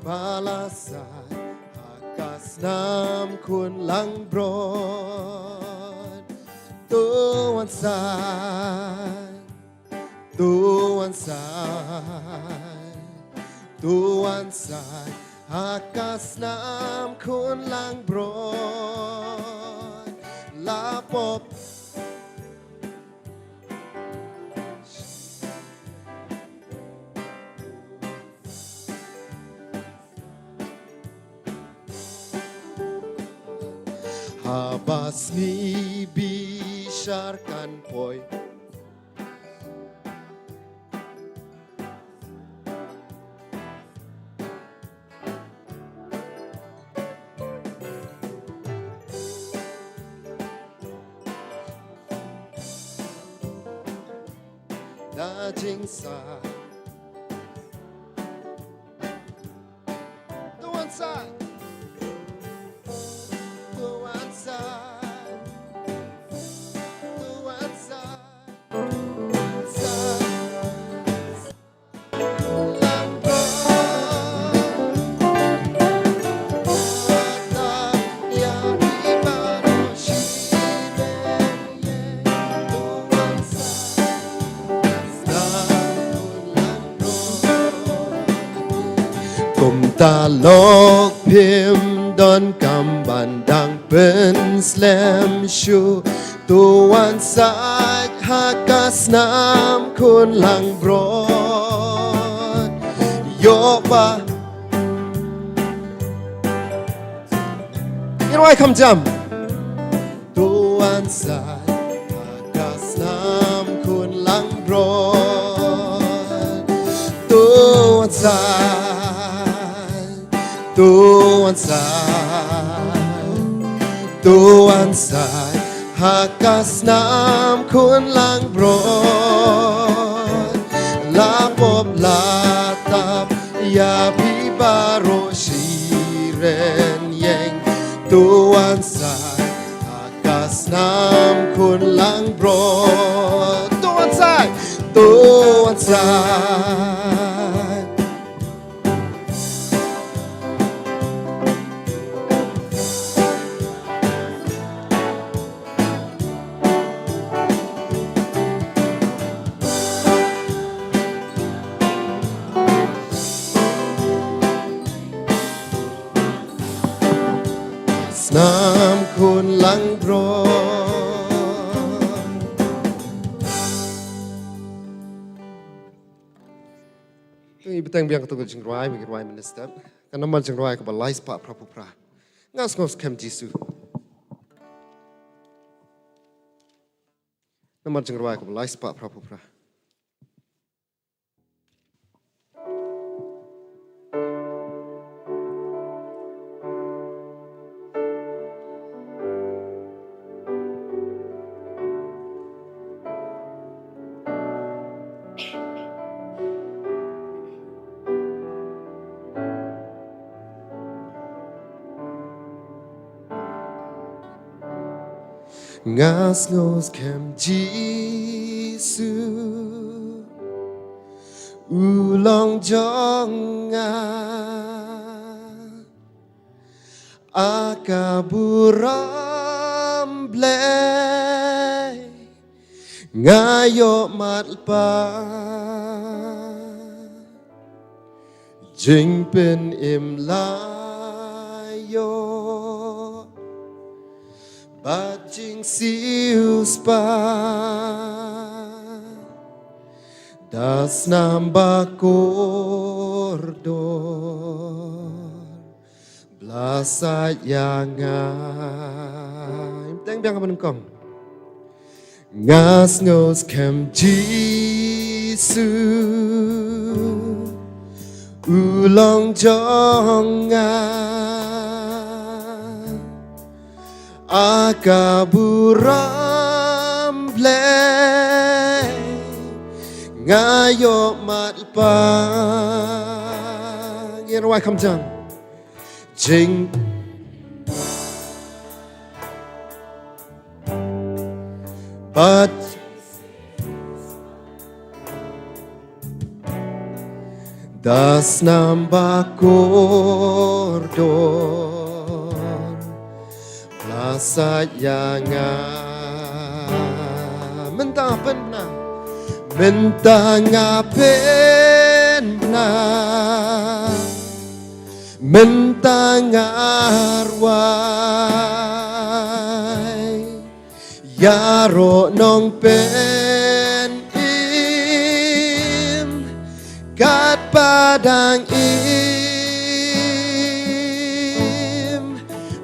balasay hakas nam kun lang broad tuan say hakas nam kun lang broad lapop habas ni bisharkan poy daging sa tuan say talok pim don kambandang pen slam shoe tuan sak hakas nam kun lang broad yoba you know I come jam tuan sak hakas nam kun lang broad tuan sak tuan say hakas nam kun lang broad lapop latap ya bibaro shiren yeng tuan say hakas nam kun lang broad tuan say nam kun lang broad ini betang biang ketunggu jengruai mengirwai minister kan nama jengruai ke balai sepak prapupra ngas kem jisu nama jengruai ke balai sepak prapupra ngas kem jisu ulong jonga akaburam blay ngayo matpa jing pen imlayo Bajing sius pa das namba kordor blasa yangai teng biang apa nengkong ngas kem jisu ulong jonga akaburam blay ngayo matpang you know I come down jing but das nambah kordon Plasa yang mentah benar Mentah ngapen benar Mentah ngarwai Yaro nong pen im Kat padang im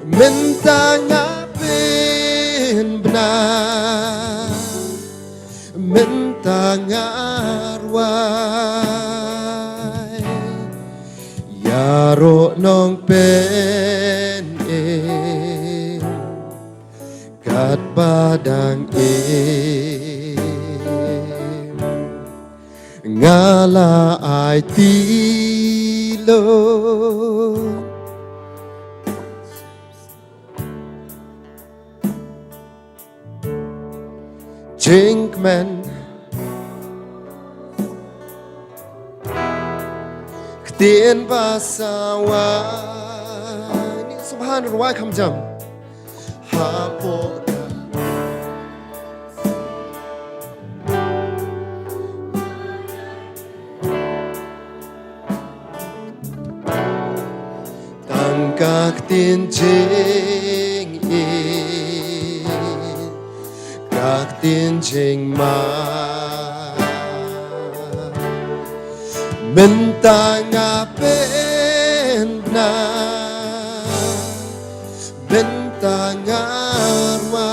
Mentah ngapen benar Mentah ngarwai Yaro nong pen im Kat padang im Ngala ai tilo Jinkman Ketien basawa Ini subhanallah kham jam Hapo Tangkak tin jing in Kak tin jing ma Mentah ngapen na Mentah ngarwai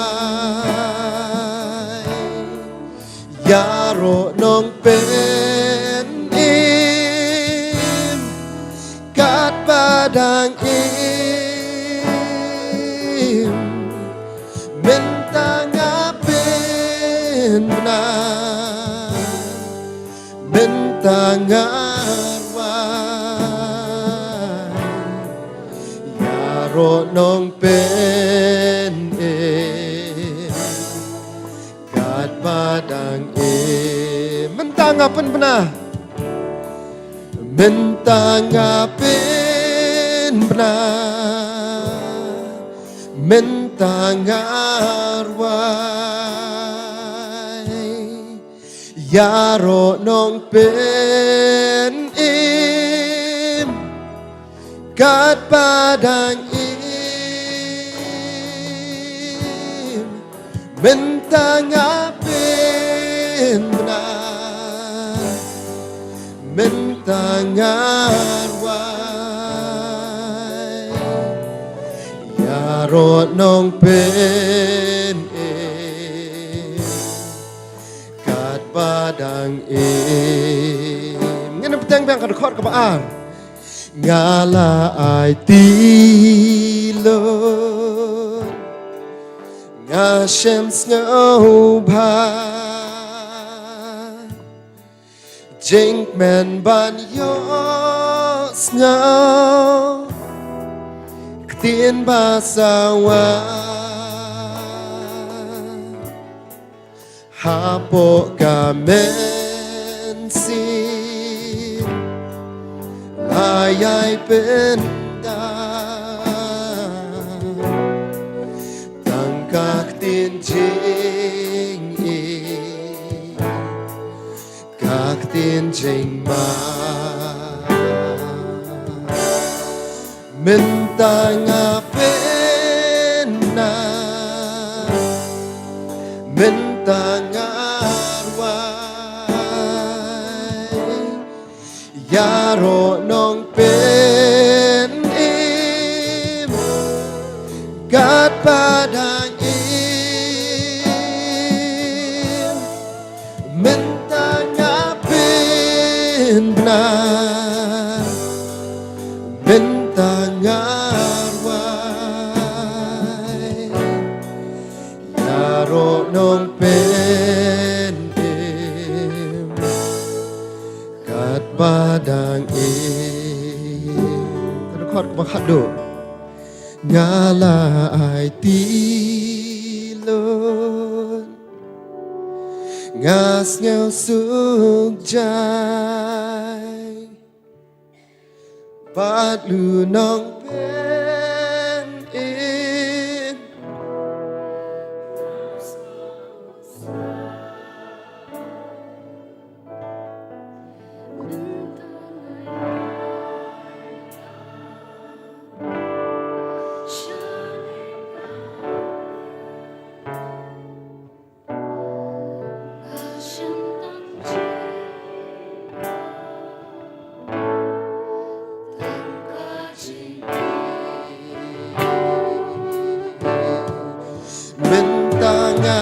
Yaro nong pen im Kat padang im Mentah ngapen na Mentah Yaro nong pen Kat padang Mentah ngapen benar Mentah ngapen benar Mentah ngarwai Yaro nong pen im Kat padang im Mentah ngapen benar Mentah ngarwai Yaro nong pen im Kat padang im Ngana petang bang kadekot ke baar Ngala ai tilon Ngashem snowba Jinkman ban yo snow Ketien basawa Hapo kamen sin Ayai penda Tangkak tin jing in Kak tin jing ma Mentah ngapen na Mentah ngarwai Yaro nong pen im Kat padang im Mentah ngapen benar Mentah ngarwai Yaro nong pen im Kat padang im Terkot bakhado Ngala ai tilon Ngas ngau suk jai bát lù nong bên in mentanga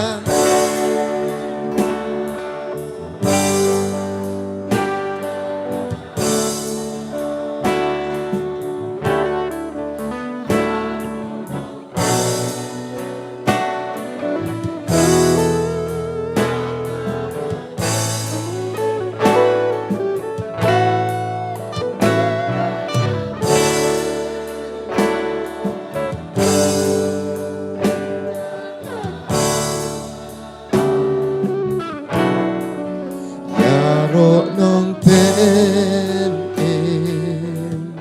yaro nong bên in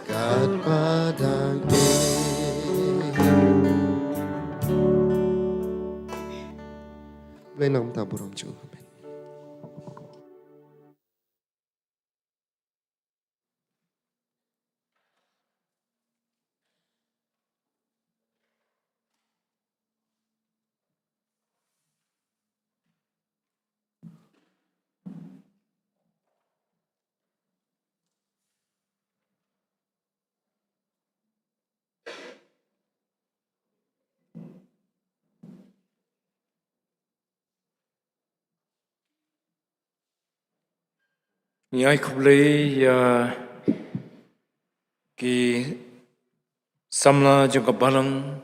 kat padang in lên nong ta burom chu amen. Nhai khúc lấy ki samla jong ka balang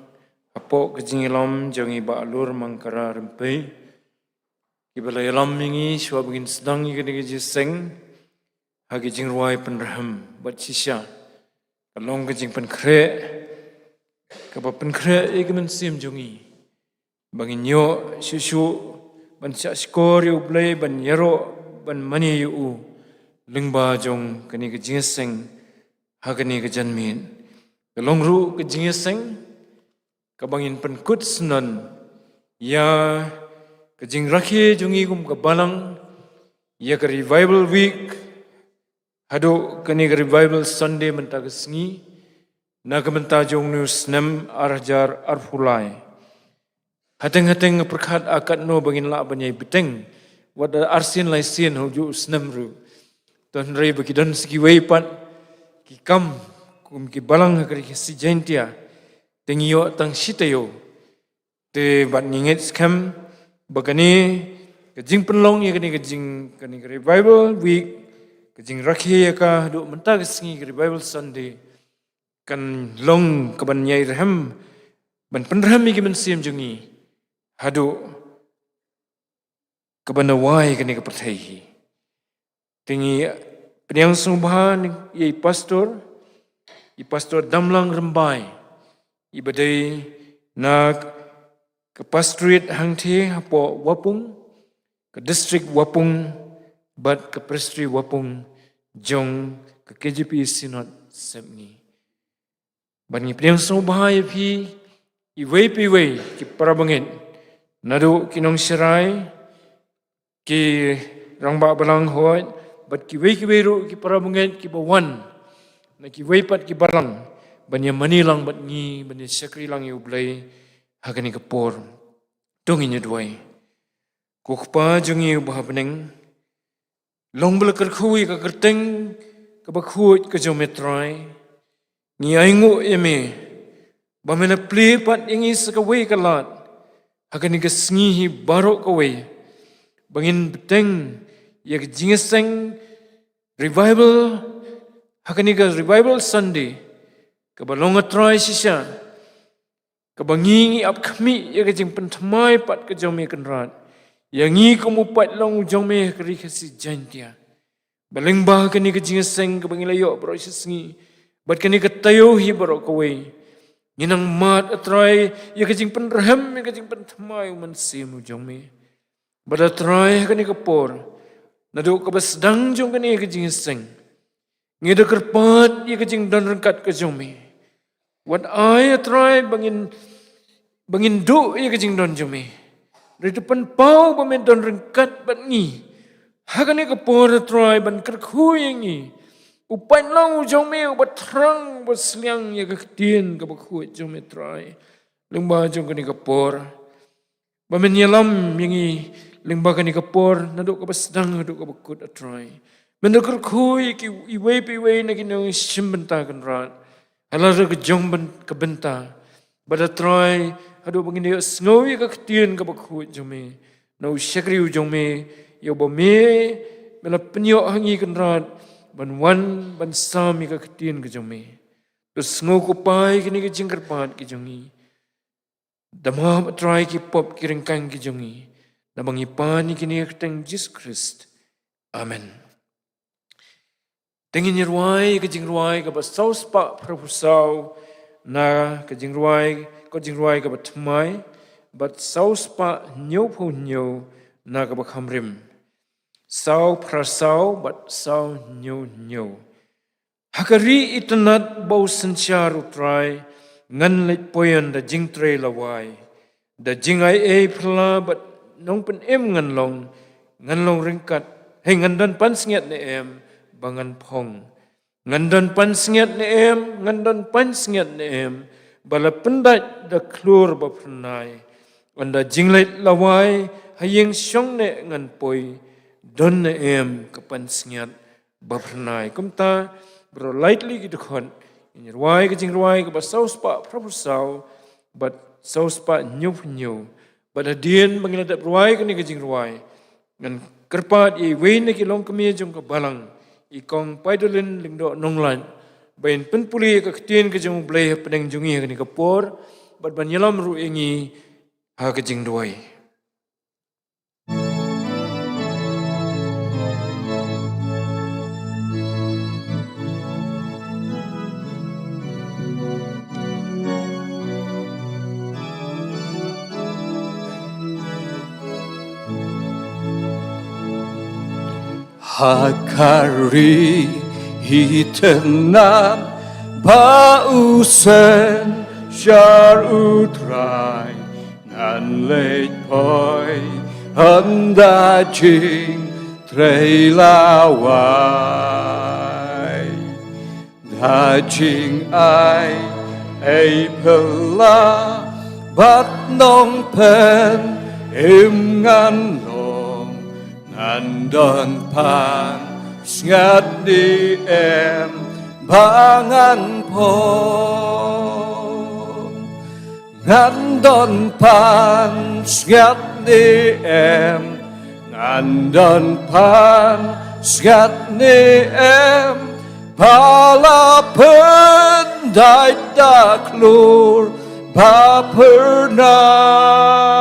apo ka jingilam jong iba alur mangkara rempe ki balai lam mingi shwa begin sedang i gani ji seng hagi jing ruai penraham bat sisha kalong ka jing pen kre ka ba pen kre i gamen sim jongi bangin yo shishu ban cha skor yu blai ban yaro ban mani yu lingba jong kani ka jingseng hagani ka janmin kalong ru ka jingseng ka bangin pankut snan ya ka jing rakhi jongi gum ka balang ya ka revival week hado kani ka revival sunday menta ka sngi na ka menta jong nu snam arjar arfulai hateng-hateng perkhat akat no bangin la banyai beteng wada arsin lai sin hoju snam ru Tuan Rai bagi dan segi weipat ki kam kum ki balang kari si jentia tengiyo tang sitayo te bat ninget skam bagani kajing penlong ya kani kajing revival week kajing rakhi ya ka do menta kesingi revival sunday kan long kaban nyai raham ban penraham ki men sim jungi hado kaban wai kani ka perthai Tingi penyang sumbahan i pastor damlang rembai i badai na ke pastorate hangthi hapo wapung ke district wapung bat ke prestri wapung jong ke KJP synod semni bani penyang sumbahan i pi i wei ki parabangin nadu kinong sirai ki rangba balang hoit bat ki wei ru ki parabunget ki bawan na ki wei pat ki balang banya manilang bat ni banya sakri lang yu blai hagani kapor dongi nyadwai kokpa jungi bahabneng long belakar khui ka kerteng ka bakhut ka jometrai ni aingu eme bamena ple pat ingi saka wei kalat hagani ka sngi barok ka wei bangin beteng ya jingeseng revival hakani ka revival sunday ka balonga try sisha ka bangi ap khmi ya ka jing pentmai pat ka jome kan rat yangi ko mu pat long jome kri khasi jantia baleng ba kani ka jingeseng ka bangi layo bro sisngi bat kani ka tayo hi bro ko we ninang mat atrai ya ka jing penraham ya ka jing pentmai man simu jome bada try kani ka por nado ka basdang jong kani ka jingseng Ngida kerpat ia kejing dan rengkat ke jome. Wat ai try bangin do ia kejing don jome. Dari depan pau bamen don rengkat bat ngi. Hakan ia kapor try ban kerkhu yang ngi. Upai lau jome ubat terang bat seliang ia ketien ke bakhu jome try. Lengba jong kani kapor. Bamen nyelam yang ngi lengba kani kapor naduk ke basdang naduk ke bakut atry. Mendekar kui ki iwe piwe na kinong simbenta kan rat. Halara ke jong ben ke benta. Bada try adu bangin dia sngowi ke ketien ke bakhu jome. Na usyakri jome yo bome mela penyo hangi kan rat. Ban wan ban sami ke ketien ke jome. Terus sngo ko pai kini ke jingkar pat ke jongi. Damah try ki pop kiringkang ke jongi. Na bangi pani kini keteng Jesus Christ. Amen. Tengin ruai ke jing ruai ke basau spa prabusau na ke jing ruai ke batmai bat sau spa nyau phu nyau na ke bakhamrim sau prasau bat sau nyau nyau hakari itanat bau senchar utrai ngan leit poyan da jing tre lawai da jing ai e phla bat nong pen em ngan long ringkat hei ngan dan pan snget ne em bangan pong. Ngandan pan sengat neem, ngandan pan sengat neem. Bala pendat da klur bapernai. Anda jinglait lawai, hayeng syong ne ngan poi. Don neem ke pan sengat bapernai. Kumta, bro lightly gitu kon. Ini ruai ke jing ruai ke basau spa prabusau. Bat sau spa nyup nyup. Bada dien bangiladat ruai ke ni ke jing ruai. Ngan kerpat i wein ne ki long kemia jong ke balang. Ikong paidolin lingdo nonglan bain penpuli ke ketien ke jung blai peneng jungi ke ni kapor bat banyalam ru ingi ha ke jing duai Hakari hitenam bausen syar utrai ngan leit poi handa jing treilawai da jing ai pela bat nong pen im ngan Nandon pan sngat di em bangan pom Nandon pan sngat di em Nandon pan sngat di em Pala pendai da klur ba pernah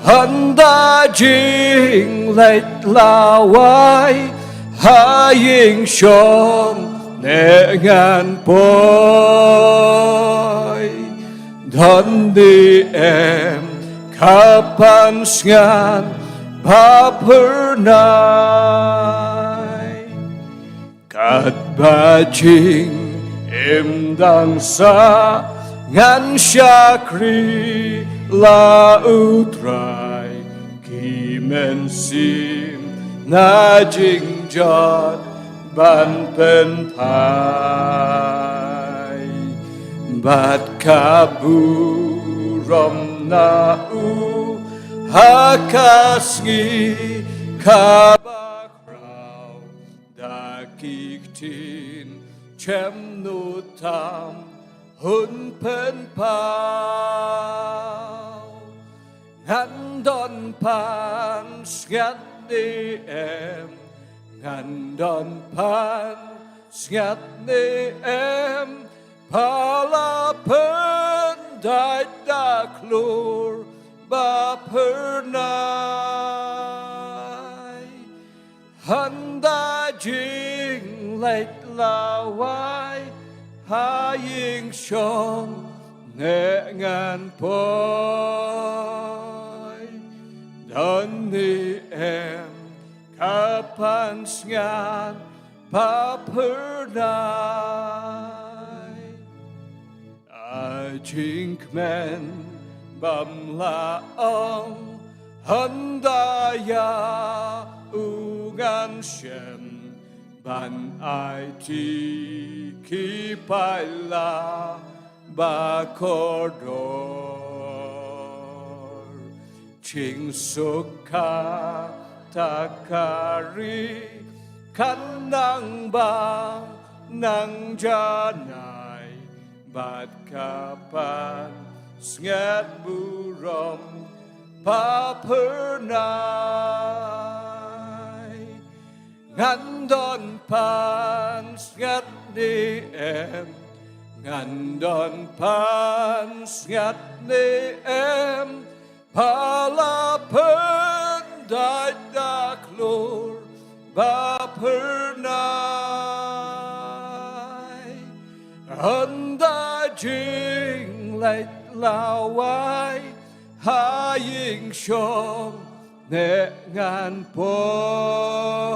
Handa jing leit lawai haying syong nengan poi dan di em kapan sengan bapernai kat bajing em dang sa ngan syakri la utrai ki men sim na jing jot ban pen pai bat kabu rom na u hakasgi kabakrau da kiktin chem nutam hun pen pau Ngan don pan sngat di em Ngan don pan sngat di em Pala pendai da klur ba pernai Handa jing leit lawai haying syong nengan poi dan ni em kapan sengat papernai I drink men bamlaong handaya ugan shem ban ai ti kipaila bakodor ching sukha takari kanang ba nang janai bat kapan sngat burom papernai ngandon pan sngat ni em ngandon pan sngat ni em palapen dai da klor papernai handa jing lệch lawai haying shom ne ngan poi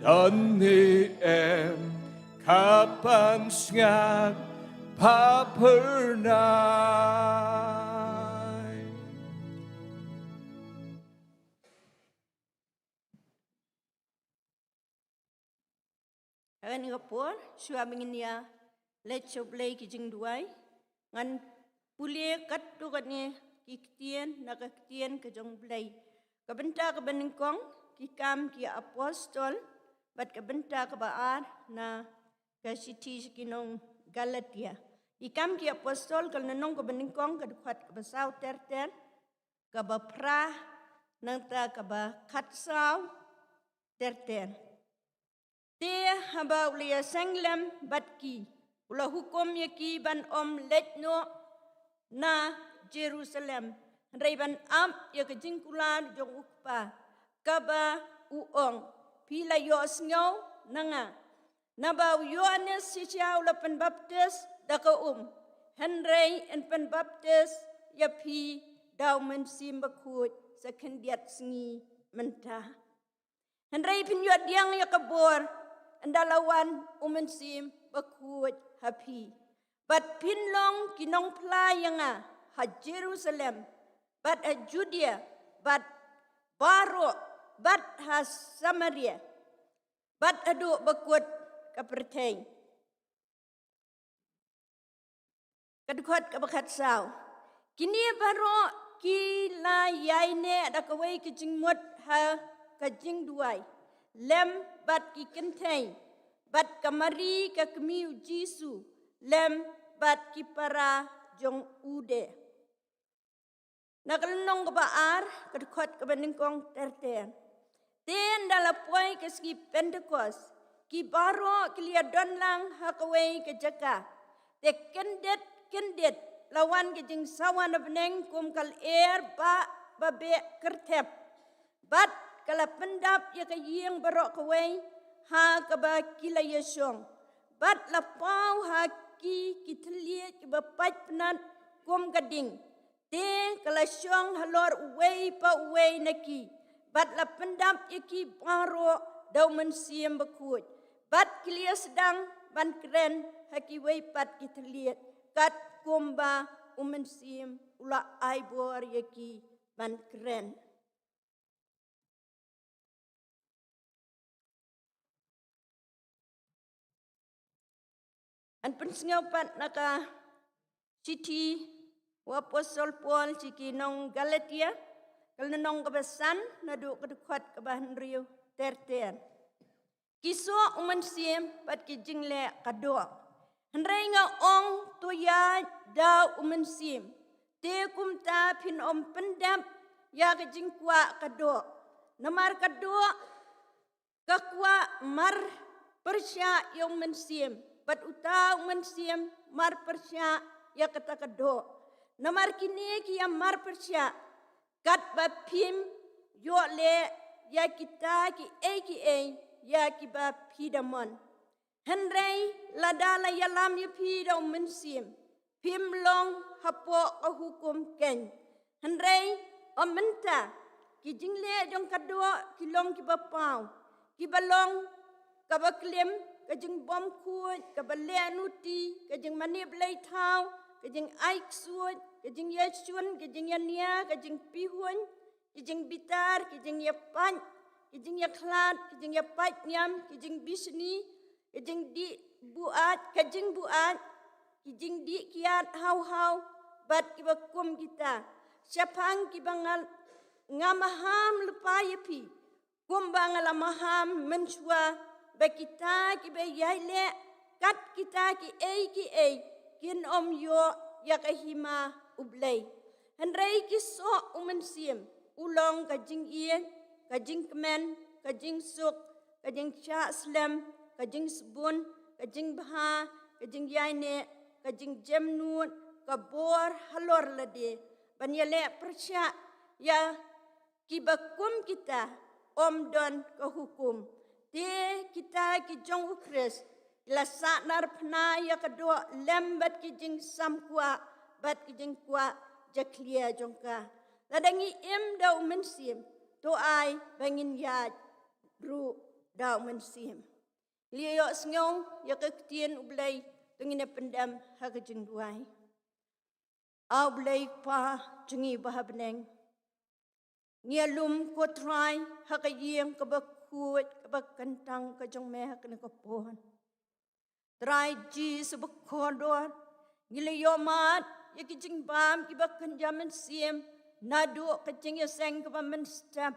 dan ni em kapan sngat papernai Agan ngapor shua minginia lecho blay ki jing duai ngan pulie kat tu kat ni ki ktien na ka ktien ke jong blay ka benta ka beningkong ki kam ki apostol bat ka benta ka baar na ka siti kinong Galatia i kam ki apostol kal nanong ka beningkong ka dukat ka basaw terter ka ba pra nang ta ka ba khatsaw terter Te haba ulia sanglam batki ula hukum yaki ban letno na Jerusalem reiban am ya kejingkulan jong ukpa kaba uong pila yos ngau nanga naba Yohanes si siya ula penbaptis daka Henry en penbaptis ya pi daw men simbakut sa kendiat sengi mentah Henry pinyuat diang ya kabor andalawan umensim bakut happy but pinlong kinong playanga ha Jerusalem but ha Judea but Baro but ha Samaria but adu bakut kaperteng kadukot kabakat saw kini baro ki la yaine dakawai kijingmot ha kajing duai lem bat ki kenteng bat kamari ka kemiu Jisu lem bat ki para jong ude nakalnong ka baar kadukot ka beningkong terter ten dalapoy ka ski Pentecost ki baro kiliadon lang hakaway ka jaka te kendet lawan ka jing sawan na beneng kum kal ba babe kertep bat kala pendap ya ka yeng barok kawai ha ka ba kila yesong bat la pau ha ki kitliet ki ba pat penat kum gading te kala syong halor uwei pa uwei naki bat la pendap ya ki baro daw mensiem bakut bat kilia sedang ban keren ha ki wei pat kitliet kat kumba umensiem ula aibor ya ki ban keren An pensengau pat naka citi wapostol Paul ciki nong Galatia kal nong kebesan nadu kedekat kebahan riu terter kiso umansiem pat ki jingle kado henrenga ong tuya da umansiem te kumta pin pendam ya ke jingkwa kado namar kado kakwa mar persya yang mensiem bat utau mensiem mar persya ya kata kado namar kini ki ya mar persya kat bapim yo le ya kita ki ya ki bapidamon henrei ladala ya lam ya pidam mensiem pim long hapo hukum ken henrei omenta ki jingle jong kado ki long ki bapau ki balong ka ba klem ka jing bom kuat ka ba le nuti ka jing mani blai thau ka jing aik suat ka jing yachun ka jing yania ka jing pihun ka jing bitar ka jing yapan ka jing yaklat ka jing yapat nyam ka jing bisni ka jing di buat ka jing buat ka jing di kiat hau bat ki ba kum kita siapang ki bangal ngamaham lupa yapi kumbang alamaham mensua bakita ki be yaile kat kita ki kin om yo ya kahima ublay hanrei ki so umensim ulong ka jing ien ka jing kemen ka jing suk ka jing cha slam ka jing sebun ka jing bha ka jing yaine ka jing jemnun ka bor halor lade banyale persya ya kibakum kita om don ke hukum te kita ki jong ukres la sanar pna ya kedua lembat ki jing samkwa bat ki jing kwa jaklia jongka ladangi im dau mensim to ai bangin ya ru dau mensim liyo sngyong ya ketien ublai tengine pendam ha ke jing duai au blai pa jingi bahabneng Nia lum ko try hakayeng kabakut kabakantang kajong mehak na kapon. Try ji sabakodor nilayomat yakijing bam kibakanjaman siem nado kajing yaseng kabaman step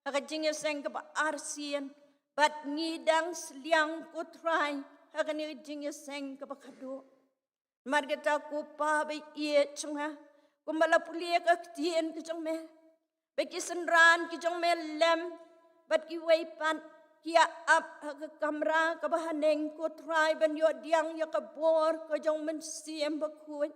hakajing yaseng kaba arsian bat ngidang sliang ko try hakani kajing yaseng kabakado. Margata ko pa bay iye chunga kumbala puliya kaktien kajong meh. Bagi senran ki jong melem bat ki weipan kia ap ha ke kamera ka bahaneng ko try ban yo diang ya ka bor ka jong men siem bakut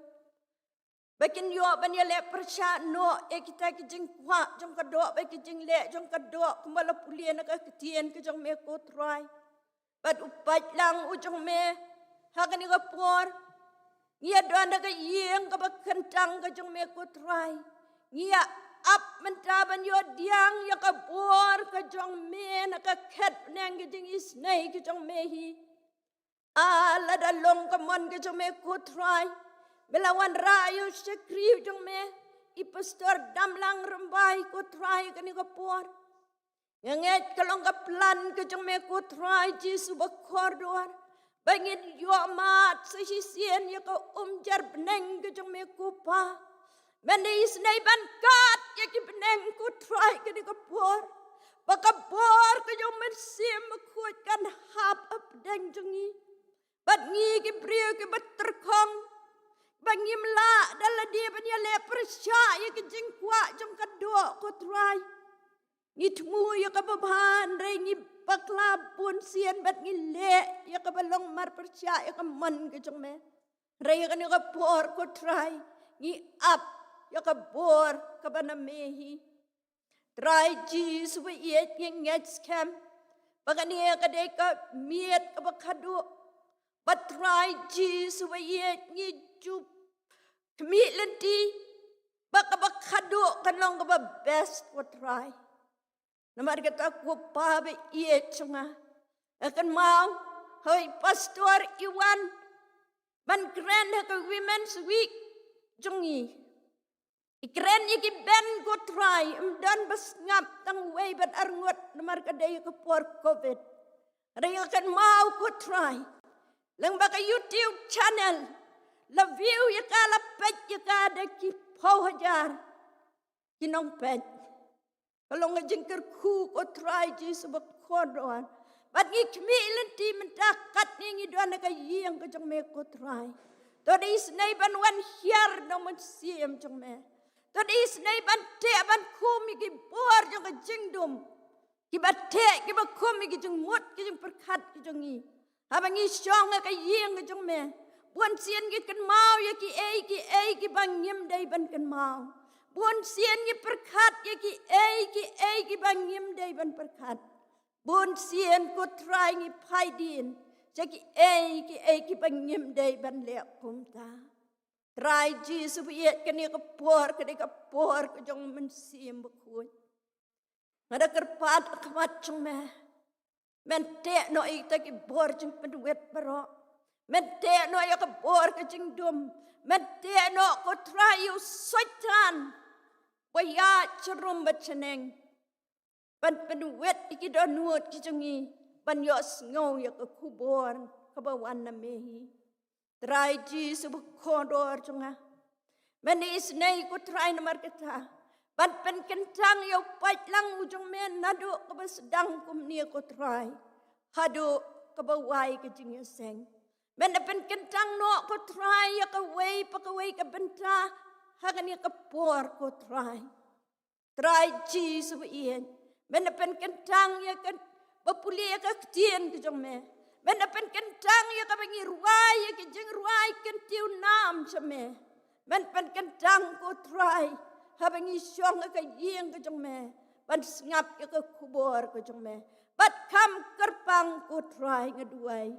bakin yo ban ya le persya no e kita ki jing kwa jong ka do ba ki jing le jong ka do kumala pulien ka ketien ka jong me ko try bat upat lang u jong me ha ka ni ka por ngia do na ka yeng ka bakantang ka jong me ko try ngia ap mentaban yo diang ya ka bor ka jong me na ka khet neng ki jing isnei ki jong me hi ala da long ka mon ki jong me ko try belawan rayo sekri jong me I pastor damlang rembai ko try ka ni ka por nget ka long ka plan ka jong me ko try jisu ba kordor bangin yo mat sa hisien ya ka jar beneng ka jong me ko pa Mende isnei bankat ya ki beneng ku try ke di kapor. Baka bor ke jong mensim kuat kan hap up deng jongi. Bat ngi ki prio ki baterkong. Bangim la dala dia banya le persya ya ki jing kwa jong kadua ku try. Ngi tmu ya ka babhan re ngi bakla pun sien bat ngi le ya ka balong mar persya ya ka man ke jong me. Re ya ka ni kapor ku try. Ngi up ya ka bor ka bana mehi try ji suwe yet nget scam bagani ka de ka miet ka bakadu but try ji suwe yet ngi jup kemilenti baka bakadu kanong ka best what try namar ka ko pa be yet chunga akan mau hoy pastor Iwan man grand ka women's week jungi Ikren iki ben ko try dan bas ngap tang way bat arngot namar kadai ko por covid raya kan mau ko try lang baka YouTube channel la view ya kala pet ya kada ki hajar kinong pet kalau ngajengker ku ko try ji sebab kodon bat ngi kmilen ti mentakat ngi doan ka yeng ka jong me ko try to dis nei ban wan hiar no mon siem jong me Tadi isnai bante ban kumi ki bor jong ka jingdum ki bate ki ba kumi ki jong mot ki jong perkat ki jong i habangi syong ka yeng ki jong me buan sien ki kan mau ya ki bang yem dai ban kan mau buan sien ki perkat ya ki bang yem dai ban perkat buan sien ko try ngi pai din jaki ki bang yem dai ban le kumta Try Jesus biat kani kapor ke jong mensim bekut. Ngada kerpat kemat jong me. men te no I ta ki bor jing penduet baro men te no ya ka bor ka jing dum men te no ko try you satan wa ya chrum ba cheneng ban penduet iki do nuot ki jungi ban yo ngau ya ka kubor ka ba wan na mehi try Jesus bu kodor junga men is nei ko try na marketa ban pen kentang yo pait lang ujung men nado ka ba sedang kum ni ko try hado ka ba wai ka jing ya seng men pen kentang no ko try ya ka wei pa ka wei ka benta ha ka ni ka por ko try Jesus ien men pen kentang ya ka ba puli ya ka tien ki jong me men pen kentang ya ka ba ngi ruai ya ki jing ruai ken tiu nam chame men pen kentang ko try habang isyong ka yeng ka jong me ban ngap ya ka kubor ka jong me bat kam kerpang ko try ngaduai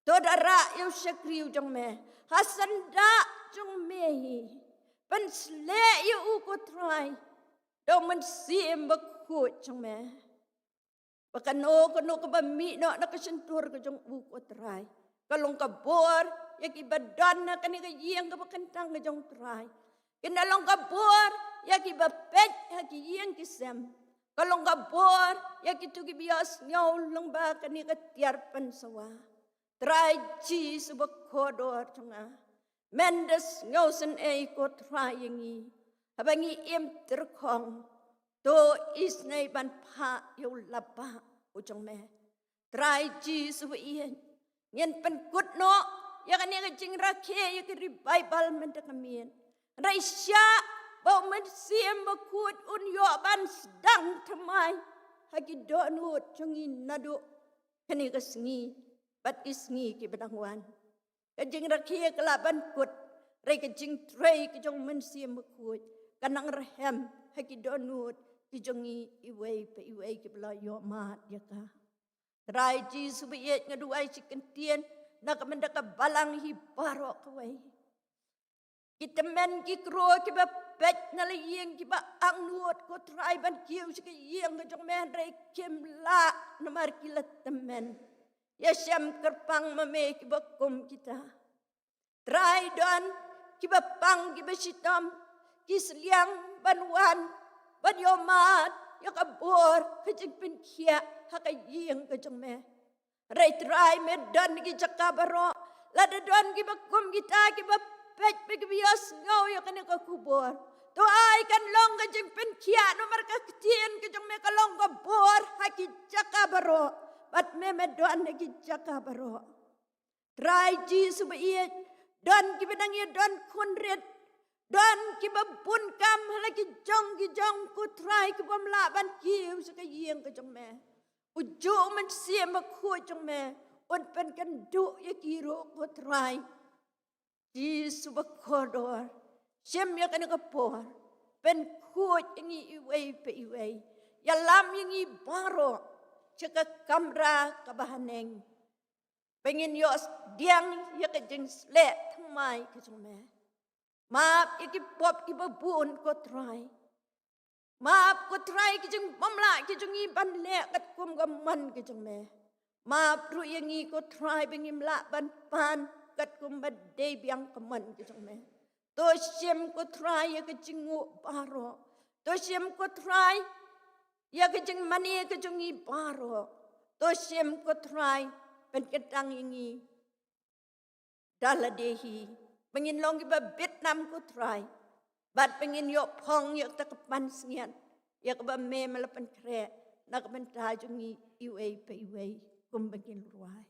todara yo shakriu jong me hasanda jong me ban sle yo ko try do man sim ba ko jong me bakano kono ka ba mi no nakasentur ka jong u ko try kalong ka bor ya ki badan na kani ka yeng ka bakantang ka jong try kinalong ka bor ya ki ba pet ya ki yeng ki sem kalong ka bor ya ki tu ki bias ngaw long ba kani ka tiar pan sawa try Jesus ba kodor chunga mendes ngaw sen e ko trying i habangi im terkong to is nei ban pha yo lapa ujong me try Jesus wa ien ngen pen kut no ya kani ka jing ra ke ya ki revival men ta kamien Raisya bau mensiam bakut un yo ban sedang temai hagi donut jongin nado kani kesngi bat isngi ki bedangwan kajing rakia kelaban kut rai kajing tray kajong mensiam bakut kanang rehem hagi donut ki jongi iwei pe iwei ki bela yo mat ya ka rai ji subiyet ngaduai sikentien nak mendaka balang hi barok kawai kita men ki kro ki ba pet na le yeng ki ba ang nuot ko try ban kiu si ki yeng ka jong men rei kim la na mar ki la temen ya syam kerpang mame ki ba kum kita try don ki ba pang ki ba sitam ki sliang banwan ban yo mat ya ka bor ka jing pin kia ha ka yeng ka jong me rei try me don ki jakabaro la de don ki ba kum kita ki ba pet bias ngau ya kena ka kubur to ai kan long ka jing pen kia no mar ka tien ka jong me ka long ka bor ha ki jaka baro bat me don ki jaka baro try Jesus ba ie don ki benang ye don kunret don ki ba bun kam hala ki jong ku try ki bom la ban ki su ka yeng ka jong me ujo man sia ma khu jong me on pen kan du ye ki ro ku try Jesus bakodor syam ya kana kapor pen kuat ingi iwei pe iwei ya lam ingi baro ceka kamra kabahaneng pengen yos diang ya ka jeng slek thamai ka jome map iki pop ki babun ko try map ko try ki jeng mamla ki jengi ban le kat kum ga man ki jome map ru yangi ko try bengim la ban pan kat kum badde biang keman ki jong me to syem ko try ya ke jingu baro to syem ko try ya ke jing mani ke jongi baro to syem ko try pen ketang ingi daladehi pengin long ki ba Vietnam ko try bat pengin yo phong yo ta kepan snian ya ke ba me melapan kre nak ben ta jongi iwei pe iwei kum pengin ruai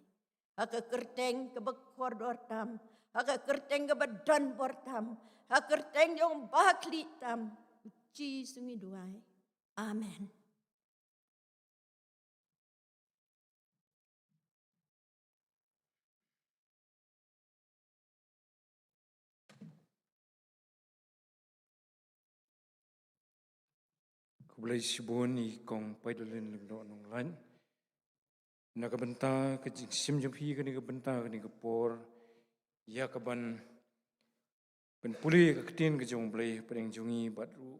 Haka kerteng ke bekor dortam, haka kerteng ke badan bortam, haka kerteng yang bakli tam, uci sungi duai. Amen. Kublai sibun i kong paidolin lengdo nong lan. Nakabenta ke sim jampi ke ni kabenta ke ni kapor ya kaban pen puli ke ketin ke jong blai pedeng jongi batru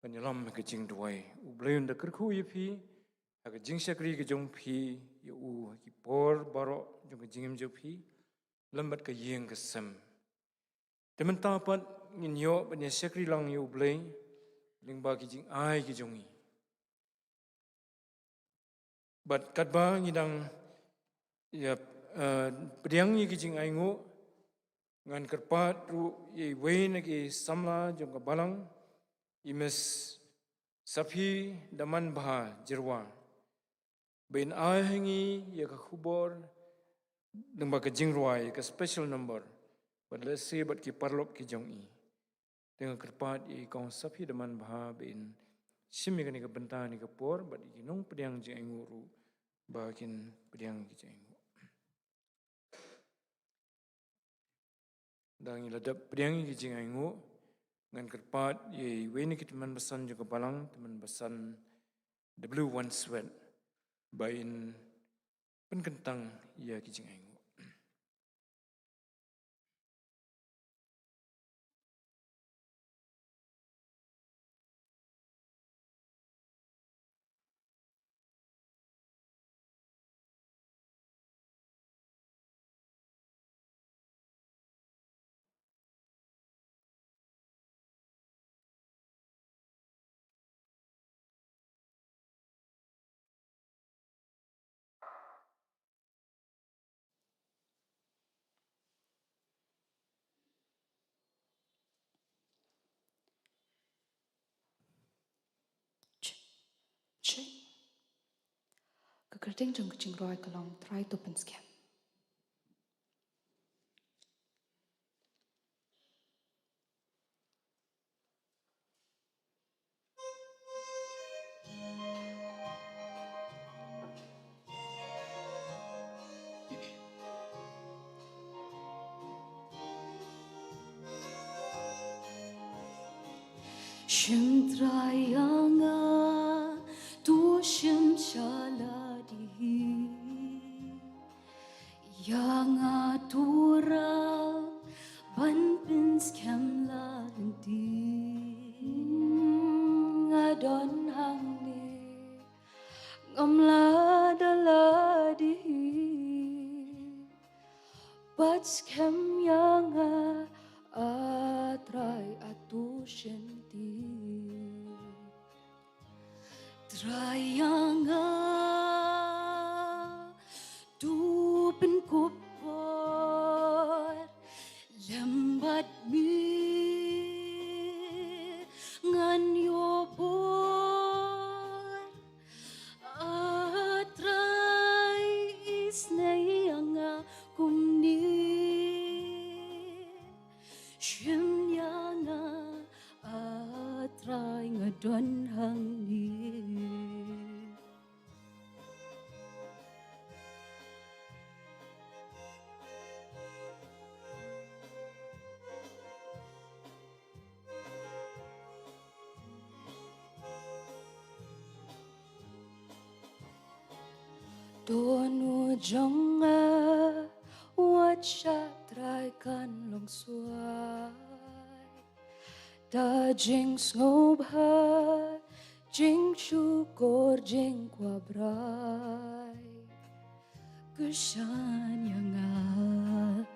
penyelam ke jing duai. Ublai unda kerku yepi hak jing syakri ke jong phi yu ki por baro jong ke jingem jo phi lambat ke yeng ke sem temen tapat ngin yo banya syakri lang yu blei lingba ki jing ai ki jongi bat katba ngidang ya pediang ni ki jing ai ngo ngan kerpat ru ye wein ki samla jong ke balang imes sapi daman bah jirwa bain ahengi ya ka khubor nang ba ka jingrwai ka special number but let's say but ki parlop ki jong i dengan kerpat i kong sapi daman bah bain simi ka ni ka benta ni ka por but ki nong pediang jing nguru bakin pediang ki jing dang iladap pediang ki jing ngu ngan kerpat ye weni ki teman besan juga balang teman besan W1 sweat bain penkentang ya ki jing ngu Cik, kekerting jeng kecing roi kelong try to pen scam. Shim trayanga tu shim shaladi yang atura ban pins kamla di ngadon hangne ngamla daladi but scam yang atrai atu shinti trayanga tu pen kupor lembat mi ngan yo por atrai isnayanga kumni shimyanga atrai ngadon hangni Donu jonga wacha trai kan long suai da jing snob ha jing syukur jing kwa brai kesan yang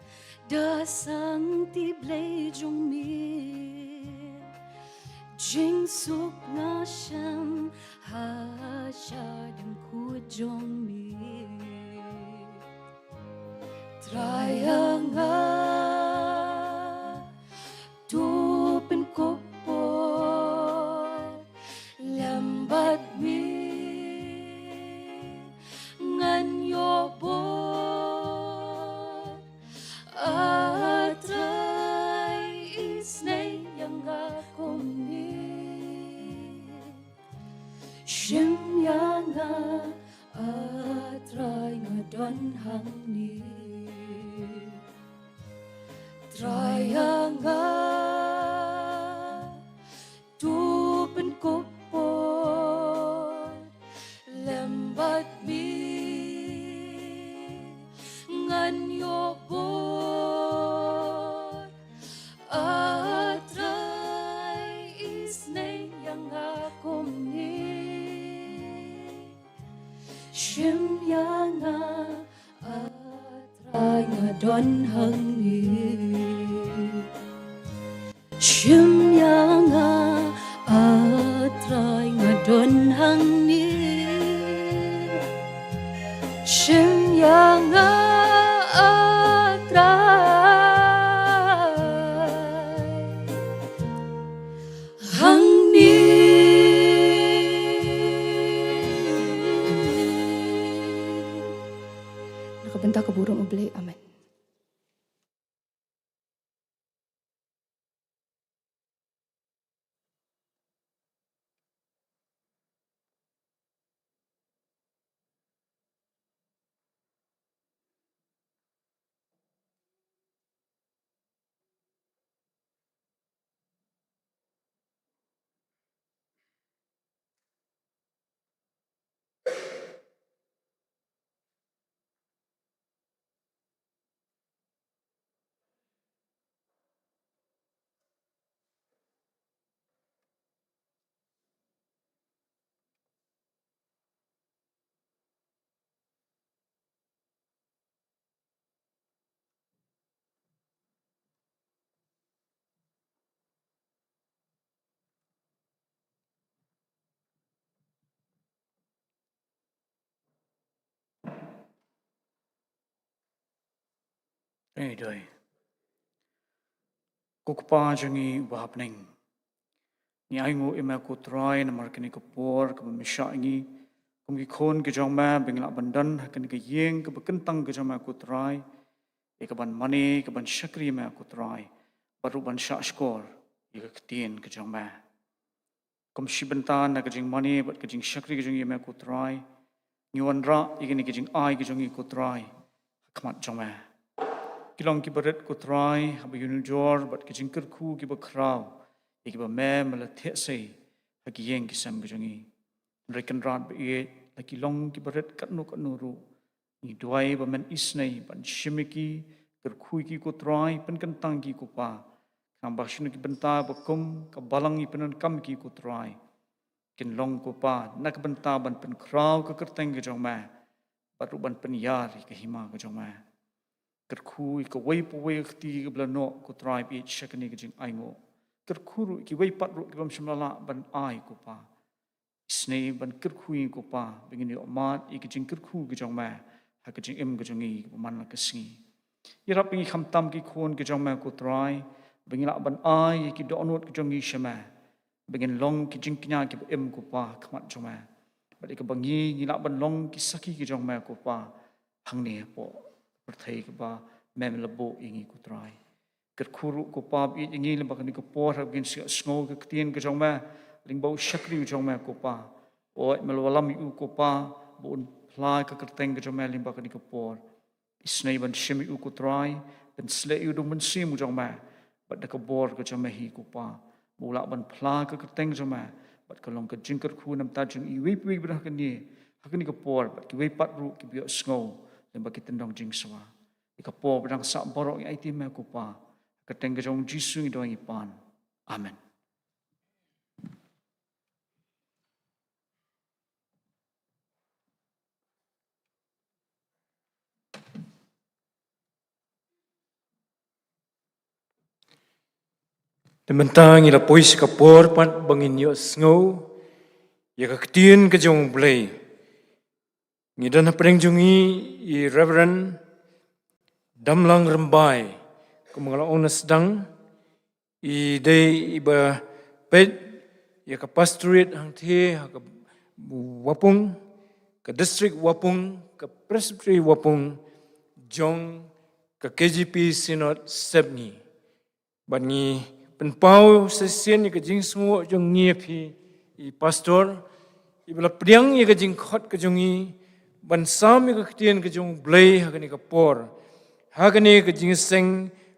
da sang ti blai jong mi jing suk na sham ha sha dem ku jong mi trayanga tu pen kopor lambat mi ngan yo bor atrai isnay yang akom ni shim yang atrai ngadon hang ni trayanga tu pen kopor lambat mi ngan yo bor atrai isnay yang akom ni ngadon hang ni Shim yanga atrai ngadon hang ni Shim yanga hang ni nakabenta ka burong ublay amen. Doi. Kukpa jangi bahapning. Ni aingu ima ku try na markini ku por ka misha ngi kum ki khon ki jongma bingla bandan hakan ki yeng ka bekentang ka jongma ku try e ka ban mani ka ban shakri ma ku try baru ban sha skor i ka tien ka jongma kum shibantan na ka jing mani bat ka jing shakri ka jong ima ku try nyuan ra i ka jing ai ka jong ku try khamat jongma kilong ki baret ku try habu yunu jor bat ki jing kerku ki ba kraw ki ba mem la the sei ha ki yeng ki sam ki jongi rekan rat be la ki long ki baret kat nu ru ni duai ba men isnei ban shimiki kerku ki ku try pen kan tang ki ku pa kam ba shinu ki benta ba kum ka balang i penan kam ki ku try kin long ku pa nak benta ban pen kraw ka kerteng ki jong ma baru ban pen yar ki hima ki jong ma kerku ka wei po wei ti ka bla no ku try bi shakani ki jing aingo kerkuru ki wei pat ru ki bam shimala ban ai ku pa snei ban kerku ku pa bingini omat i ki jing kerku ki jong ma ha ki jing em ki jong i man la ka singi irap ngi kham tam ki khon ki jong ma ku try bingila ban ai ki do not ki jong i shama bingin long ki jing knya ki em ku pa khmat jong ma ba ka bangi ni la ban long ki saki ki jong ma ku pa hang ne po perthai ka ba mem labo ingi ku try kerkuru ku pa bi ingi le ba ni ku por ha gin sngo ka tien ka jong ma ling bau shakri jong ma ku pa o melwalam u ku pa bon plai ka kerteng ka jong ma ling ba ni ku por isnei ban shimi u ku try ben sle u dum ben sim jong ma ba da ka bor ka jong ma hi ku pa bula ban pla ka kerteng jong ma ba ka long ka jing kerku nam ta jing i wei pi bra ka ni ha ka ni ku por ba ki wei pat ru ki bi sngo lemba kita ndong jing swa ika po bang sa borok ai ti me ku pa ka teng ka jong jisu i doi pan amen Tementang ila pois ka por pat bangin yo snow ya ka tien ka jong blay ni dan preng jungi i reverend damlang rembai ko mga ona sedang i day iba pet ya ka pastorate hang the ka wapung ka district wapung ka presbytery wapung jong ka KGP synod sebni bani penpau sesien ka jing sungo jong ngiepi i pastor i bela priang i ka jing khot ka jongi ban sam ka ktien ka jong blay ha ni ka por ha ni ka jing seng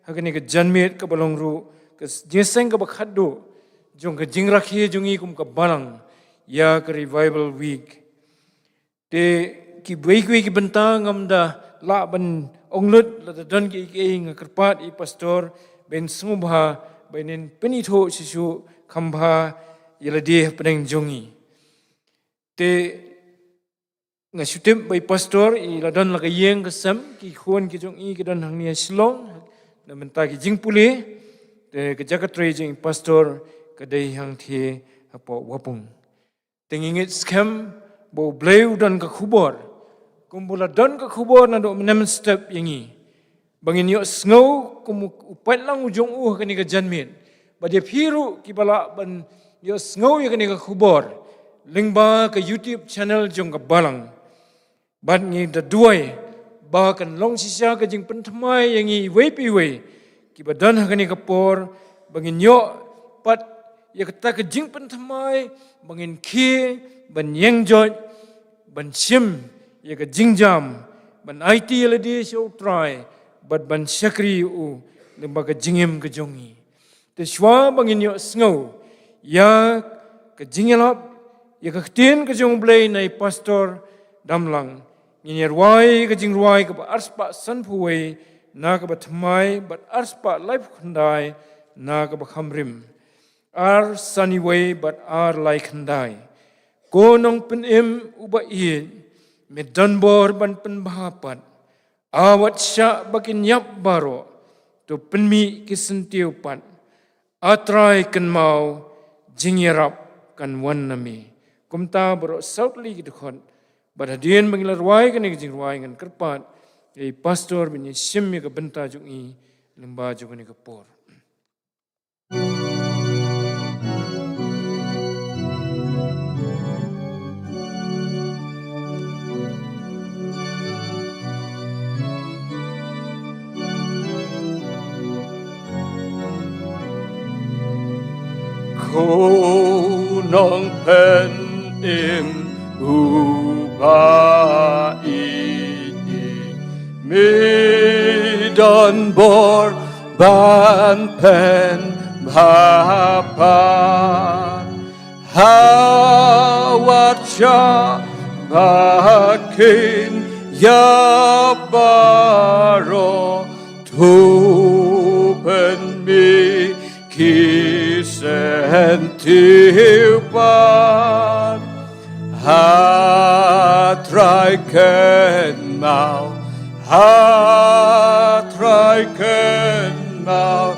ha ni ka janmet ka balong ru ka jing seng ka bakhat do jong ka jing rakhi jongi kum ka balang ya ka revival week te ki bui ki benta ngam da la ban onglut la dan ki nga kerpat i pastor ben sumubha benin penitho sisu khambha yelade peneng jongi te ngasutim by pastor I ladon la kayeng kasam ki khon ki jong I kedon hang nia silong na menta ki jing puli te ke jagat tre jing pastor kadai hang the apo wapung tengingit scam bo bleu dan ka khubor kumbula don ka khubor na do menem step yangi bangin yo snow kum upat lang ujong kani ka janmin bade phiru ki bala ban yo snow ya kani ka khubor lingba ka YouTube channel jong ka balang ban ni da duai ba kan long sisa ka jing pentmai yang I wepi we ki badan kani ka por bangin yo pat ya kata ka jing pentmai bangin ki ban yang joj ban sim ya ka jing jam ban IT ladi show try bat ban syakri u lemba ka jingem ka jongi te shwa bangin yo snow ya ka jingelap ya ka tin ka jong blai nai pastor damlang Nyer wai ka jing ruai ka arspa sanpuwe na ka batmai but arspa life khandai na ka khamrim ar sunny way but ar like khandai ko nong pen im uba I me danbor ban pen bahapat awat sya bakin yap baro to penmi kisentiu pat atrai kan mau jingyarap kan wan nami kumta baro sautli kidukhon Badadian mengilar ruai kan jing ruai kan kerpat ai pastor bin sim ka benta jung I lemba jung ni ka por Ko nong pen im uba ini midan bor ban pen bhapan hawat sya bakin ya baro tu pen mi kisentipan Hatreiken mau, hatreiken mau,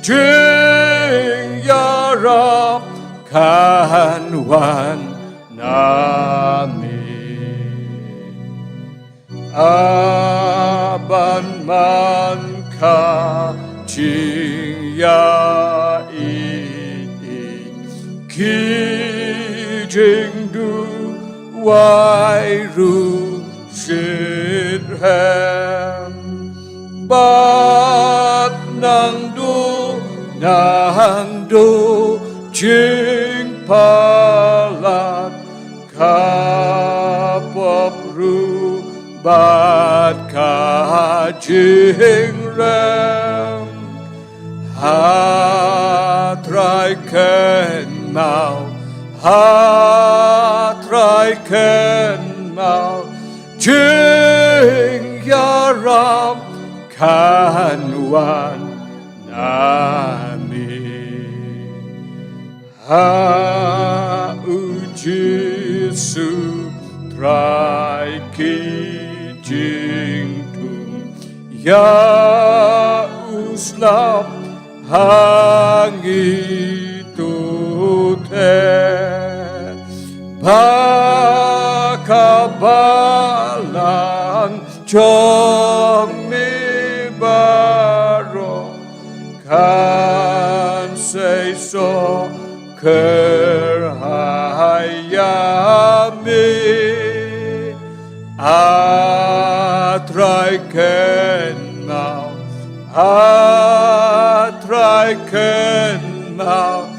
jing yarap kan wan nami. Aban man ka jing ya ini ki jing du Wai ru shit ham bat nang du jing palat kapop ru bat ka jing ram hatreiken mau hatreiken mau jing yaram kan wan nami ha uji su trai ki jing tum ya uslap hangi tu te Bakabalang jong mi baro kan say so kerhayami atreiken mau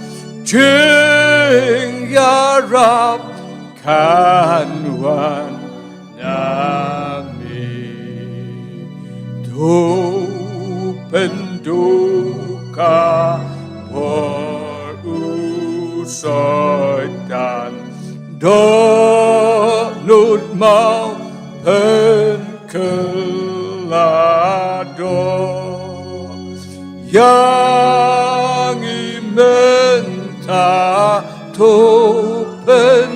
jing yarap kan wan nami do penduka por usoitan do nut mau penkelado yang imenta to pen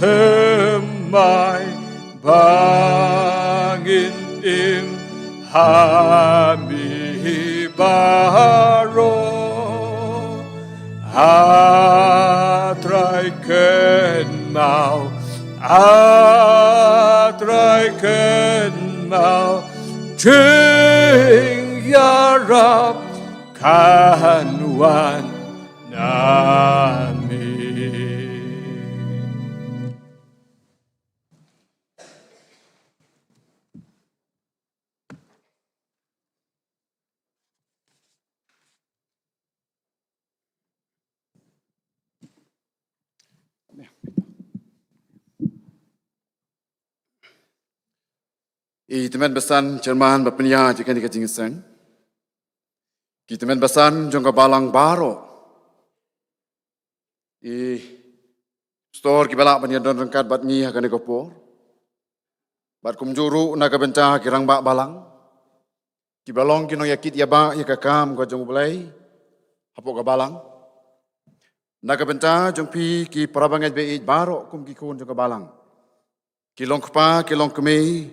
temai Hami baro Atrai ken mau Atrai ken mau Jing yarap Kanwan nami teman besan Jerman berpenya jika di kejingsen. Teman besan jangka balang baro. Store balak penyedon rengkat bat ni akan dikopor. Bat kumjuru naga bencah kirang bak balang. Balong kino yakit ya ba ya kakam ko jong belai. Hapok ka balang. Naga bencah jong pi ki parabangat be baro kum ki kun jong ka balang. Kilong kpa kilong kemi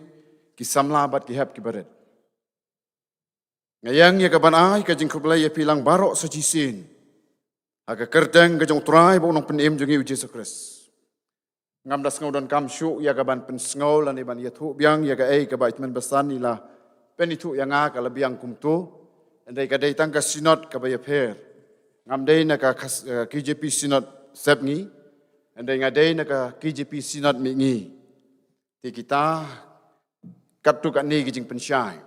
kisamla bat ki hap ki baret. Ngayang ya kaban ai ka jing kublai ya pilang barok sajisin. Aga kerdeng ka jong trai bo nong penim jong Yesus Kristus. Ngam das ngau dan kam syuk ya kaban pen sngau lan iban ya thu biang ya ka ei ka bait men besan ila penitu yang ka labiang kumtu. Andai ka dei tang ka sinot ka ba ya pher. Ngam dei na ka KJP sinot sep ngi. Andai ngadei na ka KJP sinot mi ngi. Ti kita kat tu kat ni ki jing pensyai.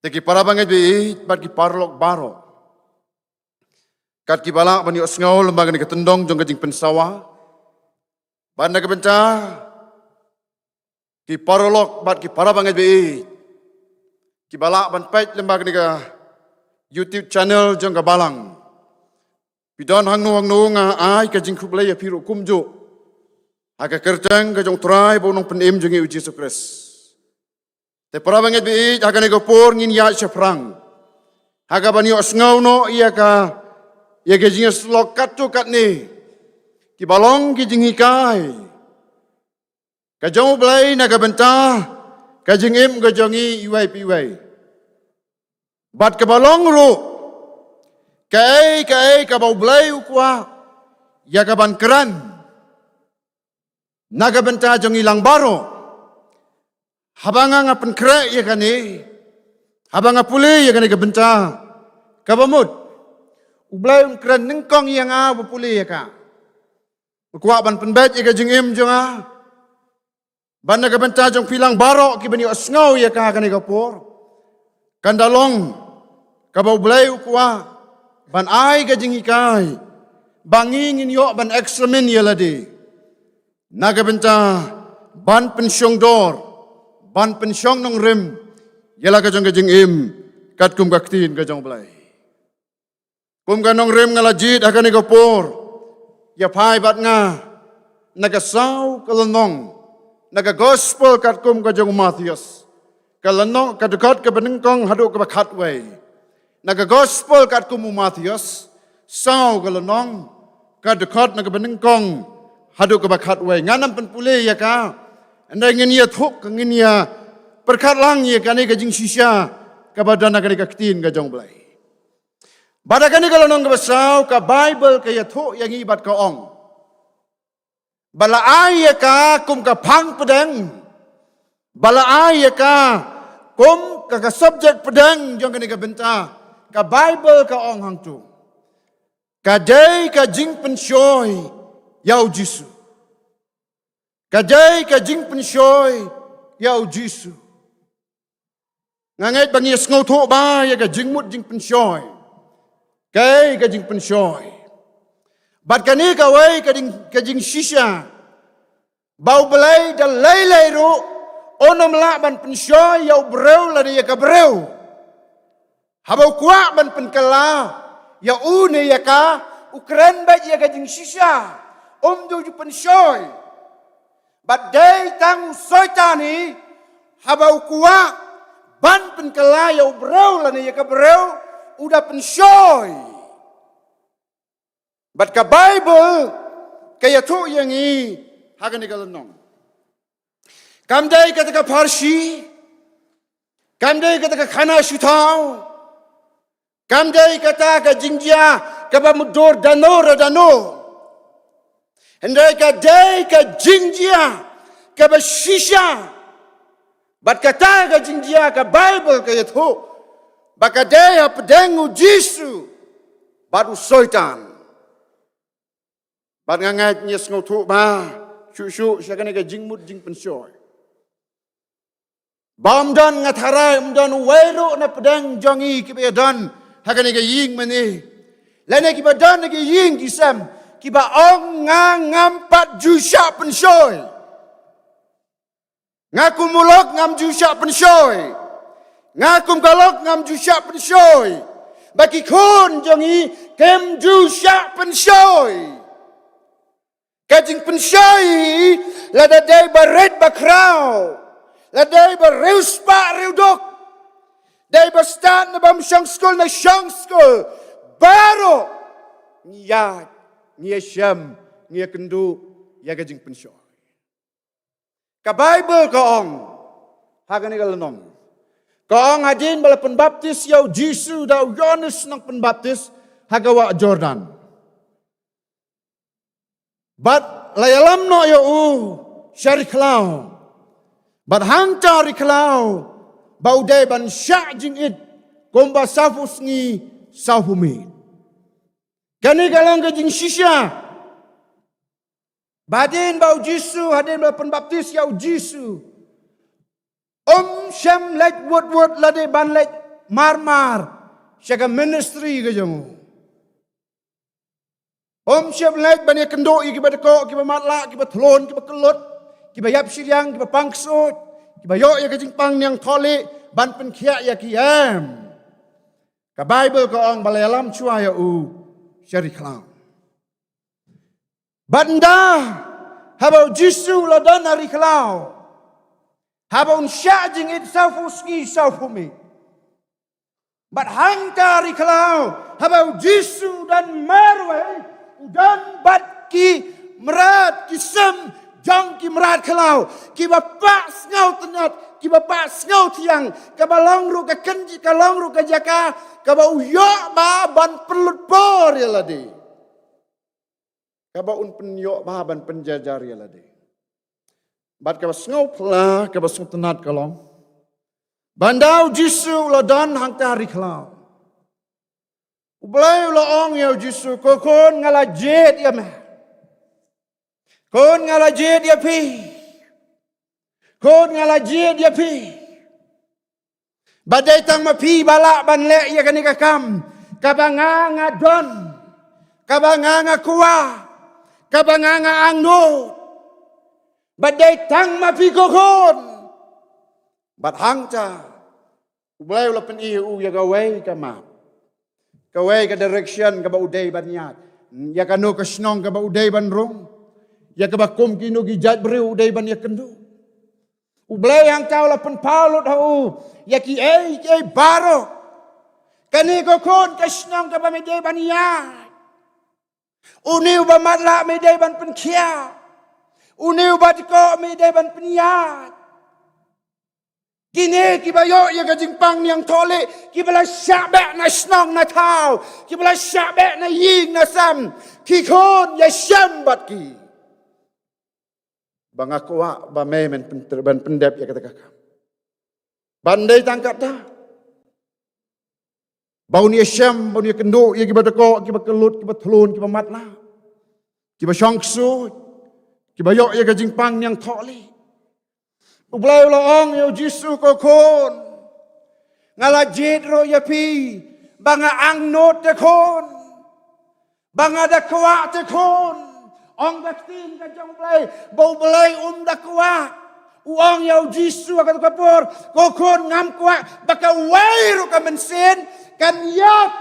Teki para bangai bi bat ki parlok baro. Kat ki balak bani osngau lembaga ni ketendong jong kajing pensawa. Banda kebenca ki parlok bat ki para bangai bi. Ki balak ban page lembaga ni ka YouTube channel jong ka balang. Pidon hangnu nga ai kajing kublai ya piru kumju. Aga kerjang ka jong trai bo nong penim jong Yesus Kristus. Te para banget bi akan ego por ngin ya seprang. Haga bani osngau no ia ka ia ke jingas lokat tu kat ni. Ki balong ki jingi kai. Ka jong blai na ka bentah ka jingim ka jongi iwai piwai. Bat ka balong ru. Ka bau blai ukwa ya ka ban keran. Na ka bentah jongi lang baro. Habanga nga penkre ya kani. Habanga puli ya kani kebenca. Kabamut. Ublay kren nengkong ya nga puli ya ka. Kuak ban penbet ya ka jingim jonga. Ban na kebenca jong pilang barok ki bani osngau ya ka kani kapor. Kandalong kabau blay ukwa ban ai ka jingikai. Bangingin yo ban ekstremin ya ladi. Na kebenca ban pensyong dor. Ban pensyong nong rim, yala ka jong kajing im, kat kum kaktin ka jong belai. Kum ka nong rim ngalajit akan ni kapor, ya pai bat nga, nagasaw kalanong, nagagospel kat kum ka jong Mathias, kalanong kadukat ka benengkong hadu ka bakatway, nagagospel kat kum Mathias, saw kalanong, kadukat nagabenengkong hadu ka bakatway, nganam penpuli ya ka, anda ingin ia thuk, ingin ia perkat lang ia kani kajing sisya kabadana kani kaktin kajong belai. Bada kani kalau nong kabasau ka Bible ka ia thuk yang ibat ka ong. Bala ai ka kum ka phang pedang. Bala ai ka kum ka subject pedang jong kani ka benta ka Bible ka ong hang tu. Ka dei ka jing pensyoy yau Jisu. Kajai ka jing pensyoy yau Jisu. Ngangait bangi ngau tho ba ya ka jing mut jing pensyoy. Kai ka jing pensyoy. Bat kani ka wai ka jing shisha. Bau belai da lai ru onom la ban pensyoy yau breu la ya ka breu. Habau kwa ban penkala ya une ya ka ukren ba ya ka jing shisha. Du ju pensyoy. Badai tang soitani habau kuat ban penkelayau berau lani ya keberau udah pensyoy. Bad ka Bible kaya tu yang i hagan ikalanong. Kamdai kata ka Parsi Kamdai kata ka khana shutau. Kamdai kata ka jingjia ka ba mudor dano. Hendai ka dai ka jingjia ka ba shisha. Bat kata ka jingjia ka Bible ka yatho. Baka dai ha pedengu Jisu. Bat usoitan. Bat ngangat nyes ngotu ba. Syuk syakane ka jingmut jing pensoy. Bam dan ngatarai dan wero na pedang jongi kiba dan hakane ka ying mani. Lane kiba dan ka ying kisam kiba ong ngampat jusha pensoy. Ngakum mulok ngam jusha pensoy. Ngakum kalok ngam jusha pensoy. Baki kon jongi kem jusha pensoy. Kajing pensoy lada day baret bakrau. Laday ba reus pa reudok. Day ba stat na bam siyang school na siyang school. Baro. Niya siyam. Niya kendu. Ya gajing pensyo. Ka Bible kaong. Hagan ni kalanom. Kaong hadin bala penbaptis yaw Jisu daw Yohanes ng penbaptis. Hagawa Jordan. But layalam no yaw syariklaw. But hangta riklau bauday ban syak jing it komba safus ngi safumi. Kani galang ke jing shisha. Badin bau Jisu hadin bau penbaptis yau Jisu. Syam lek word lade ban lek marmar. Syaka ministry ke jeng. Syam lek ban ya kendo kiba deko kiba matla kiba thlon kiba kelut. Kiba yap siryang, kiba pangsut, kiba yok ya kajing pang yang tole, ban penkiak ya kiam. Ka Bible ko ang balayalam chua ya syariklam. Banda, habau Jisu ladan hariklau. Habau syajing it saufuski saufumi. Bat hangta hariklau, habau Jisu dan marwe, dan bat ki merat kisem, jang ki merat kalau ki bapa ngau tenat ki bapa ngau tiang ka balong ru ka kenji ka long ru ka jaka ka ba uyo ba ban pelut por ya lade ka ba un penyo ba ban penjajar ya lade bat ka ngau pla ka ba ngau tenat ka long bandau Jisu ladan hang tari kalau ublai lo ong ya Jisu kokon ngala jet ya mah kon ngalaje dia pi. Kon ngalaje dia pi. Badai tang mapi balak ban lek ya kani kakam. Kabanganga don. Kabanganga kuah. Kabanganga angno. Badai tang mapi kokon. Bad hangta. Ublay ulah pen iu ya gawai kama. Gawai ka direction ka ba uday ban niat. Ya kanu ka snong ka ba uday ban rong. Ya kebakum kinu gijat beriu uday ban ya kendu. Ublay hang tau la pen paulut hau. Ya ki baro. Kani ko kon kasnong ka ba medai ban ya. Uniu ba matla medai ban pen kia. Uniu ba tiko medai ban pen ya. Kini kibayo ya gajing pang yang tole. Kibala syabek na snong na tau. Kibala syabek na ying na sam. Kikon ya syambat ki. Bang aku ba men ban pendep ya kata kakak. Bandai tangkat dah. Bau ni syam, bau ni kendo, ya kiba deko, kiba kelut, kiba telun, kiba matla. Kiba syangsu, kiba yok ya gajing pang yang toli. Ublay ulang ya Jisu kokon. Ngalajit ro ya pi, banga ang not tekon. Banga dakwa tekon. Ong daktin ka jong play, bau belai dakwa. Uang yau Jisu akan kapur, kokon ngam kwa, baka wairu ka mensin, kan yap.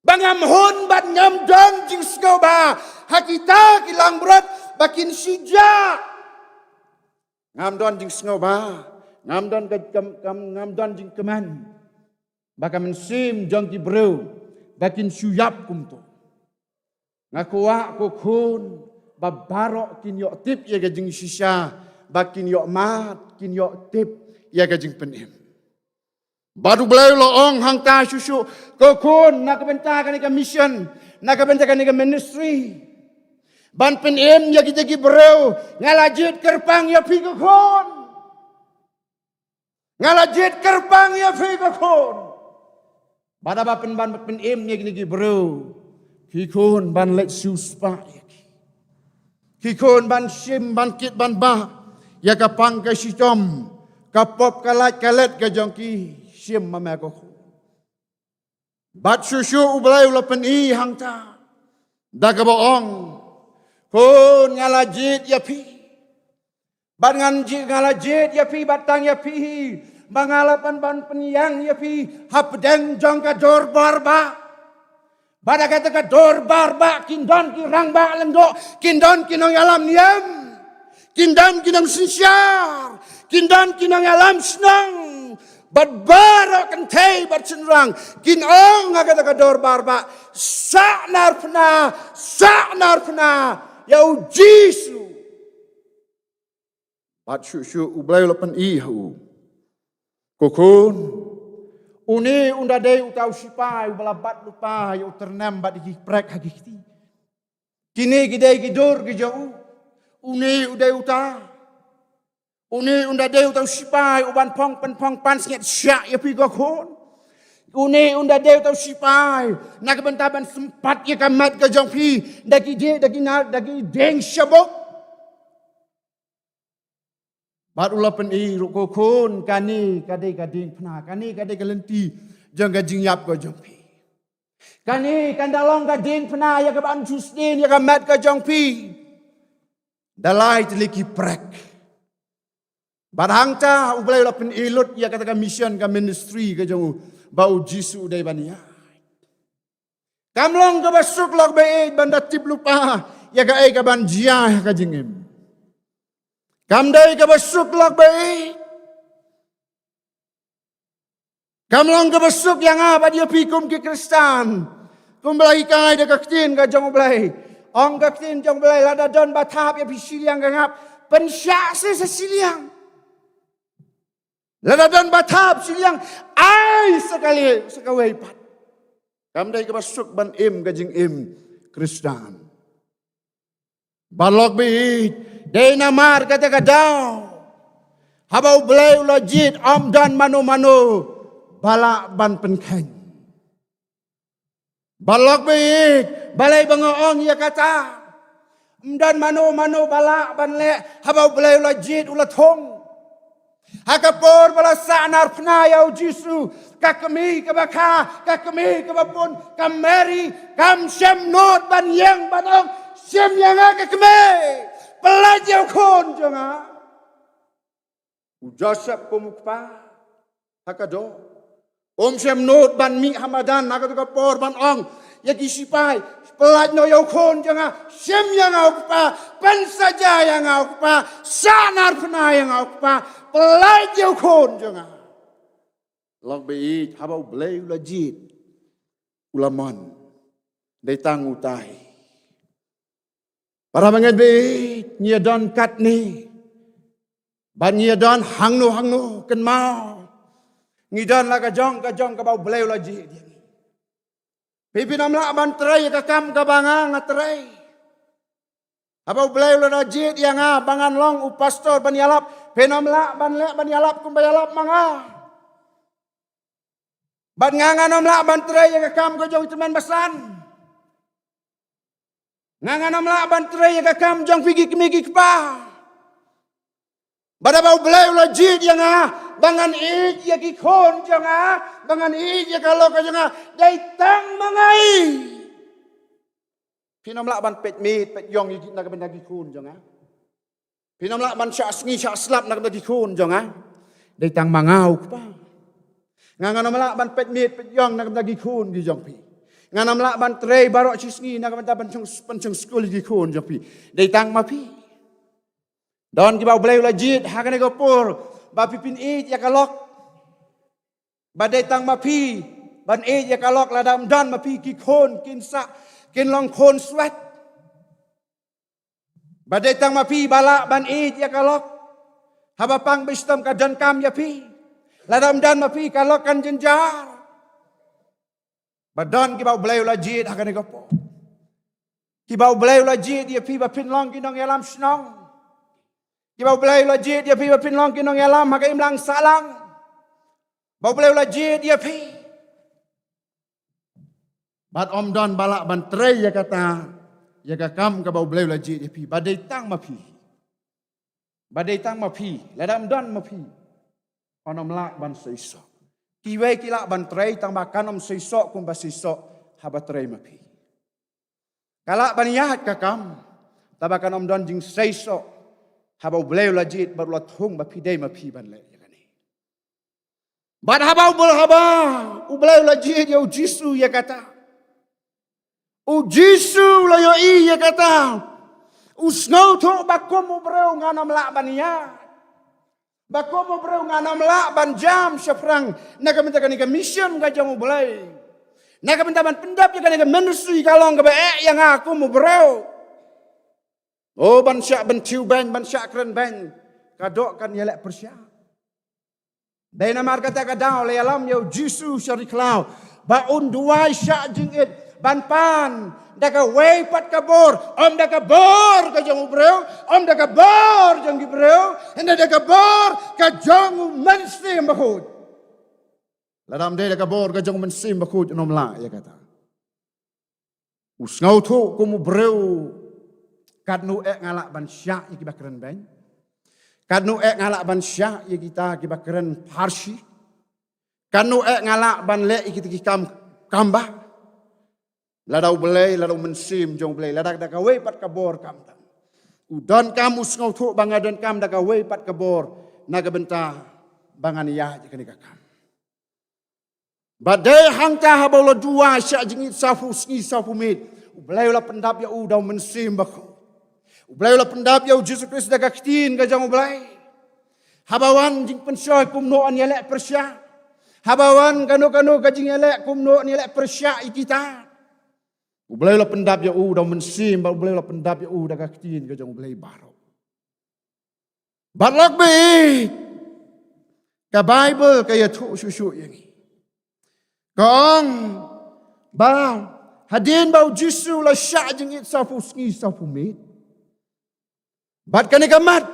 Bangam hun bat ngam dong jing skoba, hakita kilang berat, bakin sija. Ngam don jing skoba, ngam don jing keman. Baka mensim jong ki breu, bakin suyap kumto. Ngakuak kokon babarok kin yok tip ya gajing shisha bakin yok mat kin yok tip ia ka jing pen em baru belai lo ong hang ta susu ko kun nak benta kan ka mission nak benta kan ka ministry ban pen em ya kita ki breu ngalajit kerpang ya pi ko kun ngalajit kerpang ya pi ko kun bada ba pen ban pen em ya ki breu ki kun ban let sus pa ki kun ban sim ban kit ban ba ya ka pang ka si tom ka pop ka lat ka let ka jong ki sim ma me ko bat susu ublai ula pen I hang ta da ka boong kun ngalajit ya pi bat nganji ngalajit ya pi batang ya pi mangalapan ban penyang ya pi hap deng jong ka dor barba bada kata ka dor barba kindon ki rang ba lenggo kindon kinong alam niam kindon kinong sinsyar kindon kinong alam senang bat barak kentai bat senrang kinong kata ka dor barba saknar pna yau jisu bat syuk ublai lapan I hu kokon uni unda dei utau sipai ubala bat lupa yo ternam bat di prek hagiti kini gidei gidur gijau uni udai uta uni unda dei utau sipai uban pong pen pong pan sket syak ya pi kokon uni unda dei utau sipai nak bentaban sempat ya kamat ke jong pi dagi deng syabok bat ulapan I rukukun kani kadai kading pna kani kadai kalenti jang gajing yap ko jong pi kani kandalong gading pna ya ka ban justin ya ka mat ka jong pi dalai teliki prek barang ta ublai ulapan ilut ya kata ka mission ka ministry ka jong bau jisu dai bania kamlong ka basuk lok be banda tip lupa ya ka ai ka ban jia ka jingim kamdai ka basuk lak baik. Kamlong ka basuk yang apa dia pikum ke Kristan. Kumbelai kai de kaktin ka jong belai. Ong kaktin jong belai lada don batap ya pisiliang ka ngap. Pensyak se siliang. Lada don batap siliang ai sekali sekawai pat. Kamdai ka basuk ban im ka jing im Kristan. Balok baik. Dei namar kata kadau. Habau belai lojit om dan mano-mano balak ban penkeng. Balak baik balai bangoong ya kata. Om dan mano-mano balak ban le habau belai lojit ulat hong. Hakapor bala sanar pna yau jisu kakemi kabaka kakemi kabapun kameri kam sem not ban yang banong sem yang kakemi. Pelajar kon jangan. Ujasap pemukpa. Hakado. Om sem not ban mi hamadan hakado kapor ban ong. Ya kisipai. Pelajar no yau kon jangan. Sem yang akpa. Pen saja yang akpa. Sanar pena yang akpa. Pelajar kon jangan. Log beik habau belai ulajit. Ulamon. Datang utai. Para mengadbi nyedon kat ni. Ban nyedon hangno ken mau. Ngidon la kajong ka bau beleu la ji dia ni. Pipinam la ban trai ka kam ka banga ngatrai. Abau beleu la ji dia nga bangan long u pastor ban yalap. Penam la ban yalap kum bayalap manga. Ban nganganom la ban trai ka kam ka jong teman basan. Nganganam la ban trai ka kam jong pigi kemigi kpa. Badabau belai la jid yang bangan id ya ki kon jang bangan id ya kalau ka jang dai tang mangai. Pinam la ban pet mit pet yong yik nak ben dagi kun jang Pinam la ban sya sngi sya slap nak dagi kun jang dai tang mangau kpa. Nganganam la ban pet mit pet yong nak dagi kun di jong pi. Nganam la ban trei barok cisngi nak benta pencung skul di kun japi dai tang mapi don ki bau belai lajit hakane gopur ba pipin id ya kalok ba dai tang mapi ban id ya kalok la dam don mapi ki kon kin sa kin long kon swat ba dai tang mapi bala ban id ya kalok Haba pang bistam ka dan kam ya pi. Ladam dan ma pi kalau kan jenjar. Badan ki bau belai la jid akan ni gapo. Ki bau belai la jid dia pi ba pin long ki nong yalam snong. Ki bau belai la jid dia pi ba pin long ki nong yalam maka imlang salang. Bau belai la jid dia pi. Bat om don balak ban trei ya kata ya ka kam ka bau belai la jid dia pi badai tang ma pi. Badai tang ma pi, ladam don ma pi. Onom lak ban seiso. Kiwei kilak ban trei tang ba kanom seiso kum ba seiso haba trei ma pi. Kalak ban yahat ka kam, taba kanom don jing seiso haba belai la jid bar la thung ba pi dei ma pi ban le ya kani. Ban haba bul haba, u belai la jid ya Jisu ya kata. U Jisu la yo I ya kata. Usnau tu bakomu breu nganam lak bania. Bakomu breu nganam lak ban jam syafrang. Naga minta kani mission gajamu belai. Naga minta ban pendap ya kani menusui kalong ke yang aku mu breu. Oh ban syak ban tiu ban syak keren ban. Kadok kan yelek persyak. Dai namar kata kadau le alam yo Jisu syari klau. Baun duai syak jingit ban pan. Daka wei pat kabor, om daka bor ka jong ubreu, om daka bor jong gibreu, enda daka bor ka jong mensim bakut. Ladam de daka bor ka jong mensim bakut nom la ya kata. Usngau tu kumu breu kadnu ek ngalak ban syak iki bakren ben. Kadnu ek ngalak ban syak iki kita ki bakren parsi. Kadnu ek ngalak ban lek iki ki kambah. Ladau belai, ladau mensim jong belai. Ladak dak away pat kabor kam. Udan kam usngau tu bangadan kam dak away pat kabor. Naga benta bangan ya jikani kakam. Badai hangta habaulah dua syak jingit safu sngi safu mit. Belai ulah pendap ya udau mensim baku. Belai ulah pendap ya Jesus Kristus dak kitin ka jang belai. Habawan jing pensoi kumno an yelek persya. Habawan kanu-kanu ka jing yelek kumno an yelek persya ikita. Ubelai la pendap ya dah mensim, ubelai la pendap ya dah kakitin ke jang ubelai baru. Batlak be, ke Bible ke ya tu susu yang ni. Kong, bau hadin bau Jisu la syak jengit safu sngi safu mit. Bat kani kamat,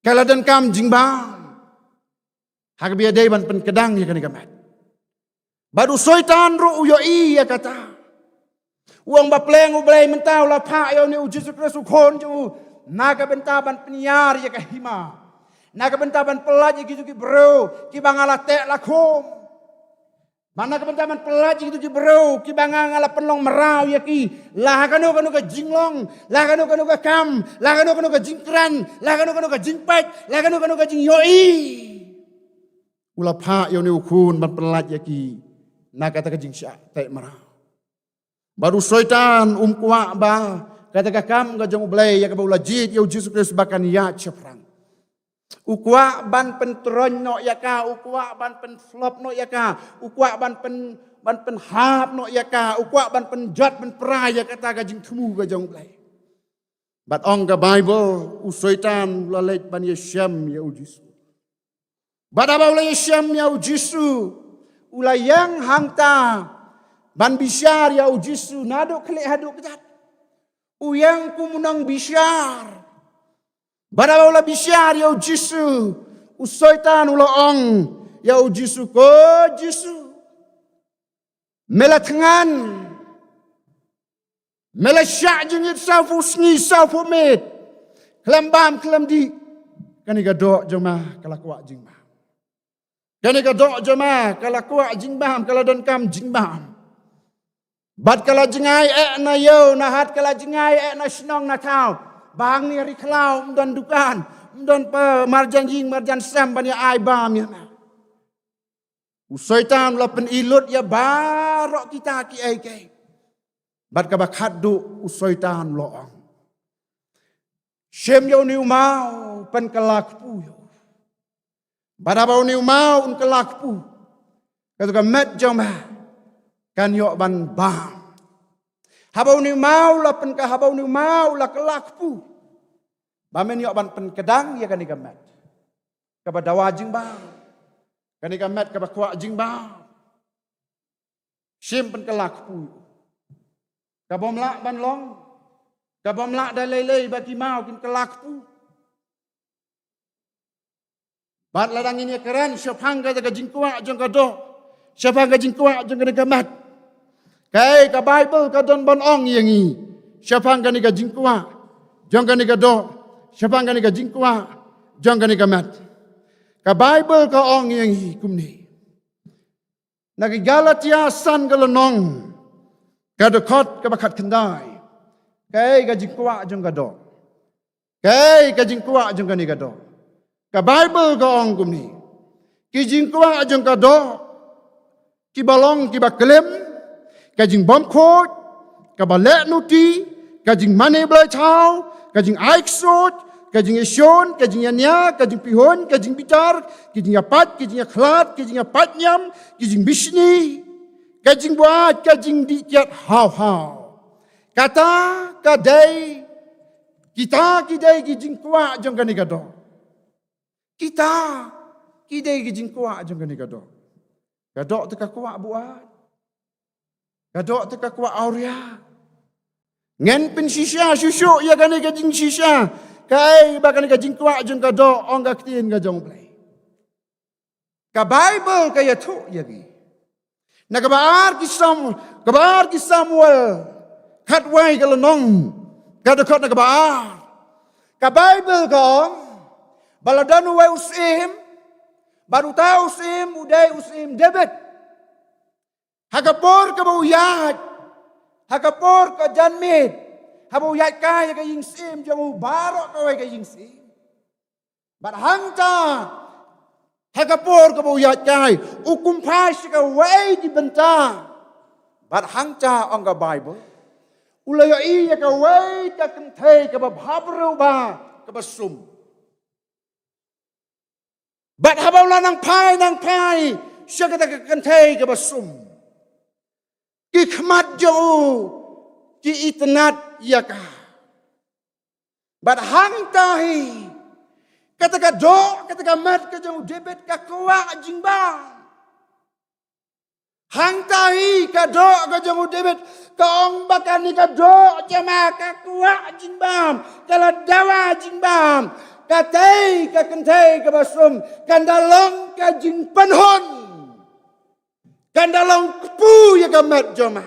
kaladan kam jing bau. Hak biar day ban pen kedang ya kani kamat. Badu soitan ru uyo I ya kata. Uang bapleng ubelai mentau la pak yo ni Jesus Kristus kon ju naga bentaban penyiar ya kahima naga bentaban pelaj gitu ki bro ki bangala tek lakum mana ka bentaban pelaj gitu ki bro ki bangala penlong merau ya ki lah kanu ka jinglong lah kanu ka kam lah kanu ka jingkran lah kanu ka jingpet lah kanu ka jing yoi ula pak yo ni ukun ban pelaj ya ki naga ta ka jing syak tek merau. Baru syaitan kuak ba kata kakam ka jong belai ya ka bau lajit ya Jesus Kristus bakan ya ceprang. Ukuak ban pentron no ya ka, ukuak ban pen flop no ya ka, ukuak ban pen hap no ya ka, ukuak ban pen jot pen prai ya kata ka jing temu ka jong belai. Bat ong ka Bible syaitan lalait ban ya syam ya Jesus. Bat aba ulai syam ya Jesus ulai yang hangta ban bisyar ya Jisu naduk kelik haduk kejat. Uyang kumunang bisyar. Bada ula bisyar ya Jisu. Usoitan ula ong ya Jisu ko Jisu. Melatngan. Melasyak jengit safu sngi safu mit. Kelembam kelemdi. Kani gadok jemah kalakuak jingbam. Kani gadok jemah kalakuak jingbam kaladon kam jingbam. Bat kala jengai na yo na hat kala jengai na snong na tau bang ni ri klau mdon dukan mdon pa marjan jing marjan sam ban ya ai bam ya na usaitan la pen ilut ya barok kita ki ai ke bat ka bakhat du usaitan lo ong shem yo ni mau pen kelak pu yo badabau ni mau un kelak pu kata ka met joma kan yo ban bam. Habau ni mau la pen ka habau ni mau la kelak pu. Bamen yok ban pen kedang ya kan ikamet. Kaba dawa jing ba. Kan ikamet kaba kwa jing ba. Sim pen kelak pu. Kabom lak ban long. Kabom lak dah lelei bagi mau kin kelak pu. Bat ladang ini keren syapang ka jing kwa jong ka do. Syapang ka jing kwa jong ka ikamet. Kai ka Bible ka don bon ong yang i. Syapang ka ni ka jing kwa jong ka ni ka do. Siapa yang ka jingkwa, jangan ka mat. Ka Bible ka ong yang hikum ni. Nagi Galatia san ka lenong. Ka dekot ka bakat kendai. Kai ka jingkwa jang ka do. Kai ka jingkwa jang ka ni ka do. Ka Bible ka ong kum ni. Ki jingkwa jang ka do. Ki balong ki baklem. Ka jing bom khot. Ka balek nuti. Ka jing mane blai chau. Kajing aiksot, kajing esion, kajing yanya, kajing pihon, kajing bitar, kajing apat, kajing aklat, kajing apatnyam, kajing bisni, kajing buat, kajing dikiat hau-hau. Kata, kadai, kita kidai kajing kuat jong kani kado. Kita kidai kajing kuat jong kani kado. Kado teka kuat buat. Kado teka kuat auria. Ngen pen shisha shushu ya kan ka jing shisha kai ba kan ka jing kwa jeng ka do ong ka tin ka jong play ka Bible ka ya thu ya gi na ka bar ki Samuel khat wai ka lonong ka de khot na ka bar ka Bible ka ong baladanu wai usim baru tahu usim udai usim David hakapor ka buyat Hakapor ka janmit. Habu yat kaya ka ying sim. Jamu barok ka way ka ying sim. But hangta. Hakapor ka bu yat kaya. Ukumpai ka way di benta. But hangta ang ka Bible. Ulaya iya ka way ka kentay ka babhabro ba. Ka basum. But habaw la nang pai. Siya ka kentay ka basum. Ki khmat jo ki itnat yaka but hang tahi kata ka mat ka jo David ka kwa jingba hang tahi ka do ka jo David ka ong bakani ka do jama ka kwa jingba kala dawa jingba ka tai ka kentai ka basum kandalong ka jing penhon Kandalong kepu ya gamat joma.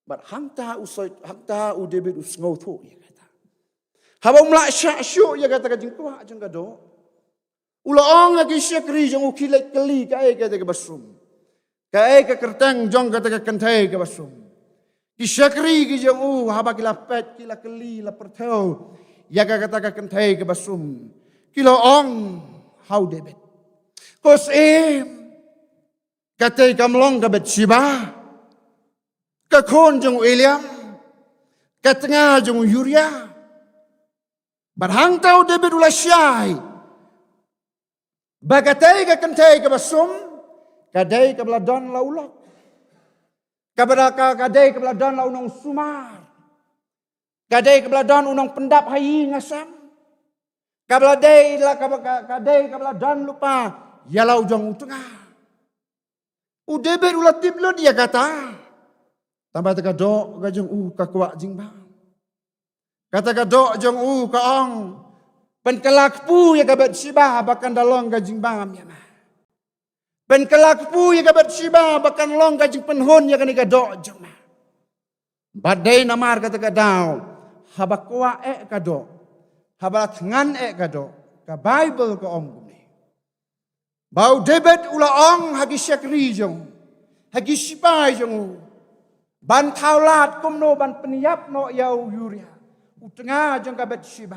But hangta u David usngau thu ya kata. Habang mla syak ya kata ka jingkwa jang kado. Ulaong agi syakri jang ukilek keli ka ai kata ka basum. Ka ai ka kertang jang kata ka kantai ka basum. Ki syakri ki jang haba kila pet kila keli la perthau. Ya ka kata ka kantai ka basum. Kila ong how David. Kos Katai kamlong ka Bathsheba. Kakon jong William. Katengah jong Uriah. Barhang tau David ulah syai. Bagatai ka kentai ka basum. Kadai ka beladon la ulok. Kadai ka beladon la unong sumar. Kadai ka beladon unong pendap hayi ngasam. Kadai ka beladon lupa. Yalau jong utengah. David ulah tiblon dia kata. Tambah teka dok ka jong ka kwa jingba. Kata ka dok jong ka ong. Pen kelak pu ya ka Bathsheba bakan dalong ka jingba ya ma. Pen kelak pu ya ka Bathsheba bakan long ka jing penhon ya ka dok jong ma. Badai namar kata ka daw. Haba kwa ka dok. Haba ngan ka dok. Ka Bible ka ong. Bau David ulaong hagi syakri jong. Hagi sipai jong. Ban taulat kumno ban peniap no yau Uriah. Utengah jong ka Bathsheba.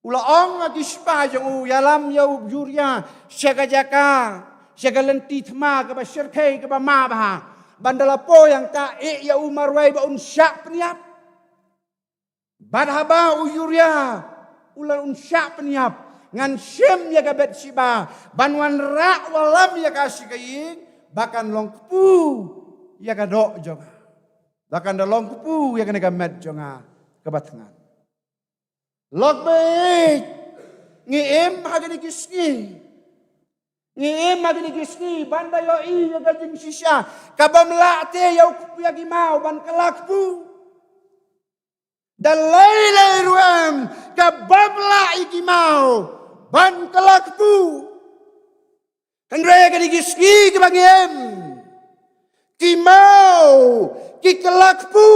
Ulaong hagi sipai jong yalam yau Uriah. Syaka jaka. Syaka lenti thma ka ba syarkai ka ba mabha. Bandala po yang ta yau marwai ba unsyak peniap. Ban haba Uriah. Ulang unsyak peniap. Ngan syem ya ka Bathsheba. Banwan rak walam ya ka sikaying. Bahkan long kepu ya ka dok jonga. Bahkan da long kepu ya ka met jonga kebatengan. Lok bait. Ngiem hagani kisngi. Ngiem hagani kisngi. Banda yo i gajing sisya. Kabamla te yau kupiya gimau ban kalakpu. Dalai ruam kabamla igimau ban kalakpu. Kandraya gani kisngi kabangiem. Kimau kikalakpu.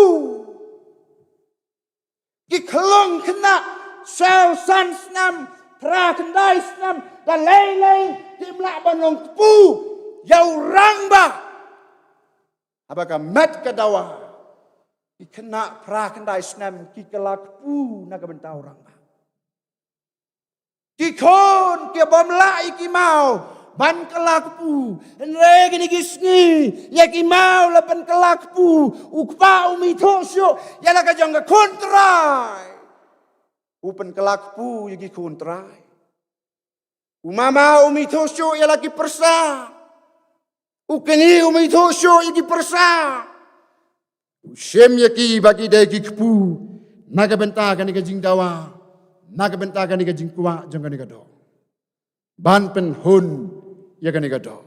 Kiklong kena sao san snam pra kendai snam dan lain-lain dimlak banong kepu yau rangba apakah mat kadawa kena pra kendai snam kikalak kepu naga bentau rangba kikon ke bomla ikimau ban kelakpu regi ni gisni yakimau lapan kelakpu ukpa umi tosyo yala kajang kontrai upan kelakpu yagi kontrai umama umi tosyo yala ki persa ukeni umi tosyo yagi persa usem yaki bagi dagi kepu naga benta kani kajing dawa naga benta kani kajing kuwa jang kani kado ban pen hun ya kani kado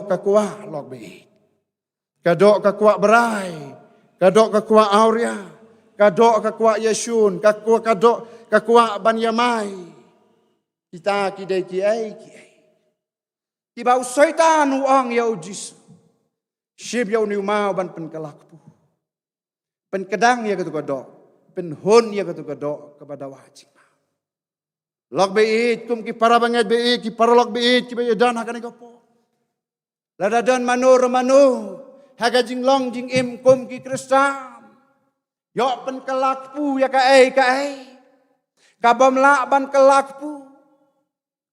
kakua lok bait kado kakua berai kado kakua auria kado kakua yesun kakua ban yamai kita kidai kiai bau syaitan uang ya ujis syib ya uni mau ban pen kalakpu pen kedang ya kado pen hun ya kado kepada wajib lok bait kum ki para banget bait ki para lok bait ki bayadan hakane gopo ladadan mano haga jing long jing im kum ki kristam yo pen kelakpu ya ka ai ka bom la ban kelakpu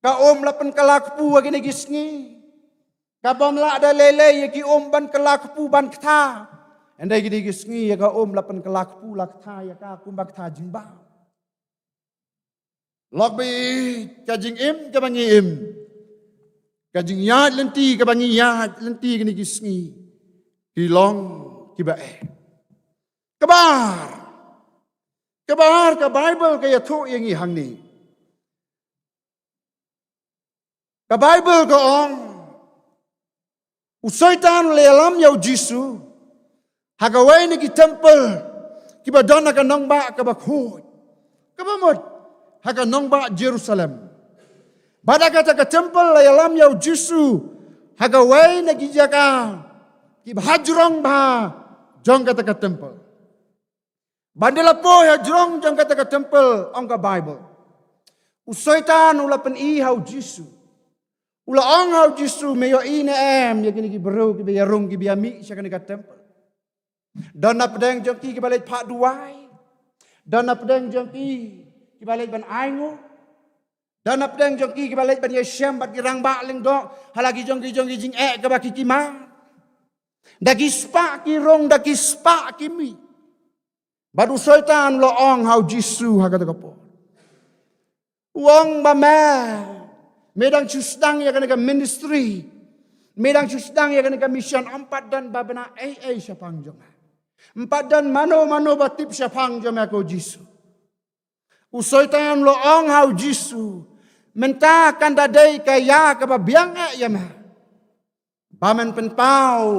ka la pen kelakpu agine gisngi ka bom la da lele ya ki ban kelakpu ban kta endai gidi gisngi ya ka la pen kelakpu lakta ya ka kum bakta jingba lok bait kajing im kabangi im kajing yat lenti kabangi yat lenti kini kisngi hilong kibae kabar ka bible kaya to yang i hangni ka bible ko ong usaitan lelam yau jisu hagawai ni ki temple kibadana ka nong ba ka bakhoi kabamot haka nongba Jerusalem. Bada kata ke temple yalam yau Jisu haka wai na gijaka ki hajrong ba jong kata ke temple. Bandela po hajrong jong kata ke temple ong ka Bible. Usaitan ula pen i hau Jisu. Ula ong hau Jisu meyo ine ya kini ki beru ki yarung ki biami siya kani ka temple. Dona pedang jong ki balik pak duai. Dona pedang jong ki balik ban aingu dan apdeng jongki balik ban yesham bat girang ba lengdo halagi jongki jing ke baki kima dagi spa ki rong dagi spa kimi badu syaitan lo ong hau jisu hakata kapo wong ba ma medang chusdang ya kana ministry medang chusdang ya kana mission 4 dan babana syapang jong 4 dan mano batip syapang jong ko jisu usaitan lo ong hau Jisu menta kanda dai kaya ka babiang ya ma bamen pen pau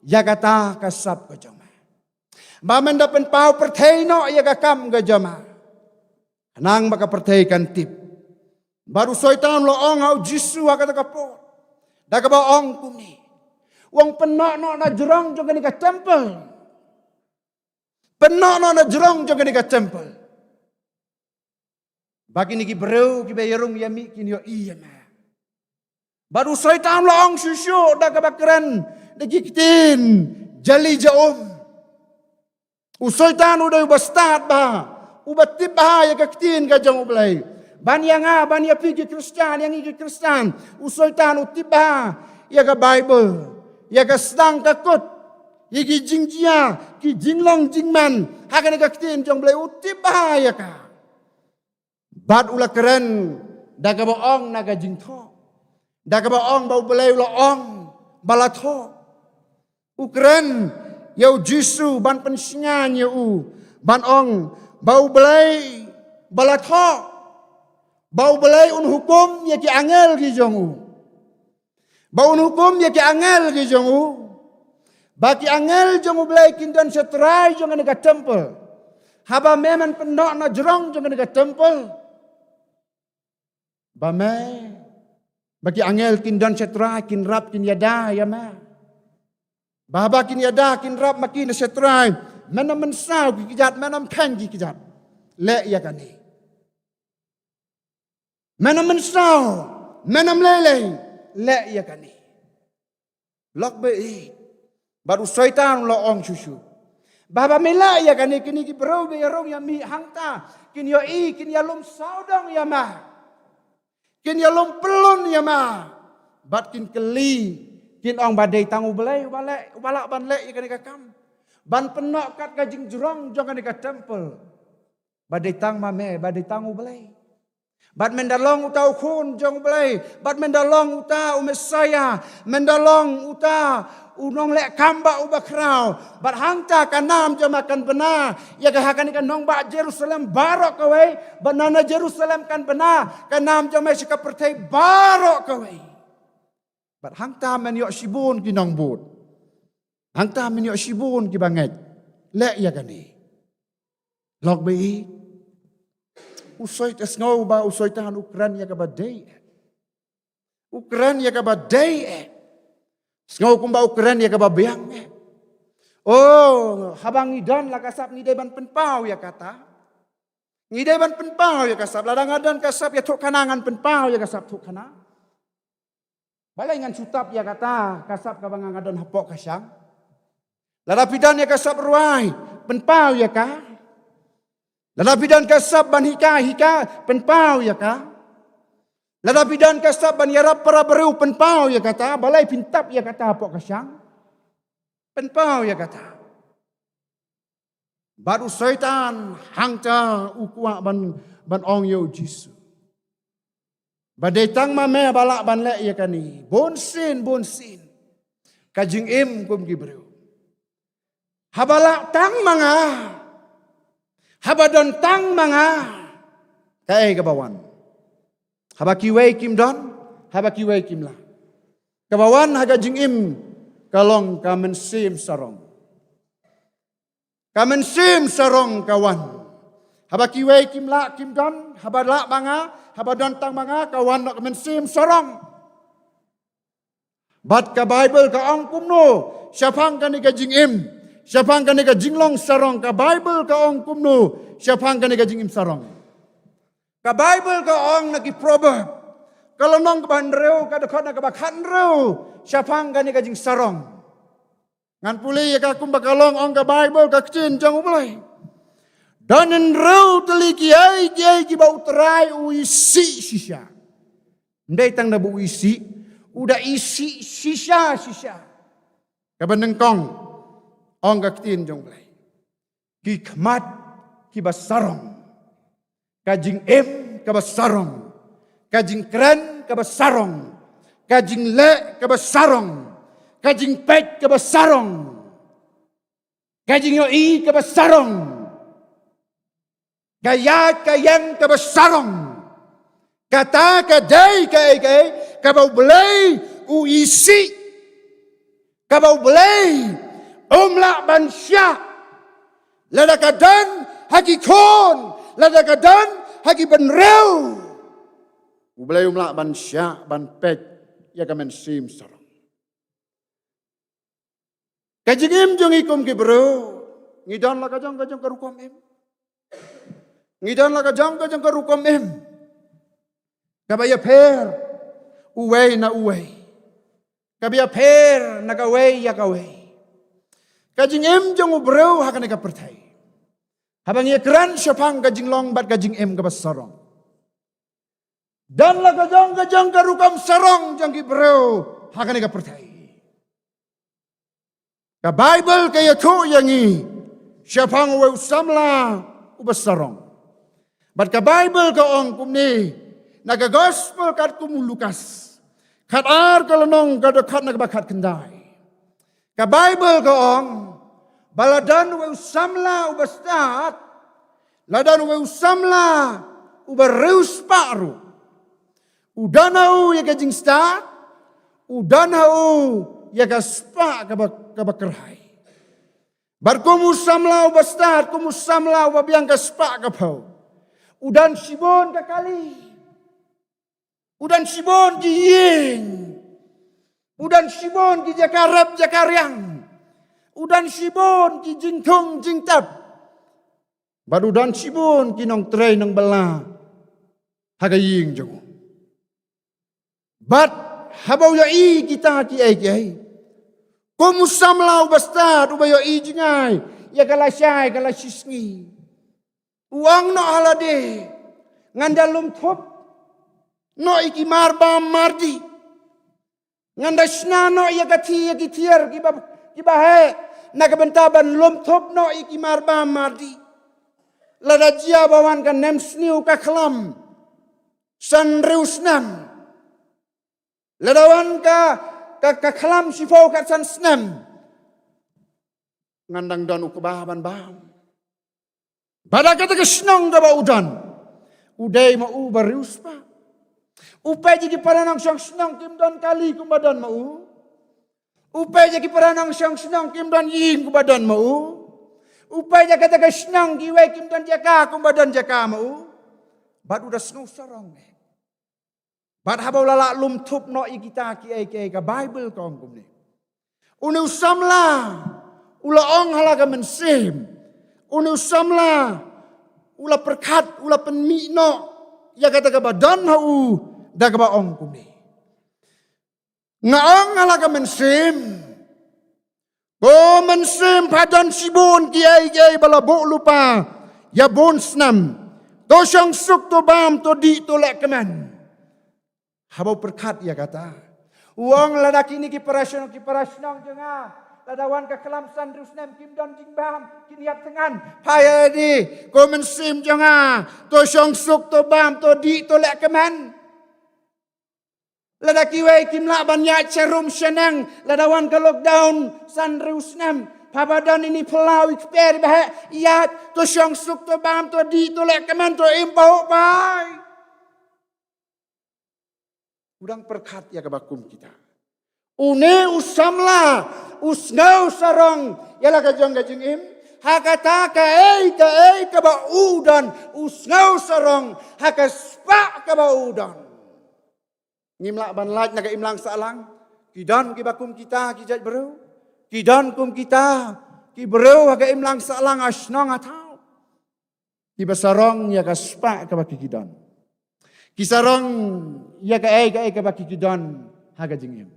ya kata kasap ka jama bamen da pen pau perthaino ya ka kam ka jama nang maka perthaikan tip baru usaitan lo ong hau Jisu kata kapo da ka ba ong kuni wong penok na jerong jo ka temple penok na jerong jo ka temple bagi niki bro ki bayarung yami kini yo iya ma baru syaitan loong susyo da kabakran dikitin jali jaum usaitan udah ubastat ba ubatib ba ya kaktin ka jang ublay ban ya pigi Kristen yang iki Kristen usaitan utiba ya ka Bible ya ka sedang kakut yigi jingjia ki jinglong jingman hakan kaktin jang ublay utiba ya ka bat ula keren daga boong naga jingtho daga boong bau belai ula ong balatho ukren yau Jisu ban pensingan yau ban ong bau belai balatho, bau belai un hukum ya ki angel ki jongu. Bau un hukum ya ki angel ki jongu. Baki angel jongu belai kindan setrai jongu nega temple. Haba meman penok na jerong jongu nega temple. Bame bagi angel kindan setrai kin rap kin yada ya ma. Bahaba kin yada kin rap makin setrai. Mana mensau ki kijat mana pen ki kijat. Le ya kani. Mana mensau, mana meleleh, le ya kani. Lok be baru syaitan lo ong susu. Baba mela ya kani kini ki bro be rong ya mi hangta kin yo kin ya lum saudong ya ma. Kin ya lum pelun ya ma. Bat kin keli kin ong badai tangu belai balak ban le ya kani kakam. Ban penok kat kajing jurong jangan dekat temple. Badai tang mame, badai tangu belai. Bad mendalong uta ukun jong belai. Bad mendalong uta umesaya. Mendalong uta unong lek kamba ubakrau. Bad hangta kanam jamakan benar. Ya kahakan ikan nong ba Jerusalem barok kawai. Bad nana Jerusalem kan benar. Kanam jamai sikap pertai barok kawai. Bad hangta men yok sibun kinong bud. Hangta men yok sibun ki banget. Lek ya kani. Lok bei. Usoi tas ngau ba usoi tahan Ukraina ka badai. Ukraina ka badai. Ngau kumba Ukraina ka babiang. Oh, habang idan la kasap ngidai ban penpau ya kata. Ngidai ban penpau ya kasap ladang adan kasap ya tok kanangan penpau ya kasap tok kana. Balai ngan sutap ya kata kasap ka bangang adan hapok kasyang. Ladapidan ya kasap ruai penpau ya ka. Ladapidan kasab ban hika penpau ya ka. Ladapidan kasab ban yarap para beru penpau ya kata. Balai pintap ya kata pok kasyang. Penpau ya kata. Baru syaitan hangta ukwa ban ong yo Jisu. Badai tang mame balak ban lek ya kani. Bonsin. Kajing im kum gibreu. Habalak tang manga. Habadon tang manga. Kai kabawan. Habaki wei kim don. Habaki wei kim la. Kabawan haga jing im. Kalong kamen sim sarong. Kamen sim sarong kawan. Habaki wei kim la kim don. Habadla manga. Habadon tang manga. Kawan nak kamen sim sarong. Bat ka Bible ka ong kumno. Syapang ka ni ka jing im. Syapang ka ni ka jinglong sarong. Ka Bible ka ong kumno. Syapang ka ni ka jing im sarong. Ka Bible ka ong nagi proverb. Kalau nong ka banreu ka dekot na ka bakhan reu. Syapang ka ni ka jing sarong. Ngan puli ya ka kumba kalong ong ka Bible ka kecin jang ulai. Danen reu teliki ai ki bau terai uisi sisa. Ndai tang na bu isi. Udah isi sisa. Ka benengkong. Ong ka kecin jang ulai. Ki khmat ki basarong. Kajing em ka basarong. Kajing keren ka basarong. Kajing le ka basarong. Kajing pet ka basarong. Kajing yo i ka basarong. Kayat kayang ka basarong. Kata ka day ka bau belai u isi. Ka bau belai umla ban syak. Lada kadan hakikon. Lada kadan haki benreu. Ubelai umla ban syak ban pet ya kamen sim sarong. Kajingim jong ikum ki bro. Ngidan la kajang karukom em. Ngidan la kajang karukom em. Kabaya per uwei na uwei. Kabaya per na kawei ya kawei. Kajingim jong bro hakane ka pertai. Habang ia keran syapang kajing long bat kajing em ka basarong. Dan la kajang karukam sarong jang ki bro hakane ka pertai. Ka Bible kaya ko yangi syapang we usamla ubasarong. Bat ka Bible ka ong kumni naga gospel kat kum Lukas. Kat ar kalonong kadokat nagbakat kendai. Ka Bible ka ong baladan we usamla ubastat Ladan uwe usamla ubareus paru. Udanau ya kajing sta, udanau ya kaspa kabakerhai. Bar kumusamla ubastat, kumusamla ubabiang kaspa kapau. Udan sibon kakali. Udan sibon jiying. Udan sibon ki jakarap jakaryang. Udan sibon ki jingtung jingtap. Baru udan sibon ki nong tray nong bala. Hagaying jong. But habaw ya i kita ki ai. Kumusamla ubastat ubayo i jingay. Ya kalasyay kalasisngi. Uang no halade. Ngandalum top. No iki marba mardi. Ngandasna no ya kati ya kitiar kibahe. Nagabentaban lum top no iki marba mardi. Ladajia bawan kan nem sniu kaklam. Sanrius nam. Ladawan ka kalam sifau kat san snam. Ngandang dan ukubahan bam. Pada kata kesenang daba udan. Udai ma u barius pa. Upay jadi paranang siyang senang kim dan kali kumbadan ma u. Upay jadi paranang siyang senang kim dan yin kumbadan ma u. Upay jadi kata kesenang giwai kim dan jaka kumbadan jaka ma u. Bad udah snow sarang. Bad habaw lala lum tup no ikita ki ai ka Bible kong kumni. Uni usamla ula ong halaga mensim. Uni usamla ula perkat ula penmi no ya kata ka badan hau da ka ba ong kumni. Ngaong halaga mensim. Ko mensim padan sibon ki ai bala bo lupa ya bon snam. To syang suk to bam to di to lek keman. Habau perkat ya kata. Uang ladaki ni kiparasyon jenga. Ladawan ka kelam sandrus nem kim don jingbam kiniap tengan. Paya di komen sim jenga. To syong suk to bam to di to lek keman. Ladaki wei kim lak banyak cerum senang. Ladawan ka lockdown sandrus nem. Pabadan ini pelau ikper bahak. Iat to syong suk to bam to di to lek keman to impau pai. Udang perkat ya kebakum kita. Une usamla usngau sarong yala kajong im. Hakata ka ba udan usngau sarong hakaspa ka ba udan. Ngimlak ban laj naga imlang salang. Kidan kibakum kita kijat bereu. Kidan kum kita ki bereu haga imlang salang asnong atau. Kibasarong ya kaspa ka ba kidan. Kisarong ya ka baki kidon haga jingim.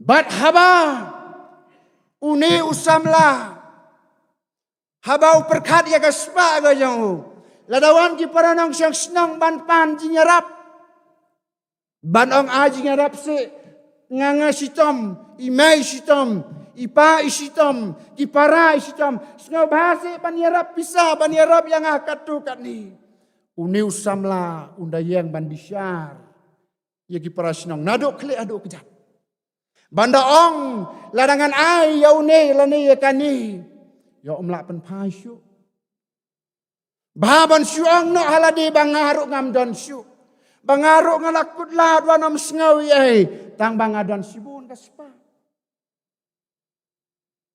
Bat haba uni usamla haba perkat ya ka spa ga jong. Ladawan ki paranang siyang senang ban pan jinyarap. Ban ong aji ngarap se nganga sitom, imai sitom, ipa isitom, kipara isitom. Sengaw bahasa banyarap pisah banyarap yang akatu kat ni. Uni usamla undayang ban bisyar. Ya kiparasnong nadok kle adok kejap. Banda ong ladangan ai ya une lani ya kani. Ya umlak pen pasyu. Bahaban syuang no haladi bangaruk ngam don syu. Bangaruk ngalakut la dua nom sengawi ai. Tang bangadan sibun kaspa.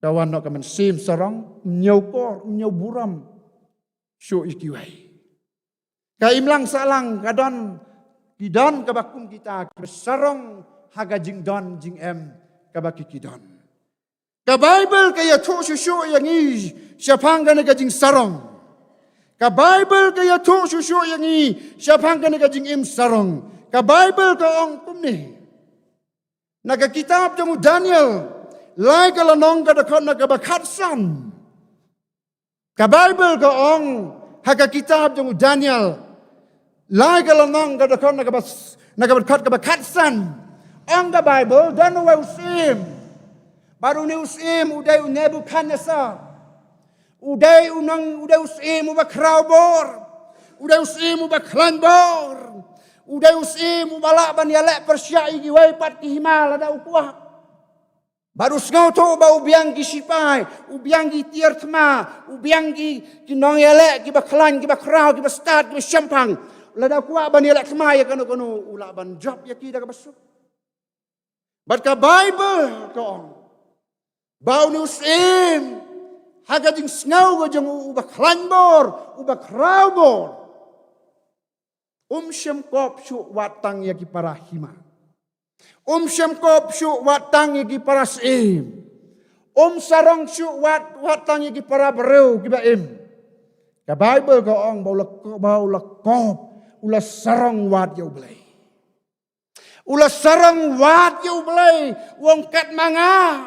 Dawan no kamen sim sarong mnyokor mnyoburam. Syu ikiwai. Kaimlang salang kadon kidon kabakum kita besarong haga jing don jing em kabaki kidon. Ka Bible kaya tu susu yang i siapang kana ka jing sarong. Ka Bible kaya tu susu yang i siapang kana ka jing im sarong. Ka Bible ka ong kumni. Naga kitab jamu Daniel lai kala nong ka dakon na kabakat san. Ka Bible ka ong haga kitab jamu Daniel lai kalanong kadakon nagabakat kabakatsan. Ang the Bible dan wa usim. Baru ni usim uday Nebuchadnezzar. Uday usim ubakraubor. Uday usim ubaklanbor. Uday usim ubalak ban yalek Persia igi wai pat ki himal ada ukuah. Baru sengau tu bau biang ki sipai, ubiang ki tiar thma, ubiang ki nong elek, ki baklan, ki bakrau, ki start, ki syampang. Lada kuat ban elek thma ya kanu ula ban job ya ki dah basuk. Batka Bible kong. Bau ni usim. Haga jing sengau go jeng ubaklan bor, ubakrau bor. Syam kop syuk watang ya ki para hima. Syam kop syuk watang ya ki para sim. Sarong syuk watang ya ki para bereu ki baim. Ka Bible ko ong bau lekop ula sarong wat ya ublay. Ula sarong wat ya ublay wong kat manga.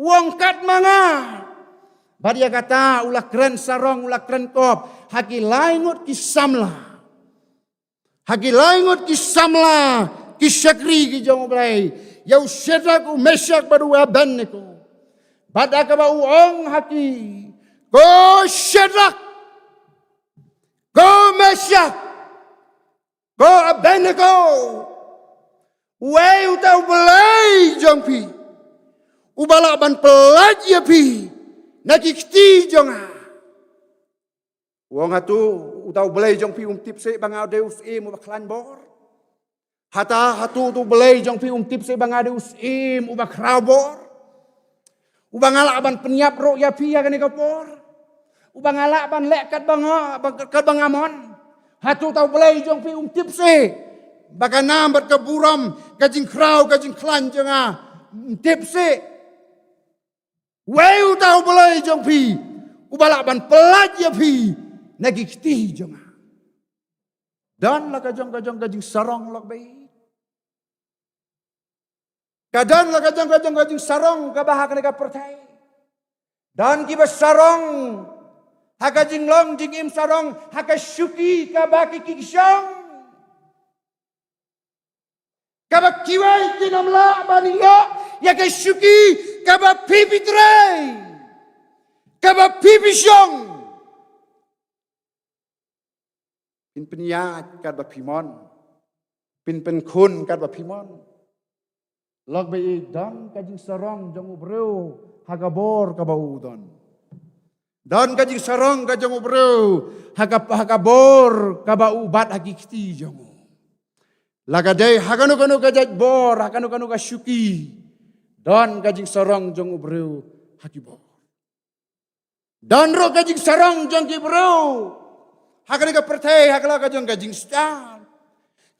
Wong kat manga. Badia kata ula keren sarong ula keren kop haki laingut ki samla. Hagi laingut ki samla, ki syakri ki jong ublay. Yau Shadrach Meshach baru Abednego. Pada ka ba uong haki. Go Shadrach. Go Meshach. Go Abednego. Wei utau belai jong pi. Ubala ban pelaj ya pi. Nakikti jong ha. Wong hatu utau belai jong pi tip se bangau deus im ubaklan bor. Hatu tu belai jong pi tip se bangau deus im ubakrau bor. Ubangala ban penyiap ro ya pi ya kani kapor. Ubangala ban lekat bangamon. Hatu tau belai jong pi tip se. Baganam bat kaburam kajing krau kajing klan janga tip se. Weu tau belai jong pi ubala ban pelaj ya pi. Nagikti jonga. Dan la kajong kajing sarong lak bayi. Kadan la kajong sarong kabahak nega pertai. Dan kiba sarong hakajing long jing im sarong hakasyuki kabaki kiksong. Kabak kiwai kinamla baniya yakasyuki kabak pipitray. Kabak pipisyong. Pin yat kat bapimon. Pin kun kat bapimon. Log bei dan kajing sarong jong ubreu hagabor kabau don. Dan kajing sarong kajong ubreu hagabor kabau bat hakikti jong. Lagadai haganu kajaj bor haganu kasyuki. Dan kajing sarong jong ubreu hakibor. Dan ro kajing sarong jong kibreu. Hakala ka pertai, hakala ka jong kajing star.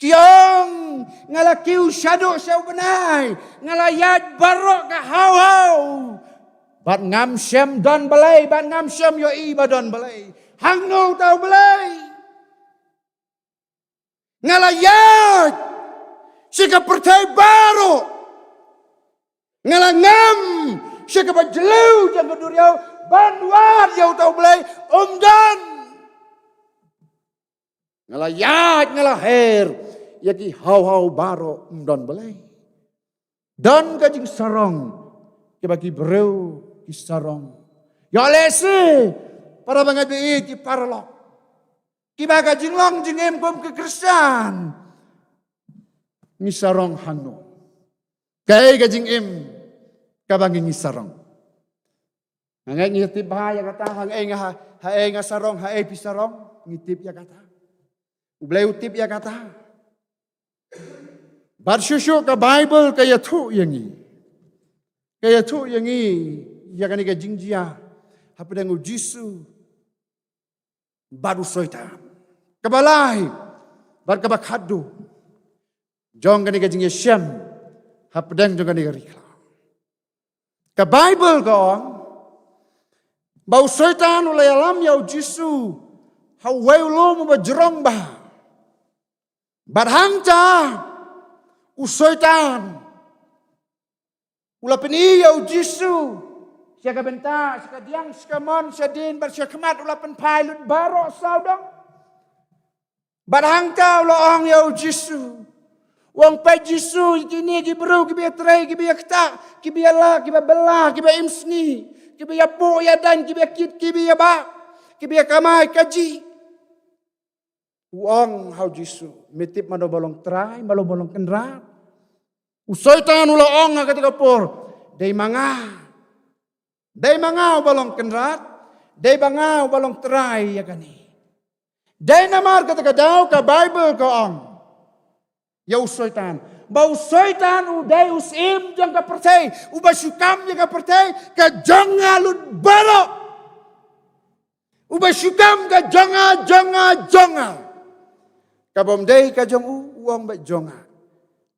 Kiong ngala kiu syaduk syau benai, ngala yad barok ka hau. Bat ngam syam don balai, bat ngam syam yo i badon balai. Hangno tau balai. Ngala yad syaka pertai barok. Ngala ngam syaka bajelu jang keduriau banwat yau tau balai dan ngalayat ngalaher yaki hau baro don balai dan kajing sarong kibagi breu ki sarong ya lese para bangabi ki paralok kibaga jinglong jingem kom ke Kristen ni sarong hano kay kajing im kabangi ni sarong ngai ngitip bahaya kata hae nga sarong hae pi sarong ngitip ya kata Ublay utip ya kata. Barsyusyo ka Bible kaya tu yangi. Kaya tu yangi. Ya kanika jingjia. Hapadang Jisu. Baru soita. Kabalay. Bar kabakado. Jong kanika jingjia syam. Hapadang jong kanika rikla. Ka Bible kaong. Bau soitan ulay alam yaw Jisu. Haway ulo mo ba jerong ba? Barhangta usoitan ulapan iya Jisu siya kabenta siya kadiang siya mon siya din bar siya kemat ulapan pilot baro saudang barhangta uloong ya Jisu wong pa Jisu kini gibro gibiya tray gibiya kta gibiya la gibiya bela gibiya imsni gibiya po ya dan gibiya kit gibiya ba gibiya kamay kaji Uang hau Jisu, mitip malo bolong try, malo bolong kendrat. Usoitan ula ong haka tegapur. Day manga balong kenrat. Day banga balong terai ya kani. Day namar kata daw ka Bible ka ong. Ya usoitan. Ba usoitan uday usim jang ka percay. Uba syukam jang ka percay. Ka jangalud baro. Uba syukam ka janga. Kabom day ka jang uang ba jonga.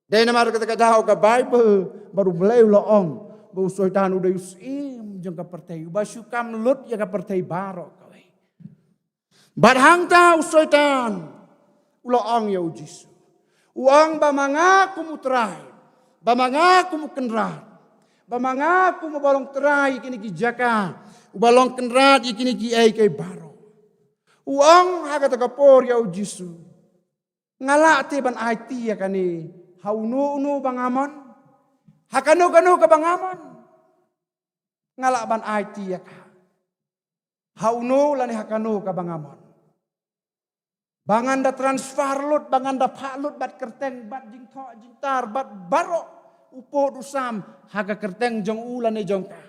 Day namar kata daw ka Bible baru belai laong. Ba usoitan uday usim jang ka percay. Uba syukam lut jang ka percay baro. Badhangta usoitan ulaong ya ujisu. Uang bamanga kumutrai, bamanga kumukenrat, bamanga kumubalong terai kini kijaka, ubalong kenrat ikini ki ai kai baro. Uang haga takapor ya ujisu. Ngalak te ban IT ya kani haunu bangamon, hakanu ka bangamon. Ngalak ban IT ya ka. Haunu lani hakanu ka bangamon. Banganda transfer lut, banganda pak lut, bat kerteng, bat jingkok, jingtar, bat barok, upo usam, haga kerteng jong ulan e jong ka.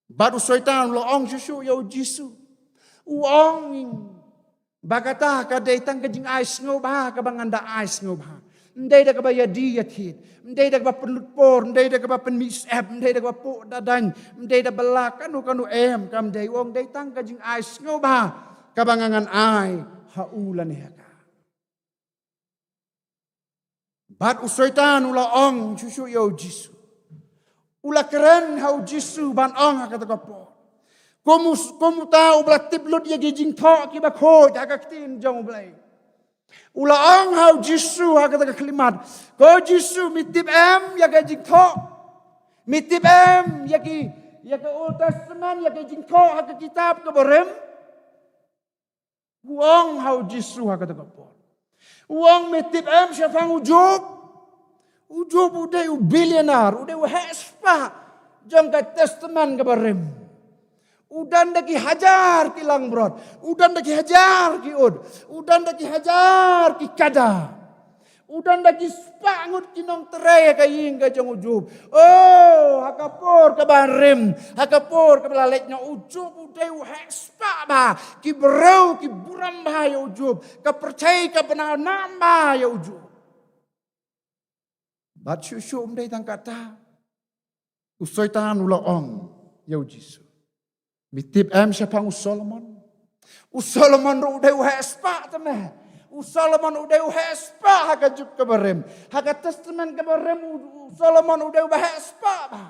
Bat usoitan loong susu ya ujisu. Uong bagata ka datang ke jing ais ngobah ka banganda ais ngobah. Ndai da ka ba yadi yatit, ndai da ka ba penlutpor, ndai da ka ba penmisap, ndai da ka ba po dadan, ndai da belak kanu em kam dai wong datang ke jing ais ngobah ka bangangan ai. Haulan haka. Bat usoitan ula ong susu yo jisu. Ula keren hau jisu ban ong haka takapo. Komu tahu belah tiblut ya gijing tok kiba khoi haka tin jong belai. Ula ong hau jisu haka takaklimat. Ko jisu mitib em ya gijing tok. Mitib em ya Old Testament ya gijing tok haka kitab ke borem. Uang hau jisu haka takapor. Uang mitip em syafang ujub. Ujub uday u billionaire. Uday u hespa. Jom ka testament ka barim. Udan daki hajar ki langbrod. Udan daki hajar ki ud. Udan daki hajar ki kada. Udan daki spangut ki nong terai ka ying ka jong ujub. Oh hakapor ka barim. Hakapor ka belaleknya ujub. Uday u hespa ba. Ki berau ki buram ba ya ujub. Ka percaya ka benar nama ya ujub. Bat syusyu umday tang kata. Usoitan ulaong ya ujisu. Mitip em syapang Solomon. Solomon uday u hespa tameh. Solomon uday u hespa haka juk ka barem. Haka testament ka barem Solomon uday u hespa ba.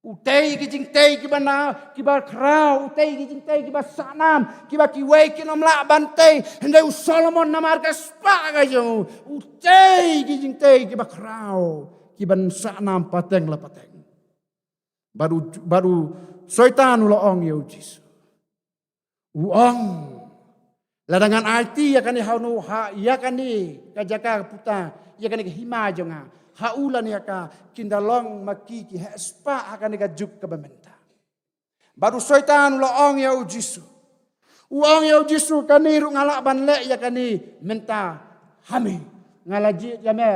Utay kijing tay kibana kibar krau utay kijing tay kibar sanam kibar kiway kinom la bantay henday Solomon namar ka spa ka jo utay kijing tay kibar krau kiban sanam pateng la pateng baru soitan ulaong ya ujis uang ladangan arti ya kani haunu ha ya kani kajaka puta ya kani hima jonga haulan ya ka kindalong maki ki hespa akan ka juk ka bamenta baru soitan laong ya ujisu uang ya ujisu kani ru ngalak banle ya kani menta hami ngalajit ya me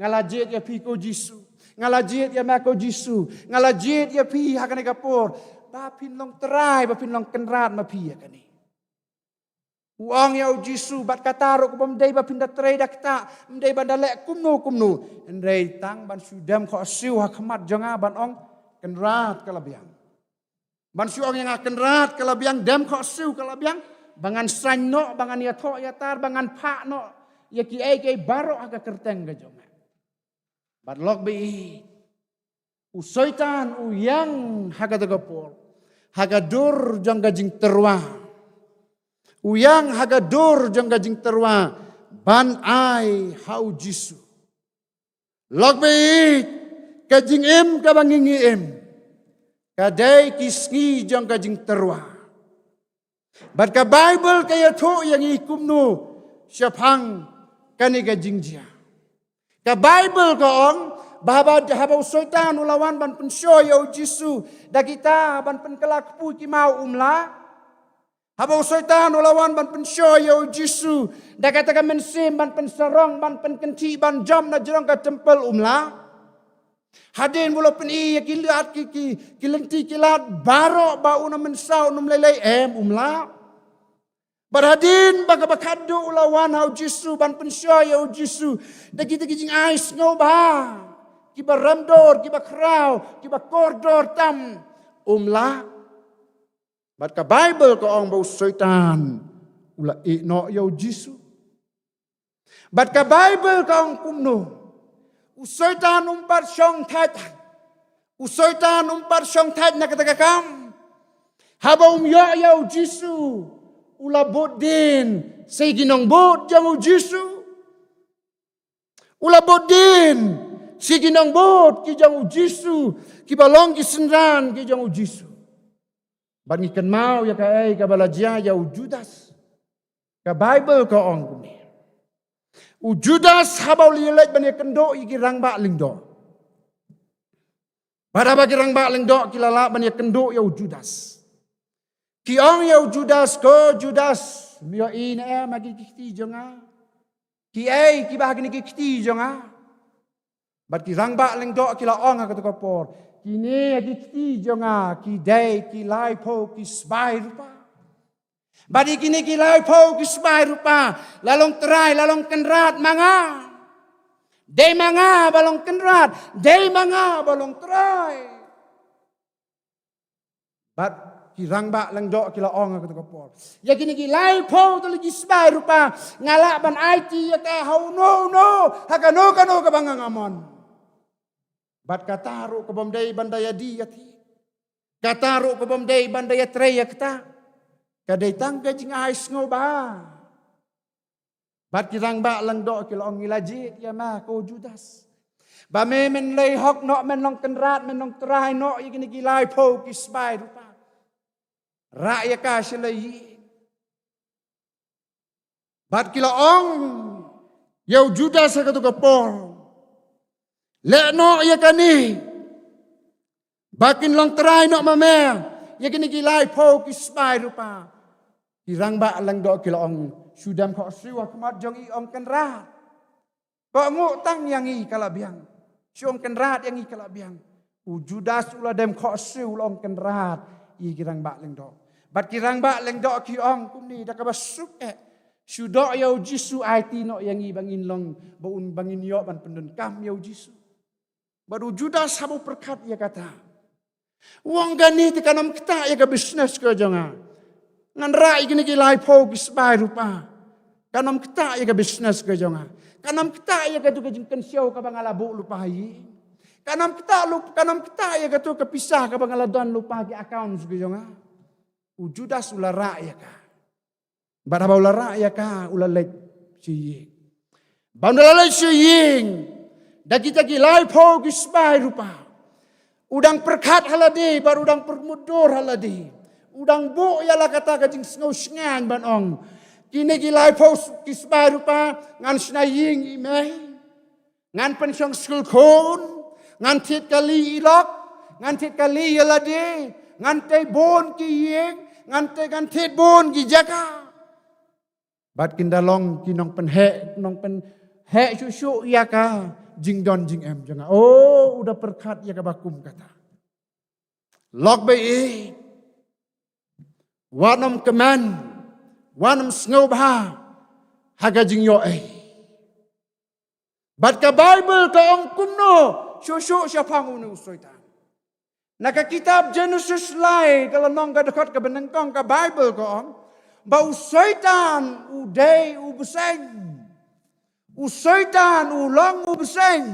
ngalajit ya pi ko jisu ngalajit ya me ko jisu ngalajit ya pi akan ka por ba pinlong terai ba pinlong kenrat ma pi ya kani uang ya ujisu bat kataro ko pamday ba pinda tray dakta mday ba dalek kumno ndray tang ban sudam ko asiu hakmat jonga ban ong kenrat kalabiang ban su ong yang kenrat kalabiang dam ko asiu kalabiang bangan sanno bangan ya tho ya tar bangan pha no ya ki ai kai baro aga kerteng ga jonga bat lok bi usoitan uyang haga dagapor haga dur jong gajing terwa uyang hagadur jang gajing terwa ban ai hau jisu lokbe gajing em kabangingi em kadai kisngi jang gajing terwa bat ka Bible kaya tho yang ikumnu syapang kani gajing dia ka Bible ka ong bahaba haba soitan ulawan ban pensyo ya jisu da kita ban penkelak pu ki mau umla Habang syaitan ulawan ban pensyo ya Jisu. Dah katakan mensim ban pensarong ban penkenti ban jam na jerong ka tempel umla. Hadin mula peni ya kilat kilenti kilat barok bau na mensau num lelai umla. Berhadin baga bakado ulawan hau Jisu ban pensyo ya Jisu. Dah kita kijing ais ngau ba. Kiba ramdor, kiba kraw, kiba kordor tam umla. Bat ka Bible ko ang bau syaitan ula no ya Jisu. Bat ka Bible ko ang kumno. Usyaitan umpat syong tat. Usyaitan umpat syong tat na katakakam. Haba ya Jisu. Ula bot din. Say ginong bot ya Jisu. Ula bot din. Say ginong bot ki ya Jisu. Kibalong kisenran ki ya Jisu. Bagi kan mau ya ka balajia ya Judas. Ka Bible ko ang kumni. Judas habau lilet bani kendo igi rang ba lingdo. Pada bagi rang ba lingdo kilala bani kendo ya Judas. Ki ong ya Judas ko Judas mio ina magi kiti jonga. Ki ki bahagi ni kiti jonga. Bat ki rang ba lingdo kila ong ka to por. Kini agi kiti jonga ki dai ki lai po ki sbai rupa. Badi kini kilai pau kisbai rupa. Lalong terai, lalong kenrat manga. Day manga balong kenrat. Day manga balong terai. Bat kirang ba lang do kila ong ako kapor. Ya kini kilai pau tu lagi kisbai rupa. Ngalak ban IT ya ka hau no. Haka no ka bangangamon. Bat kataru ke bomdai bandaya diati. Kataru ke bomdai bandaya treya kita. Kadai tangga jing ais ngo ba. Bat kirang ba lang do kilo ong ilajit ya ma ko Judas. Ba me men lay hok no men long kenrat men long terai no y kini kilai po kisbai rupa. Ra ya ka silai. Bat kilo ong yau Judas ka tu kapor. Le no ya kani. Bakin long terai no mamer. Ya kini kilai po kisbai rupa. Irang ba lang do kila ong sudam ko siwa kemat jong i ong kenrat. Ko ngutang yang i kalabiang. Si ong kenrat yang i kalabiang. Judas ula dem ko siwa ong kenrat i kirang ba lang do. Bat kirang ba lang do ki ong kumni da ka basuk Sudo yau Jisu IT no yang i bangin long baun bangin yo ban pendun kam yau Jisu. Baru Judas habu perkat ya kata. Wong gani ti kanam kita ya ka business ko jonga. Ngan rai gini kilai po kisbai rupa. Kanam kita ya ka business ke jonga. Kanam kita ya ka tu ka jingkan siau ka bangalabu lupa hi. Kanam kita ya ka tu ka pisah ka bangaladon lupa ki account ke jonga. Judas ula ra ya ka. Baraba ula ra ya ka ula let si. Bandala let si ying. Da kita kilai po kisbai rupa. Udang perkat haladi baru udang permudur haladi. Udang bu ya lah kata kajing sengau sengan ban ong. Kini gilai pos kisbai rupa ngan snaying imeh. Ngan pensyong skul kon. Ngan tit kali ilok. Ngan tit kali yalade. Ngan te bon ki ying. Ngan tit bon ki jaka. Bat kindalong kinong pen he susu ya ka. Jing don jing em jangan. Oh udah perkat ya ka bakum kata. Lok bayi. Wanam keman, wanam snobha, hagajing yo Bat ka Bible ka ong kumno, susu siya panguno syaitan. Naka kitab Genesis lai, kalau nong ka dekat ka benengkong ka Bible ka ong, bau syaitan uday ubeseng, syaitan ulang ubeseng.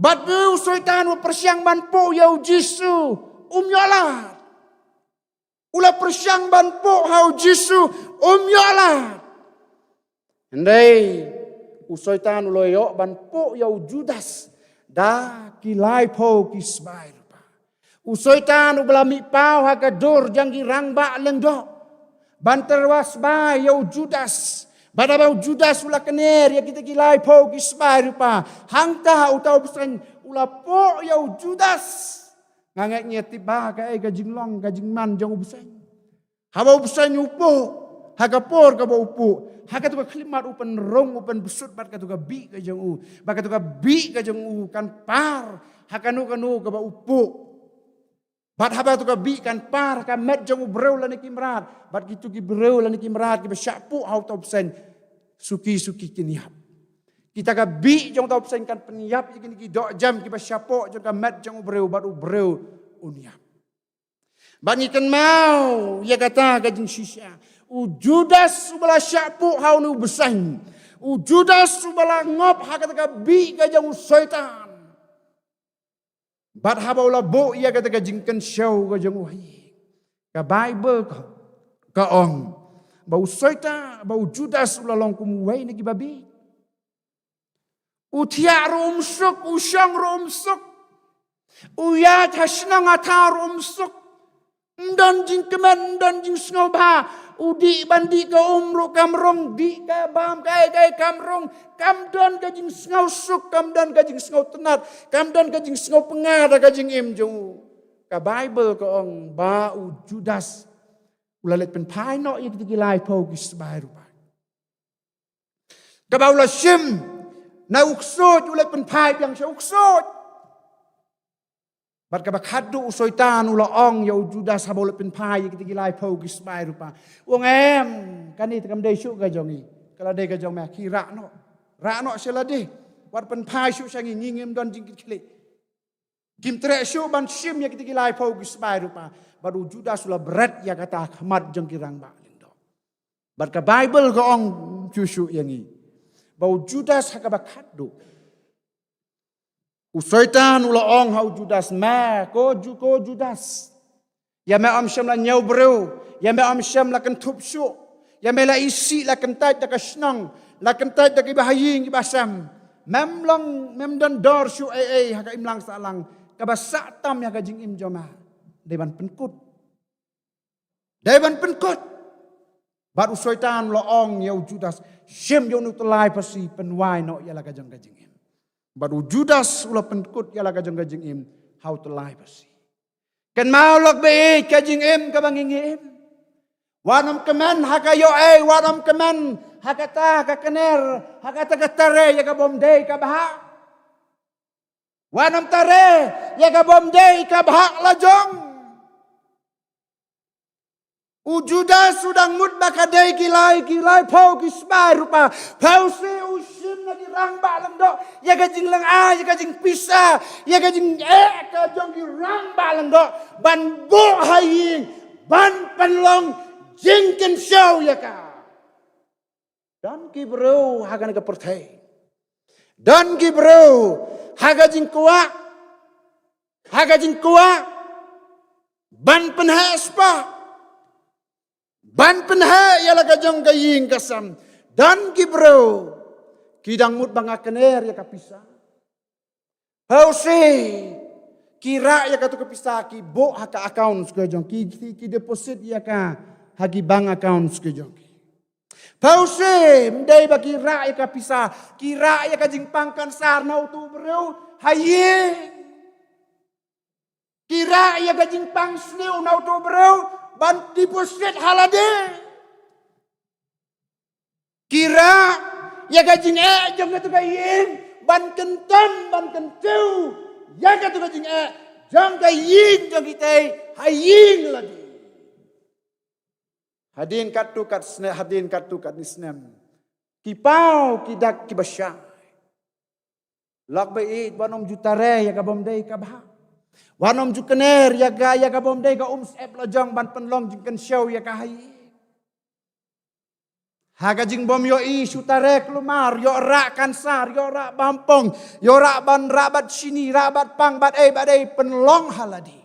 Bat bu syaitan persiang banpo yau Jisu, umyolat. Ula persiang banpo hau Jisu umyola. Andai usaitan uloyo banpo yau Judas da kilai po kisbai rupa. Usaitan ubelami pau hakadur janggi rangba lengdo. Banterwas bai yau Judas. Badabau Judas ula kener ya kita kilai po kisbai rupa. Hangta utau beseng ula po yau Judas. Ngangeknya tiba ka gajing long gajing man jang ubuseng. Haba ubsan upo, hagapor ka ba upo. Haga tu ka klimat upan rong upan busut bat ka tu ka bi ka jang u. Ba ka tu ka bi ka jang u kan par. Hakanu kanu ka ba upo. Bat haba tu ka bi kan par ka met jang u breu la ni kimrat. Bat gitu ki breu la ni kimrat ki ba syapu hau top sen suki-suki kiniap. Kita ka bi jang top sen kan peniap ki ki dok jam ki ba syapo jang ka met jang u breu bat u breu uniap. Bat ni kan mau ya kata ka jing shisha. Judas subala syapu hau nu besang. Judas subala ngop hakat ka bi ka jang syaitan. Bat haba ula bo ia kata ka jingkan show ka jang uhi. Ka Bible ka ong. Bau syaitan, bau Judas ula long kumuway na gibabi. Utia rumsuk, usyang rumsuk. Uyat hasnang atar rumsuk. Dan jing keman, dan jing sengau bah. Udi bandi ka umru kamrong di ka bam kai kamrong kamdan ka jing sengau suk kamdan ka jing sengau tenat kamdan ka jing sengau pengada ka jing im jung ka Bible ka ong ba u Judas ulalet pen pai no ik digilai po ki sbai rupa ka ba ula shim na uksot ulet pen pai yang sha uksot bat ka bakadu syaitan ula ong ya Judas habol pen pai ki digilai po ki sbai rupa wong em kan ni kam dei syuk ka jongi kala dei ka jong ma ki ra no sela de wat pen pai syuk sangi ngingim don jing kle kim tre syuk ban shim ya ki digilai po ki sbai rupa baru Judas ula berat ya kata khamat jong kirang ba lindo bat ka Bible ka ong syuk yang ni bau Judas ha ka bakadu Usaitan ula ong hau Judas ma ko Judas. Ya me am syam la nyau breu, ya me am syam la kan thup syuk, ya me la isi la kan tait da ka snang, la kan tait da ki bahaying ki basam. Mem long mem don dor syuk ha ka imlang salang, ka basa tam ya ka jing im joma. Deban penkut. Deban penkut. Bat usaitan ula ong ya Judas, syam yo nu telai pasi penwai no ya la ka jang ka jing im. Baru Judas ula penkut yala kajang im how to lie basi. Kan mau lok be kajing im kabanging im. Wanam kemen hakayo wanam kemen hakata kakener hakata katare ya kabom day kabah. Wanam tare ya kabom day kabah lajong. Judas sudang mut bakadai kilai pau kisbai rupa pau se usim na dirang balang do ya gajing lang ya gajing pisa ya gajing ka jong dirang balang do ban bo haying ban panlong jingken show ya ka dan ki bro hagan ka pertai dan ki bro hagajing kuwa ban penhaspa ban penha ialah kajong gaying kasam dan gibro kidang mut banga kener ya kapisa hause kira ya katu kapisa ki bo haka account kajong ki deposit ya ka hagi bank account kajong hause mdai ba kira ya kapisa kira ya kajing pangkan sar na tu bro haye kira ya kajing pang sneu na tu bro ban deposit halade kira ya gajing jom katu kayin ban kentu ya katu gajing jom kayin jom kita hayin lagi hadin katu kat nisnem kipau kidak kibasya lak bait banom jutare ya kabom dei kabah wanom jukener ya ga bom dei ga sep lajang ban penlong jingken show ya ka hai haga jing bom yo sutare kelumar yo rak kansar yo rak bampong yo rak ban rabat sini rabat pang bat penlong haladi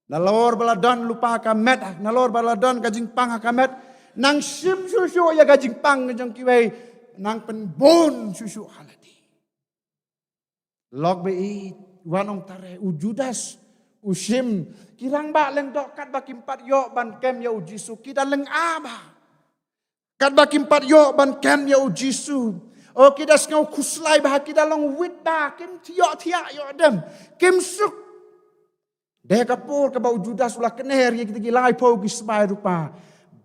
nalor baladan lupa kamet nalor baladan gajing pang kamet nang sim susu ya gajing pang jang kiwei nang penbon susu haladi log be wanong tare Judas usim kirang ba leng dok kat bakim pat yo ban kem ya Jisu kita leng aba kat bakim pat yo ban kem ya Jisu o kita skau kuslai bah kita long wit ba kem tiok yo dem kem suk Deh kapur ke bau Judas ulah kener ye kita gilai pau ki sebai rupa.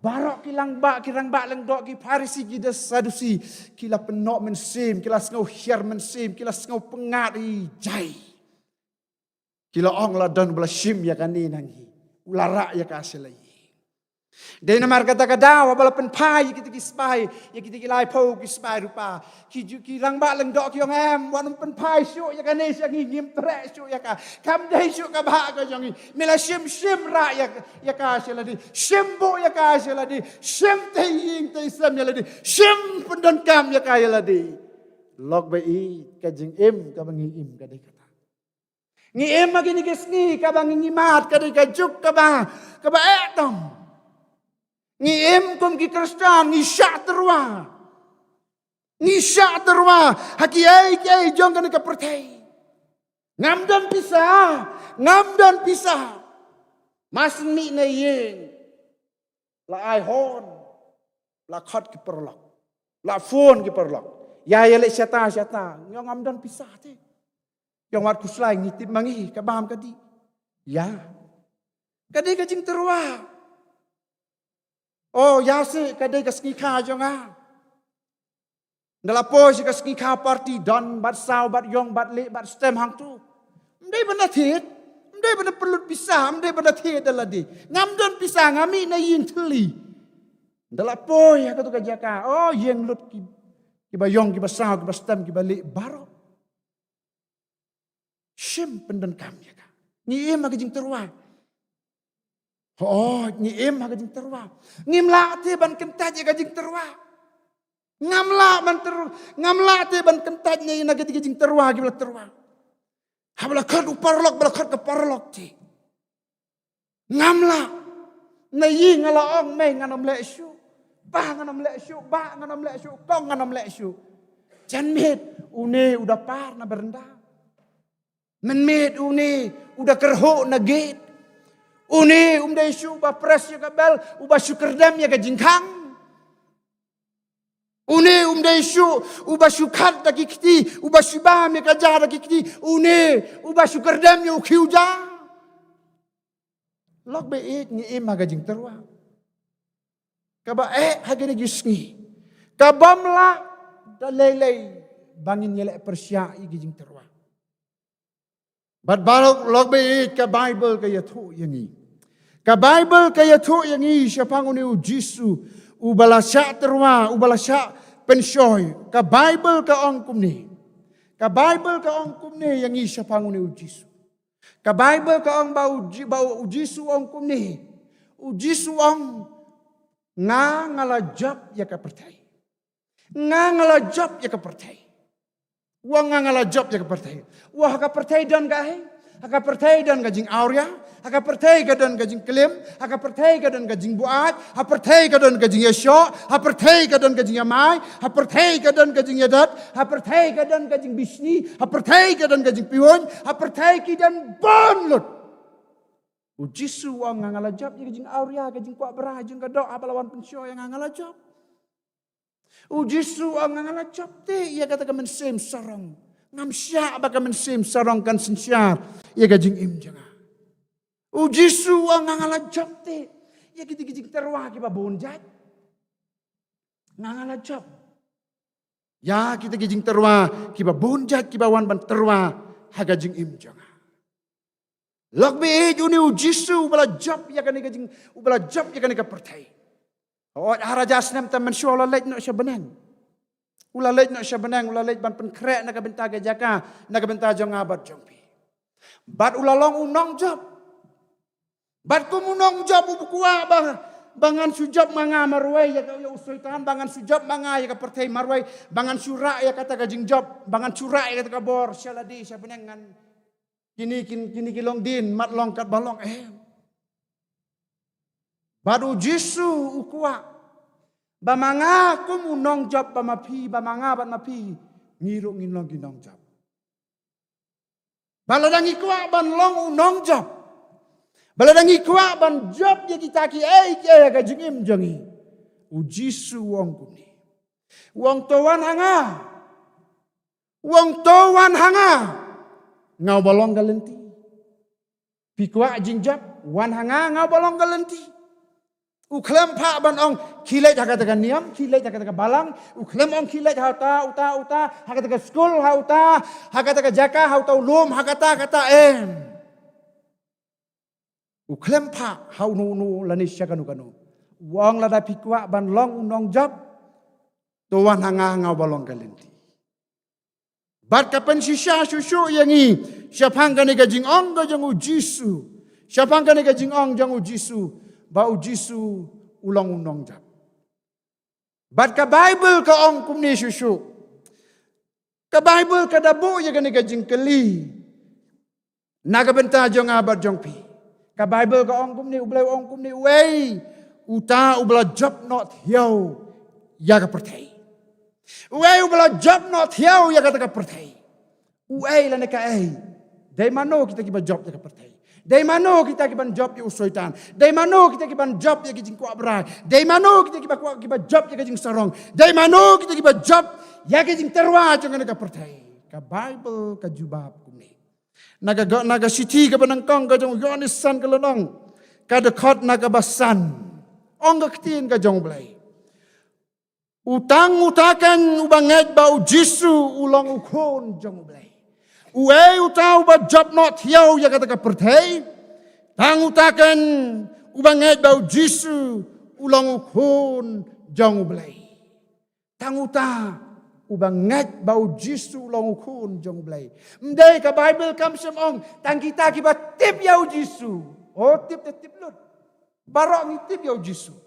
Barok kilang bak leng dok ki Farisi ki des Sadusi kila penok mensim kila sengau hiar mensim kila sengau pengat i jai. Kila ong la dan bela shim ya kan ni nangi. Ulara ya ka selai. Dei namar kata kadawa bala pen pai kita ki sebai ya kita gilai pau ki sebai rupa. Ki lang bak leng dok ki ong em wan pen pai syuk ya kan ni syang ngim trek syuk ya ka. Kam dei syuk ka ba ka jong mila shim ra ya ka seladi. Shim bo ya ka seladi. Shim te ying te sam ya ladi. Shim pendan kam ya ka ya ladi. Lok ba i ka jing im ka bangi im ka dei kata. Ngi im ma gini kesni ka bangi ngimat ka dei ka juk ka ba ekdom. Ngi em kum ki Kristen ngi syak terwa. Ngi syak terwa. Haki ai jong kan ka pertai. Ngam dan pisah. Mas mi na yeng. La ai hon. La khat ki perlok. La phone ki perlok. Ya le syata. Ngam dan pisah te. Yang wat kuslai ngitip mangi ka bam ka di. Ya. Kadai ka jing terwa. Oh, ya se kadai ka skika jonga. Dalapo si ka skika party don bat sau bat yong bat le bat stem hang tu. Mdai benda thiet, mdai benda perlu pisah, mdai benda thiet daladi. Ngam don pisah ngami na yin thli. Dalapo ya ka tu ka jaka. Oh, yeng lut ki ba yong ki ba sau ki ba stem ki ba le baro. Shim pendan kam ya ka. Ni em ka jing terwa. Oh, ni em ha gajing terwa. Ngimla te ban kentaj ya gajing terwa. Ngamla te ban kentaj ni na gajing terwa gibla terwa. Habla kad uparlok bala kad ke parlok ti. Ngamla na yi ngala ong me nganam le shu. Ba nganam le shu, kong nganam le shu. Jan met une udah par na berenda. Men met une udah kerho na gate. Uni umdai syu ba pres ya kabel uba syukerdam ya ka jingkang. Uni umdai syu uba syukat da kiti uba syubam ya ka jar da kiti. Uni uba syukerdam ya ukiuja. Lok be ni em ha jing terwa. Ka ba ha gani gisngi. Ka bamla da lelei bangin yele persya i jing terwa. But barok log be ka Bible ka yathu yangi. Ka Bible ka yathu yangi siapang uni Jisu ubala sya terwa ubala sya pensyoy. Ka Bible ka ong kumni. Ka Bible ka ong kumni yangi siapang uni Jisu. Ka Bible ka ong bau Jisu ong kumni. Jisu ong ngalajap ya ka pertai. Ngalajap ya ka pertai. Wang ngalajap ya ka pertai. Wah ka pertai dan gahe. Haka pertai dan gajing Aurea, haka pertai dan gajing Kelim, haka pertai dan gajing Buat, haka pertai dan gajing Yesho, haka pertai dan gajing Yamai, haka pertai dan gajing Yadat, haka pertai dan gajing Bisni, haka pertai dan gajing Piwon, haka pertai dan Bonlut. Ujisu wang ngalajap ya gajing Aurea, gajing Kuak Berah, gajing Gadok, apalawan pensyo yang ngalajap. Ujisu wang ngalajap te, ia kata kemensim sarang. Ngam syak baka mensim sarongkan sensyar ya gajing im janga. Ujisu ang ngalajap te ya gijing terwa ki ba bonjat. Ngalajap. Ya kita gijing terwa ki ba bonjat ki ba wan ban terwa ha gajing im janga. Lok be uni ujisu bala job ya kan gajing ubala job ya kan ka pertai. Oh haraja asnem ta mensyo la lek no syabenang. Ula lej nak syabenang, ula lej ban penkrek nak benta gajaka, nak benta jong abat jongpi. Bat ula long unong job. Bat kum unong job ubukua bangan sujab manga marwai ya ya usultan bangan sujab manga ya ka pertai marwai bangan syura ya kata gajing job, bangan syura ya kata kabor syaladi syabenang ngan kini kilong din mat long kat balong Badu Jisu ukua bamanga kum unong job bamapi bamanga bat mapi ngiro nginong ginong job baladang ikwa ban long unong job baladang ikwa ban job ya kita ki ya gajingim jangi ujisu wong kuni wong towan hanga ngau balong galenti Pikwa jingjap wan hanga ngau balong galenti. Uklem pa ban ong kilai hakatakan niam, kilai hakatakan balang, uklem ong kilai uta hakatakan skul uta, hakatakan jaka hauta ulum hakata em. Uklem pa hau nu lani syakanu kanu. Wang lada pikwa ban long unong jab, tuan hanga ngau balong galenti. Bat kapan sisya susu yang i, siapang kani gajing ong gajang ujisu, siapang kani gajing ong jang ujisu. Bau Jisu ulang unong jap. Bat ka Bible ka ong kumni susu. Ka Bible ka dabu ya gani gajing keli. Naga benta jong abat jong pi. Ka Bible ka ong kumni ublay ong kumni uway. Uta ubla job not hiyaw ya ka pertay. Uway ubla job not hiyaw ya ka pertay. Uway lana ka ay. Day mano kita kiba job ya ka pertay. Dari mana kita kiban job yang usoitan? Dari mana kita kiban job yang kijing kuat berai? Dari mana kita kiban job yang kijing sarong? Dari mana kita kiban job yang kijing terwa jangan nak percaya? Ka Bible ka jubab kumni. Naga siti ka banangkang ka jong Yohanesan ka lanang. Ka dekat naga basan. Ong ka ketin ka jong belai. Utang utakan ubanget bau Jisu ulang ukon jong belai. Uai utau ba job not hiau ya kata ka pertai. Tang utakan ubanget bau Jisu ulang ukon jong belai. Tang uta ubanget bau Jisu ulang ukon jong belai. Mdai ka Bible kam semong tang kita kiba tip yau Jisu. Oh tip lut. Barok ni tip yau Jisu.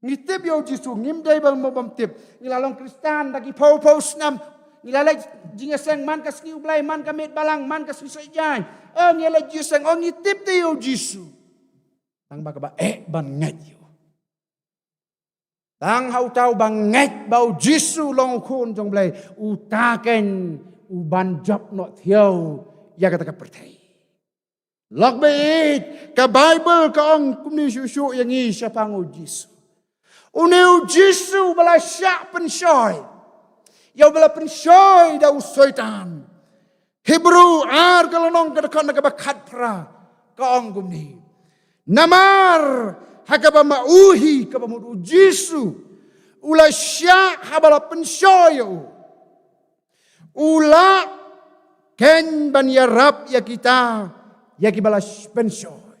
Ni tip yau Jisu ngimdai bang mobam tip. Nilalong Kristan lagi pau snam. Nilalay jingasang man kas ni ublay man kamit balang man kas ni sajay. Nilalay jingasang ngitip tayo Jisu. Tang baka ba ban ngat yo. Tang hautaw bang ngat bau Jisu long kun jong blay utaken uban job not thiaw ya kata ka pertai. Lok bait ka Bible ka ong kumni susu yang i siapa ngo Jisu. Uneu Jisu bala syak pensyoy. Yau bela pensyoy da usoitan. Hebrew ar kalanong kadakon nagabakat pra kaong gumni. Namar hakaba mauhi kaba mudu Jisu. Ula sya habala pensyoy. Ula ken ban yarap ya kita ya kibala pensyoy.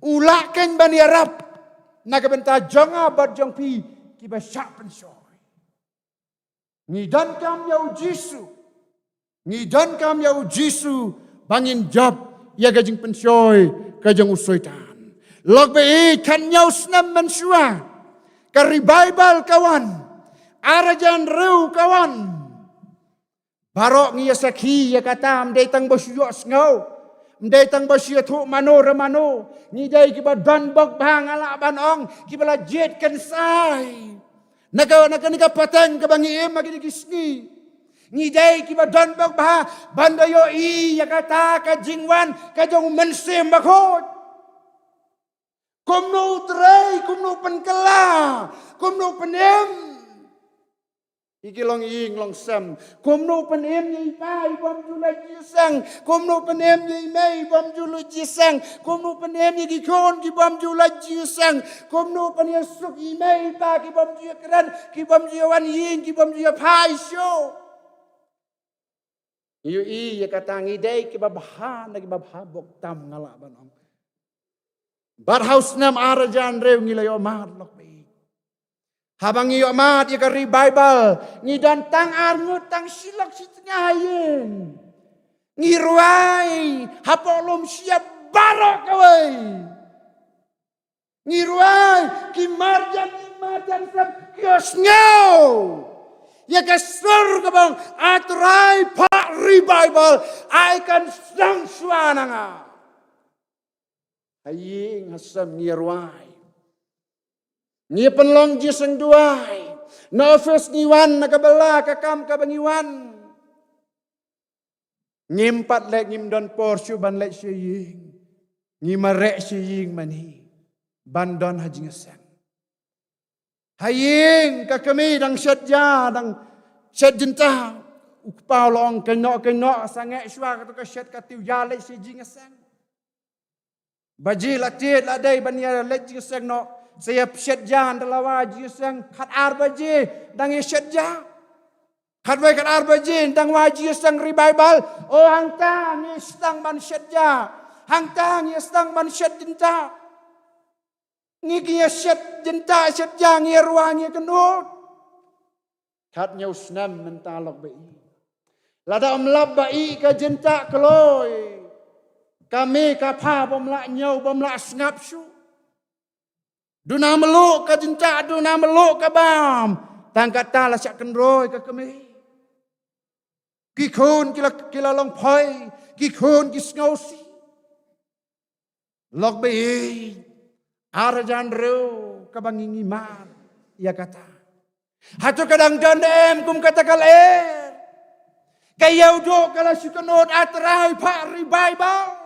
Ula ken ban yarap nagabenta jonga bad jong pi kiba syak pensyoy. Ngidan kam yau Jisu. Ngidan kam yau Jisu. Bangin job. Ya gajing pensyoy. Gajang usoitan. Log be kan yau senam mensua. Ka revival kawan. Arajan reu kawan. Barok ngiya sakhi ya kata. Mday tang basyuk sengau. Mday tang basyuk tu mano remano. Ngiday kiba dan bog bang ala banong. Kiba la jet kensai. Naga patang ka bangi magi gisni. Ngiday kiba don bag bah bandayo i yakata ka jingwan ka jong mensim bakot. Kumno tray kumno pankala kumno panem. Ikilong ing long sam kumno panem ni pai bom julai jisang kumno panem ni mai bom julai jisang kumno panem ni gikon ki bom julai jisang kumno panem suk i mai pa ki bom ju kran ki bom ju wan yin ki bom ju pai sho yu i ya katangi dai ki babha na ki babha bok tam ngala banong bar house nam arajan rew ngilayo mar lok habang iyo mat ya ka revival ngidan tang arngut tang silak sitngayen ngirwai hapolom siap barok kawai ngirwai kimarjan sab kios ngau ya ka sur ka bang atrai pak revival I can sang suana nga aying hasam ngirwai ni penlong jiseng duai. No first niwan nakabala kakam kabangiwan. Ngimpat lek ngimdon porsyu ban lek sying. Ngimarek sying mani. Bandon haji ngeseng. Haying kakami dang syadja dang syad jentah. Ukpau long kenok sangat syua kata ka syad katiu ya lek sying ngeseng. Baji latit ladai bania let jiseng no. Saya pshet jan dalawa jiseng khat ar baji dangi shet ja. Khat wai khat ar baji dang wa jiseng revival. Oh hang ta ni stang ban shet ja. Hang ta ni stang ban shet jinta. Ni kia shet jinta shet ja ngi ruang ngi kenut. Khat nyau snam mentalok bai. Lada omlap bai ka jinta keloi. Kami kapha bomla nyau bomla snap su. Duna meluk ka jinta duna meluk ka bam. Tang kata la syak kenroi ka kami. Ki khon kila long phoi, ki khon ki sngosi. Lok bai arjan ru ka bangingi mar ia kata. Hatu kadang dandem kum kata kaler. Kayau do kala sukanot atrai pa revival.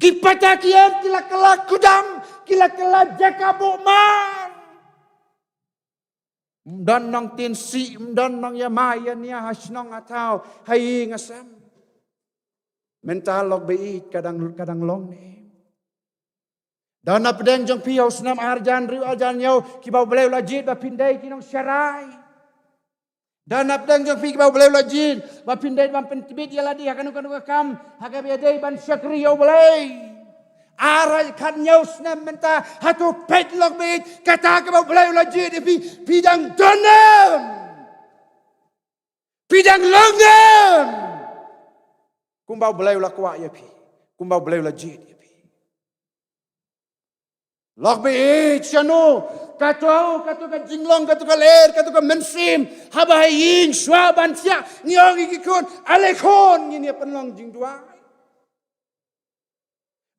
Kipata kian kila kala kudam, kila kala jakabo mar. Dan nang tin si, dan nang yamaya niya hasnong ataw, hayi ngasam. Mentalog bait kadang long ni. Dan napdeng jong piyaw snam arjan riu arjan yaw, kibaw balew lajit ba pinday kinong syaray. Dan napdeng jong piyaw balew lajit, ba pinday ba pentibit yaladi hakanu kam, hakabiyaday ban syakri yaw balay. Aral kan nyaw snam menta hatu pet log bait kata kibaw balew lajit pidang donam. Pidang longam. Kumbaw balew lakwa yapi, kumbaw balew lajit. Log bait siano katu ka jinglong katu ka ler katu ka mensim habayin swaban sia niong ikikun alekon ngini penlong jingdua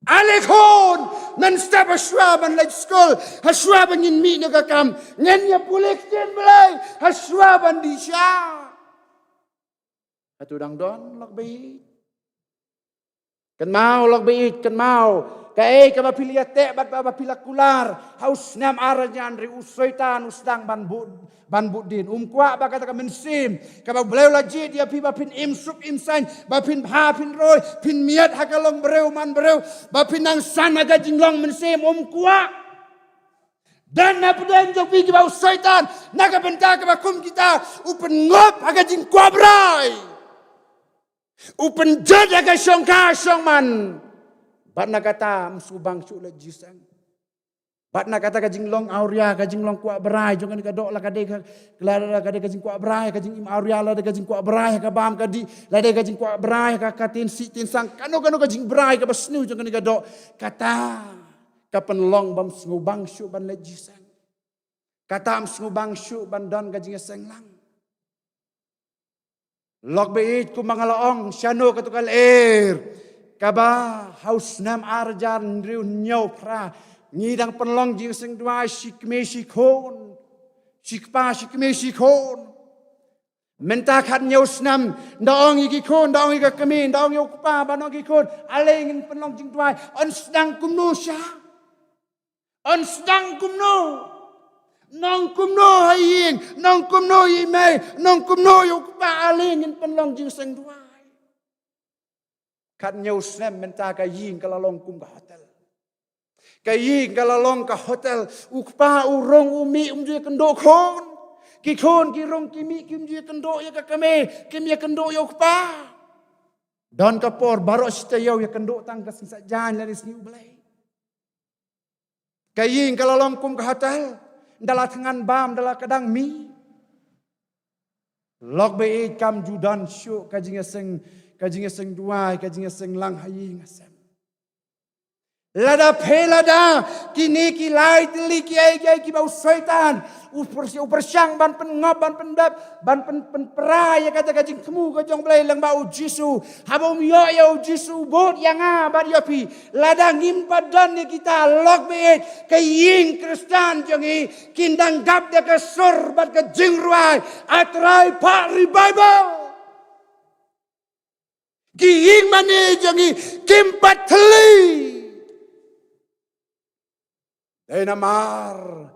alekon nan staba swaban like school haswaban ngin mi no kakam ngenya pulek jen belai haswaban di sya atu dang don log bait kan mau log bait kan mau Kaya kaba piliate bat baba pilakular haus nam arajan ri usoitan usdang banbud din kwa ba kata ka mensim kaba bleu laji dia pi bapin imsup imsan bapin ha pin roy pin miat hakalong breu man breu bapin nang sana ga jinglong mensim kwa dan napden jok pi ba usoitan naga benta ka kum kita upen ngop haga jing kwabrai upen jad haga syongka syongman Bat na kata msubang syuk jisang. Bat na kata kajing long auria kajing long kuak berai jangan kadok la kade kelara kade kajing kuak berai kajing im auria la kajing kuak berai ka bam kadi la de kajing kuak berai ka katin si tin sang kano kajing berai ka basnu jangan kadok kata kapen long bam ngubang syuk ban jisang. Kata ngubang syuk ban don kajing seng lang. Lok beit ku mangalaong syano katukal Kaba haus nam arjan riu nyau pra ngidang penlong jing sing dua sikme sikon sikpa sikme sikon mentakat nyau snam daong iki kon daong iki kami daong yo pa banong iki kon alengin penlong jing dua on sedang kumno sya on sedang kumno nong kumno haying nong kumno yime nong kumno yo pa alengin penlong jing sing dua Kat nyau snam menta ka ying kalalong kum ka hotel. Ka ying kalalong ka hotel. Ukpa urong umi umjue kendok kon. Ki kon ki rong kimi kim jue kendok ya ka kame. Kim ya kendok ya ukpa. Don kapor barok sita yaw ya kendok tang ka singsa jan laris ni ublay. Ka ying kalalong kum ka hotel. Dala tengan bam dala kadang mi. Lok be kam judan syuk kajinga seng duai, kajinga seng lang hayi ngasam. Lada pelada, kini kilai teli kiai bau syaitan. Upersyang ban pengop ban pendap ban perai kata kajing kemu kajong belai lang bau jisu. Habau mio ya jisu bot yang abad yapi. Lada ngimpadan ni kita lok beet kaying Kristen jangi kindang gap de ke sur bat ke jingruai atrai pak revival. Giing mani jangi kimpat teli. Dena mar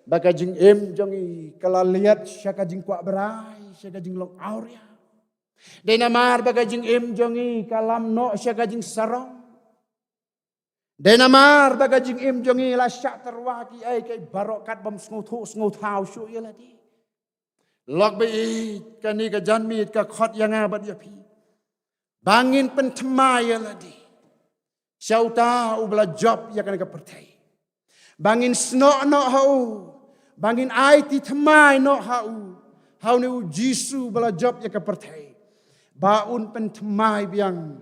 baka jing jangi kala lihat syaka jing kuak berai syaka jing long auria. Dena mar baka jing jangi kalam no syaka jing sarong. Denamar bagajing im jongi la syak terwaki ai kai barokat bam sngu thau syu ya la di. Lok be kan ni ka jan mit ka khot yang abat ya pi. Bangin pen thmai ya la di. Syauta ubla job ya kan ka pertai. Bangin sno no hau. Bangin ai ti thmai no hau. Hau ni Jisu bala job ya ka pertai. Baun pen thmai biang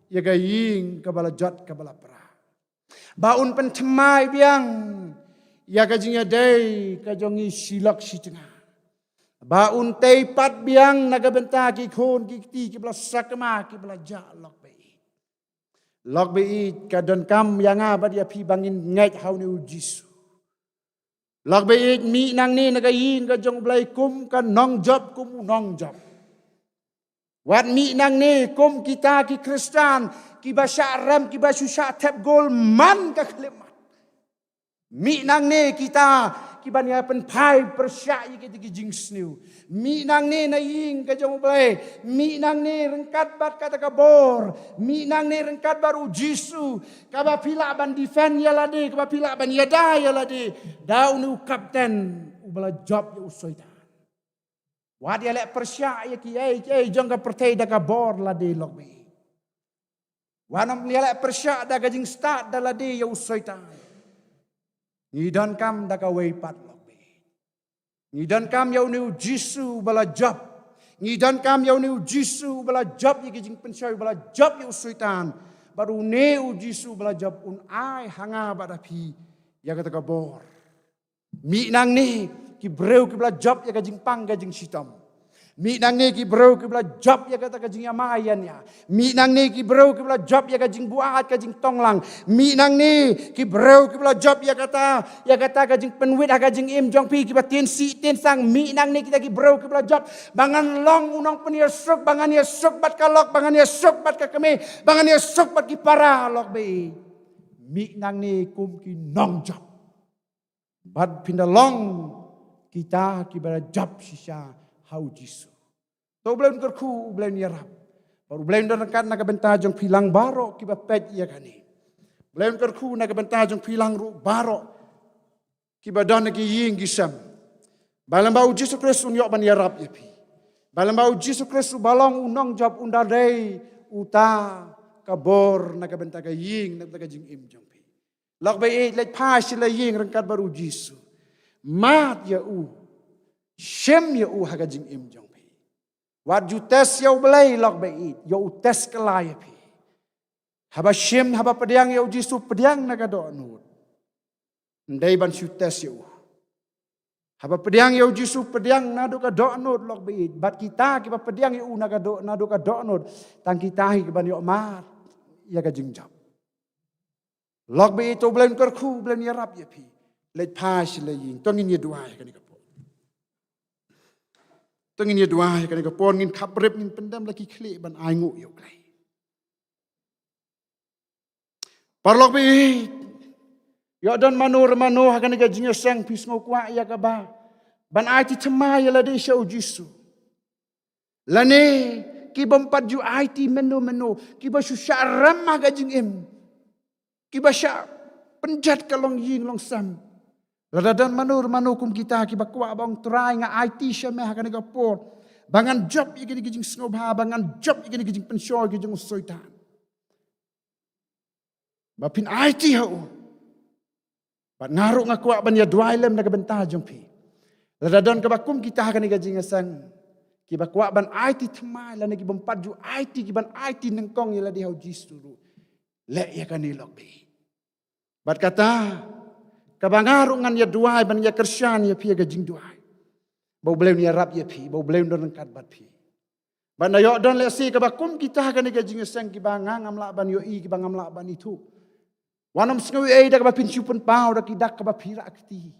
ya ga ying ka bala jot ka bala pra. Baun pen thmai biang ya ga jing ya dei ka jongi silak si tengah. Baun tei pat biang naga benta ki khon ki ti ki bala sakma ki bala ja lok be. Lok be ka don kam yang ba dia pi bangin ngai hau ni Jisu. Lok be mi nang ni naga yin ka jong blai kum ka nong job kum nong job. Wat mi nang ni kum kita ki Kristen ki basya ram ki basu sya tap gol man ka klemat. Mi nang ni kita ki bania pen pai persya ki ti jing sniu. Mi nang ni na ying ka jong blai. Mi nang ni rengkat bat kata ka bor. Mi nang ni rengkat baru Jisu. Ka ba pila ban defend ya lade, ka ba pila ban yada ya lade. Dau nu kapten ubala job ya usoita. Wad ya lek persya ya ki ai jong ka pertai da ka bor lade lok be. Wanam ya lek persya da ka jing start da lade ya usoita. Ngidan kam da ka wei pat lok be. Ngidan kam yau ni Jisu bala job. Ngidan kam yau ni Jisu bala job ye jing pensoi bala job ye usuitan. Baru ne Jisu bala job un ai hanga badapi ya kata ka bor. Mi nang ni ki breu ki bala job ya jing pang ka jing sitam. Mi nang ni ki breu ki bala job ya kata ka jing amayan ya. Mi nang ni ki breu ki bala job ya jing buat ka jing tonglang. Mi nang ni ki breu ki bala job ya kata ka jing penwit ka jing im jong pi ki ba tien si tien sang. Mi nang ni kita ki breu ki bala job bangan long unang penir sok bangan ya sok bat ka lok bangan ya sok bat ka keme bangan ya sok bat ki para lok be. Mi nang ni kum ki nong job. Bat pindalong kita ki bala job sisa hau Jisu. Tau belum kerku belum yarap. Baru belum dekat naga bentajong pilang baro kiba pet ia kani. Belum kerku naga bentajong pilang ru baro kiba dan ki ying gisam. Balam bau Jisu Kristus unyok ban yarap ya pi. Balam bau Jisu Kristus balong unong job undadei uta kabor naga bentaga ying naga jing im jong pi. Lok bai lek pa sila ying rengkat baru Jisu. Mat ya Shem ya haga jing im jong pi. Wat ju tes ya belai lok bai ya tes kelai pi. Haba shem haba pediang ya Jisu pediang naga do nut. Ndai ban su tes ya. Haba pediang ya Jisu pediang nadu ka do nut lok bai. Bat kita kiba pediang ya naga do nadu ka do nut. Tang kita hi kiban yo mat ya ga jing jam. Lok bai to blen kerku blen yarap ya pi. Let pas le ying tongin ye dua ya kan. Tengin ya dua kan ka pon ngin khap rep ngin pendam laki khle ban ai ngu yo klai. Parlok bi yo don manur mano hakan ka jinya sang pis ngo kwa ya ka ba. Ban ai ti thma ya la de sha Jisu. Lane ki bam pat ju ai ti meno ki ba su sha ram ma ga jing em. Ki ba sha penjat ka long ying long sam. Ladadan manur manukum kita ki bakwa bang try nga IT sya meh kan ka por. Bangan job igini gijing snobha bangan job igini gijing pensyo gijing soitan. Bapin IT hau. Bat ngaruk nga kwa ban ya dwailem na benta jong pi. Ladadan ka bakum kita kan gijing sang ki bakwa ban IT thmai la ki bompat ju IT ki ban IT nengkong ya la di hau Jisu. Le ya kan ilok bi. Bat kata kabangarungan ya duai ban ya Kristen ya pi ga jing duai. Bau belem ya rap ya pi, bau belem don kat bat pi. Ban yo don le si ka bakum kita ga ni ga jing sang ki bangang am la ban yo i ki bangam la ban itu. Wanam sngu e da ka pin supun pau da ki dak ka ba pira akti.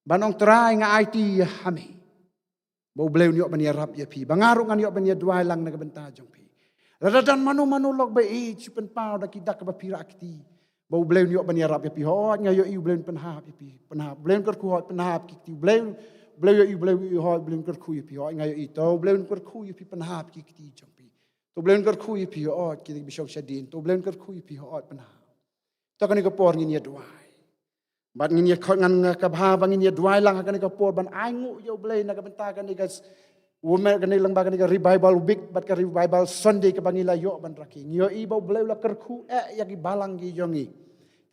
Banong trai nga IT ya hame. Bau belem yo ban ya rap ya pi. Bangarungan yo ban ya duai lang na ga benta jong pi. Ladadan manu lok ba e supun pau da ki dak ka ba pira akti. Bau belem yo ban ya rap ya pi ho nga yo i belem penhap ya pi. Penhap belem ker ku ho penhap ki ti belem yo i belem ho belem ker ku ya pi ho nga yo i to belem ker ku ya pi penhap ki ti jong pi. To belem ker ku ya pi ho ki bi shok shadin to belem ker ku ya pi ho penhap. tak ni kapor ngin ya duai ban ngin ya khot ngan kabha bang ngin ya duai lang kan ni kapor ban ai ngu yo blai na ka benta kan ni gas women kan ni lang ba kan ni revival week bat ka revival Sunday ka bangila yo ban raki ngio i bau blai la kerku ya ki balang gi yongi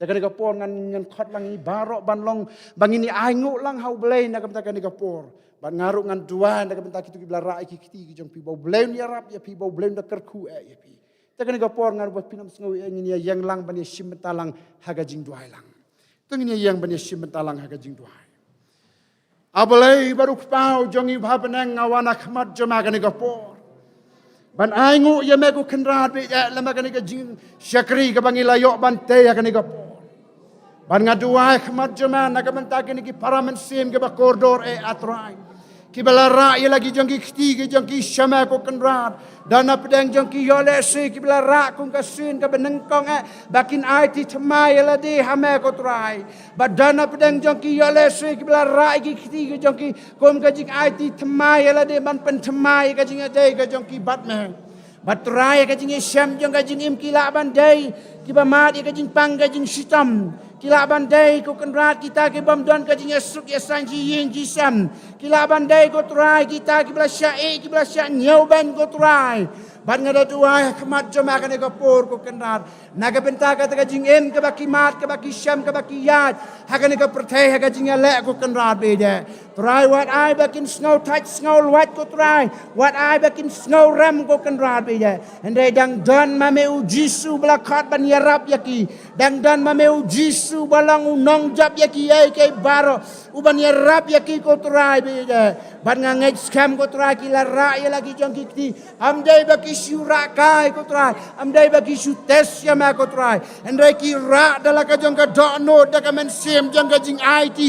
tak ni kapor ngan khot lang i barok ban long bang ini ai ngu lang hau blai na ka benta kan ni kapor ban ngaruk ngan duai na ka benta kitu ki bla rai ki kiti ki jong pi bau blai ni rap ya pi bau blai da kerku ya pi tak ni kapor ngan bot pinam sngo ngin ya yang lang ban ya sim talang haga jing duai lang tengini yang ban ya sim talang haga jing duai abalai baru pau jongi bhapanang ngawana khmat jama kan ka por ban aingu ya me ku khenrat be ya lama kan ka jing syakri ka bangila yo ban te ya kan ka por ban ngaduai khmat jama na ka banta kan ki paramen sim ke ba koridor atrai ki balara ya lagi jongi khti ke jongi syama ku khenrat dana pedang jongi yo le se ki balara ku ka sin ka benengkong bakin ai ti thmai la di hame ko trai badana pedang jongi yo le se ki balara ki khti ke jongi kom ka jing ai ti thmai la di ban pen thmai ka jing ade ka jongi batme batrai ka jing syam jong ka jing im kila ban dai ki ba mat ka jing pang ka jing sitam kila bandai ko kenrat kita ke bam don ka jing esuk ya sanji yin ji sam kila bandai ko trai kita ki bla syai ki bla syak nyau ban ko trai ban ngada tuai khmat jama kan ko por ko kenrat naga benta ka ta jing em ka baki mat ka baki syam ka baki yat ha kan ko perthai ha ka jing le ko kenrat be de trai wat ai bakin snow touch snow wat ko trai wat ai bakin snow ram ko kenrat be de andai dang don ma me u jisu bla khat ban yarap yaki dang don ma me u jisu balang unong jap yaki ai ke baro uban yarap yaki ko trai be de ban ngai scam ko trai ki la ra ya lagi jong ki amdai baki syura kai ko trai amdai baki syu tes ya ma ko trai andai ki ra dala ka jong ka do no da ka men sim jong ka jing IT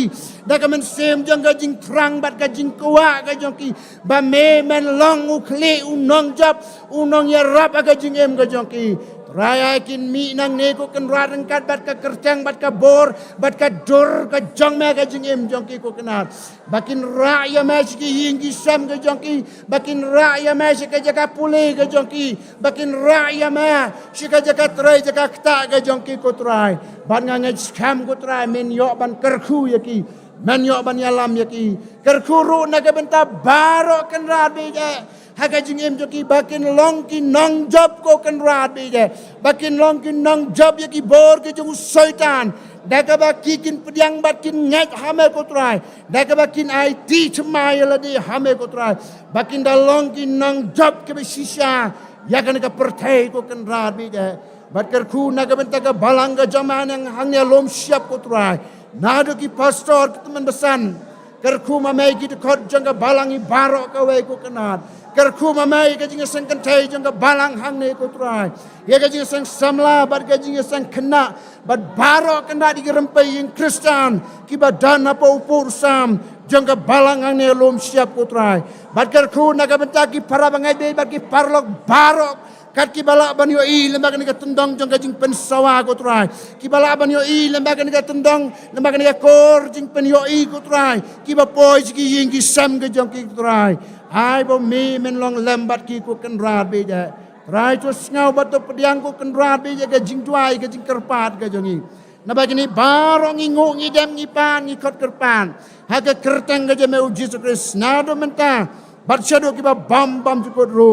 da ka men sim jong ka jing trang bat ka jing kwa ka jong ki ba me men long u kli unong jap unong ya rap ka jing em ka jong ki raya kin mi nang ne ko kan rat kat bat ka kertang bat ka bor bat ka dor ka jong me ka jing em jong ki ko kenat bakin raya me ki hingi sam ka jong ki bakin raya me ka jaka pule ka jong ki bakin raya me ka jaka trai jaka kta ka jong ki ko trai ban ngai scam ko trai men yo ban kerku ya ki men yo ban yalam ya ki kerku ru na ka benta baro kan rat be je haga jing em joki bakin long ki nong job ko kan rat be je bakin long ki nong job ya ki bor ke jung syaitan daga baki kin pediang bakin ngat hame ko trai daga bakin IT chmai la di hame ko trai bakin da long ki nong job ke shisha ya kan ka perthai ko kan rat be je batkar khu na ka benta ka balanga jaman yang hangnya lom siap ko trai nado ki pastor teman besan kerku mamai ki khot janga balangi barok ka we ko kanat kerku mamai ka jinga sang kantai janga balang hang ne ko trai ye ka jinga sang samla bat ka jinga sang kena bat barok kena di rempai yang Kristen ki badan apa upur sam janga balang hang ne lom siap ko trai bat kerku na ka benta ki para bangai be bat ki parlok barok kat ki bala ban yo i lembaga ni ka tendong jong ka jing pen sawa ko trai ki bala ban yo i lembaga ni ka tendong lembaga ni ka kor jing pen yo i ko trai ki ba poi ki ying ki sam ka jong ki trai ai bo mi men long lembat ki ko kan rat be ja trai to ngau bat to pediang ko kan rat be ja ka jing tuai ka jing kerpat ka jong i na ba ni baro ngi ngo ngi dem ngi pan ngi khot kerpan ha ka kerteng ka je me Jesus Christ na do menta bat shadow ki ba bam bam jukot ro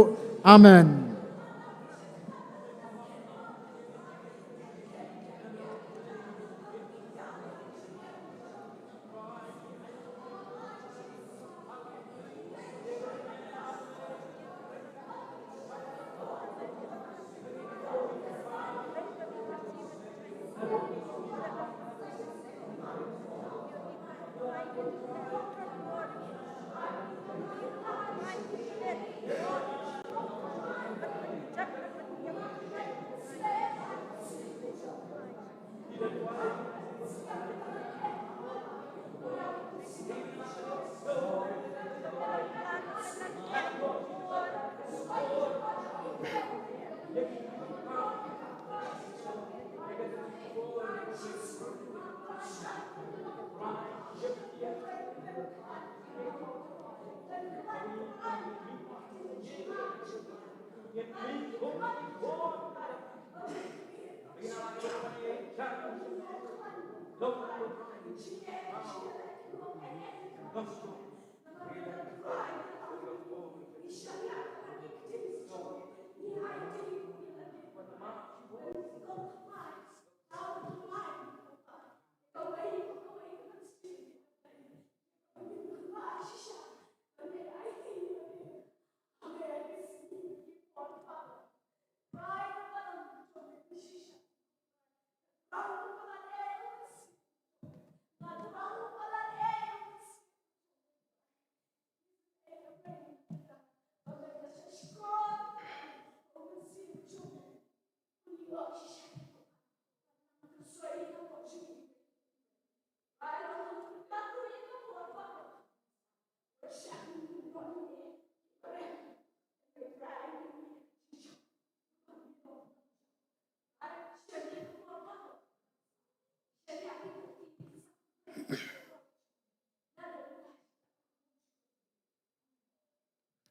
amen.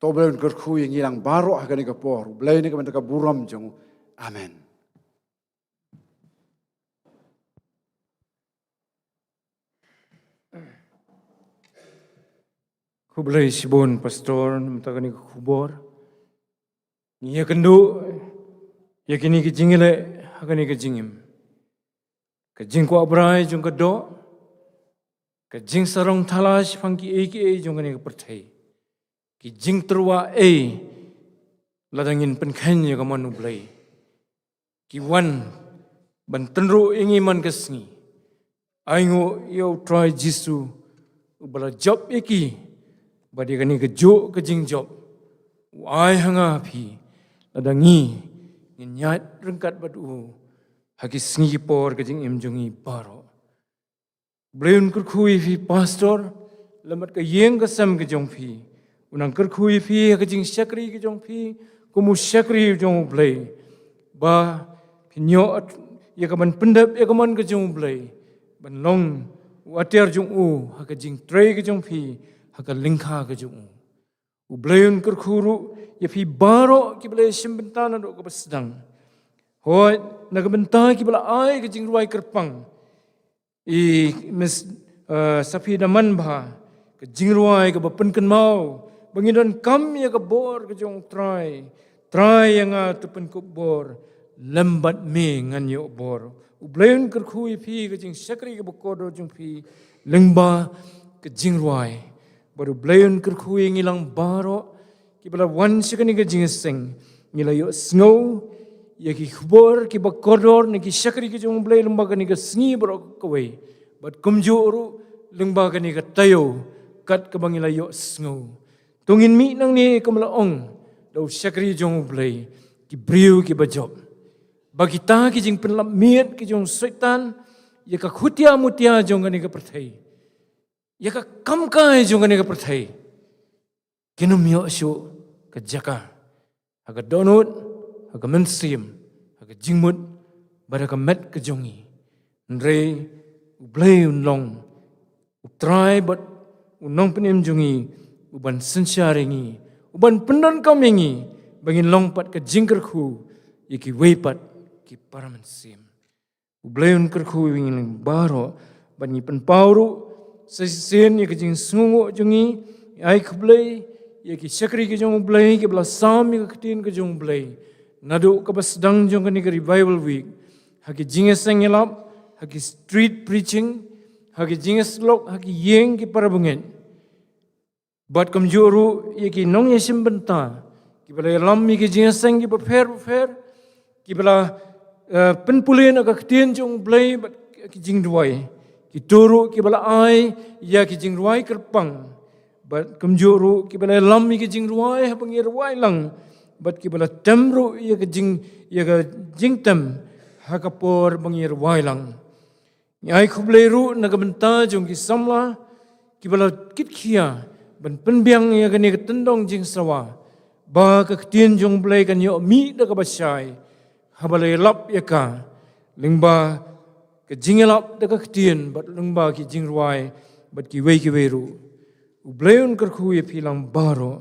Tobel kerku yang hilang baru akan ikapor. Belai ni kemen taka buram jong. Amen. Kublai sibon pastor mtakani kubor. Ia kendu yakini kejingile hakani kejingim. Kejing ko abrai jong kedo. Kejing sarong thalas pangki eki jong kani perthai. Kejing terwa ladangin penkhan ya kaman ublai. Kiwan bantenru ingi man kesni. Aingo yo try jisu ubala job eki. Badi kani kejo kejing job. Wai hanga pi ladangi nyat rengkat badu haki sngi por kejing imjongi baro. Bleun kurkhui fi pastor lamat ka yeng kasam kejong pi. Unang kurkhui pi kejing syakri kejong pi kumu syakri jong blai. Ba pinyo ya kaman pendap ya kaman kejong blai. Ban long water jong haka jing tray kejong pi haka lingkha kejong. Ublayun kurkuru ya pi baro ki blai simbentana do ka sedang. Hoi nagabenta ki bala ai kejing ruai kerpang. Sapi daman bah kejing ruai ka bapenken mau bangidan kam ya ka bor kejong try yang tupen ku bor lambat me ngan yo bor. Ublayun kurku pi kejing syakri ka bakodo jong pi lengba kejing ruai. Baru belayan kerkui ngilang baro, kibala wan sekani kejing seng, ngilayo snow, ya ki khubor, ki bakodor, ni ki syakri kejong belay lembaga ni ka sengi baro kawai, bat kumjuru lembaga ni ka tayo, kat kabangilayo snow. Tungin mi nang ni kamalaong, daw syakri jong belay, ki briu ki bajob. Bagi ta kejing penlamiat kejong setan, ya ka khutia mutia jong kani ka perthai. Ya ka kamkai jong kani ka perthai. Kinumyo syu ka jaka. Haga donut, haga mensim, haga jingmut, bada ka met ka jongi. Nre ublay unlong, utray bat unong penim jongi, uban sensyaringi, uban pendan kamengi, bangin longpat ka jingkerku, iki weipat ki paramensim. Ublay unkerku wingin baro, bani penpauru, sesien ya kejing sungu jongi ai kblai ya ki syakri ke jong blai ke bla sam ya ketin ke jong blai nadu ka basdang jong kani ke revival week haki jinges sengelap haki street preaching haki jinges lok haki yeng ki parabungen bat kamjuru ya ki nong yesim benta ki bla lam mi ke jinges seng ki prefer ki bla penpulen ka ketin jong blai bat ki jing duai ki turu ki bala ai ya ki jing ruai kerpang bat kemjuru ki bala lam ki jing ruai ha pangir ruai lang bat ki bala temru ya ki jing tem ha kapor pangir ruai lang nyai khubleru nagamenta jong ki samla ki bala kit khia ban penbiang ya kani ketendong jing sawa ba ka ktien jong blai kan yo mi da ka basai ha bala lap ya ka lingba kejingelap dekat ketien bat lengba ki jingruai bat ki weru ubleun kerku ye pilang baro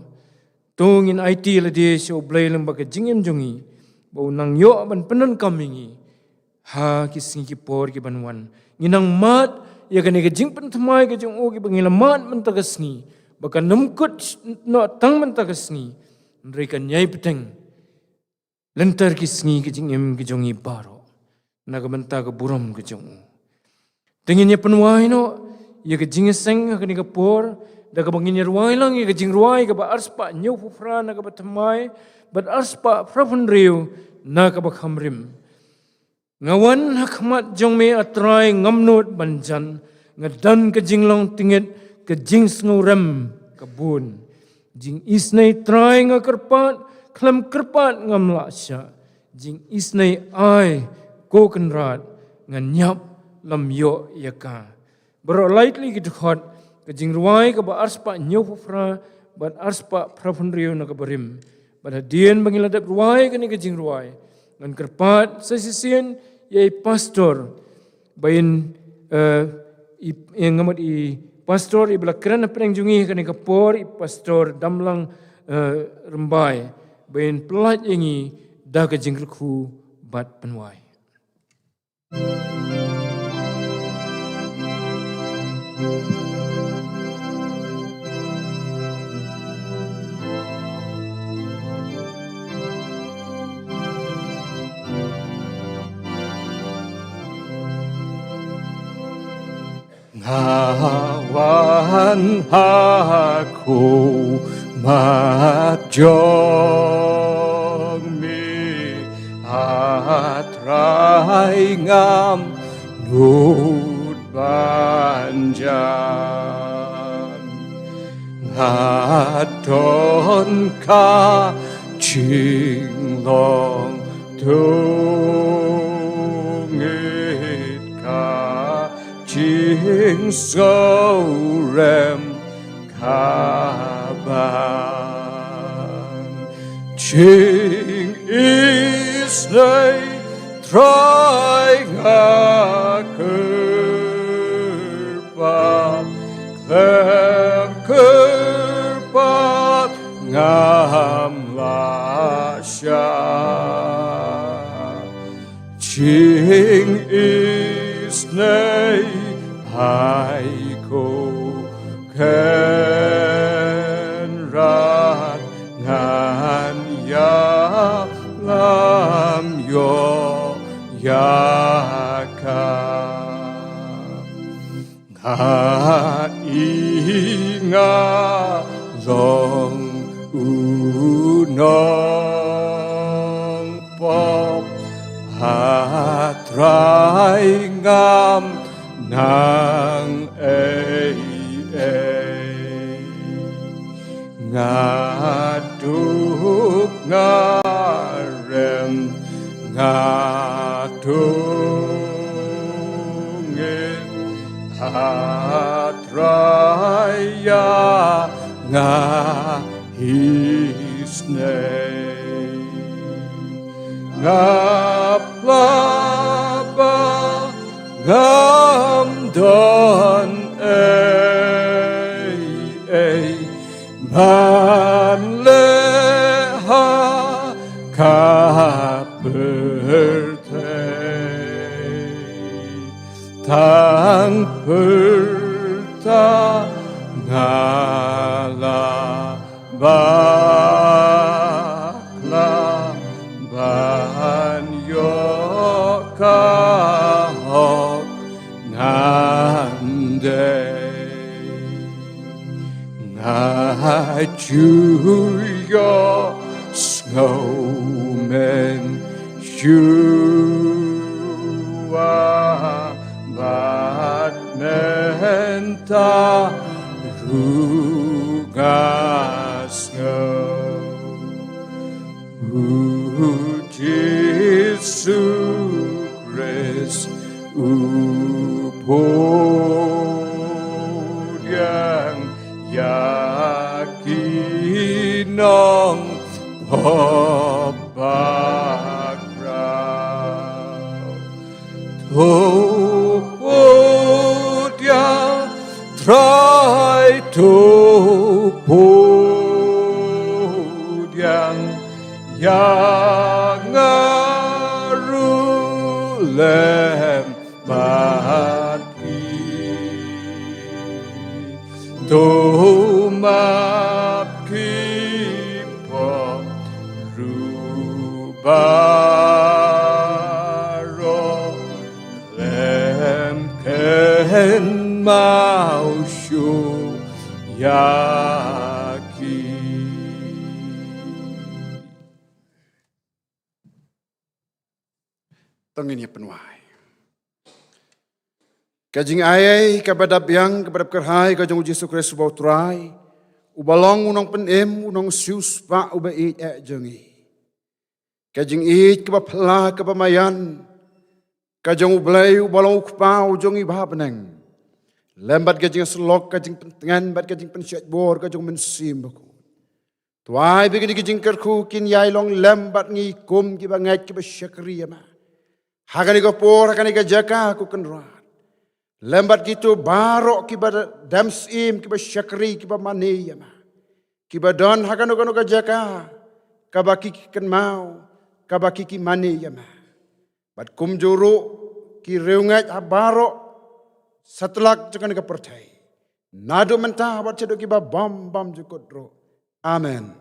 tongin IT la de so blay lengba ke jingem jongi bau nang yo ban penan kamingi ha ki singi por ki banwan nginang mat ia kani ke jing pentamai ke jong ogi bangilamat mentagasni bahkan nemkut no tang mentagasni mereka nyai peteng lentar kisni ke jing em ke jongi baro naga benta ke buram ke jong tenginya penwai no ia ke jing seng kani ke por da ke banginya ruai lang ia ke jing ruai ke ba arspa nyau fufra naga batamai bat arspa prapun riu naga bakhamrim ngawan hakmat jongme atrai ngamnut banjan ngadan ke jinglong tingit ke jing snurem kebun jing isnai trai ngakerpat klam kerpat ngamla sya jing isnai ai ko kenrat nganyap lam yo yaka bro lightly gidkhot ke jing ruai ke ba arspa nyu fufra bat arspa prafundrio na kabarim pada dien bangiladap ruai ke ni ke jing ruai ngan kerpat sesisien yai pastor bain yang ngamat i pastor i belakran apreng jungi kani kapor i pastor damlang rembai bain pelat yangi da ke jingku bat penwai Ngawan aku majong mi atrai ngam nut banjan ngadon ka cinglong tungit ka Jing sorem kaban Jing isnay try ngakerpat Klem kerpat ngamlasya Jing isnay Haiko kenrat ngan ya lam yo yaka nga inga long unong pop atrai ngam nang ngaduk ngarem ngadungin hatraya ngahisnei ngaplaba Gamdon man leha kaperte tang perta ngala bakla ban yoka Julia snowmen shua batmenta ruga snow Jesu Christ upodiang yakinong pabagraw tupodiang try tupodiang yang ngarulem bati baro lem ken mau shu yaki. Tengin ya penuai. Kajing ayai kepada biang kepada kerhai kajing Yesus Kristus bau trai. Ubalong unong penem unong sius pa uba it jengi. Kajing it keba pela keba mayan. Kajing ublay ubalong ukpa ujong iba peneng. Lembat kajing selok kajing pentengan bat kajing pensyat bor kajing mensim baku. Tuai begini kajing kerku kin yai long lembat ngi kum kiba ngait kiba syakri ama. Hakani ka por hakani ka jaka aku kenrat. Lembat gitu barok kiba damsim kiba syakri kiba mani yama. Kiba don hakanu kanu ka jaka kabaki ken mau kabaki ki mani yama. Bat kum juru ki reungat barok setelak jangan ka percaya. Nadu mentah bat cedo kiba bam bam jukudro. Amen.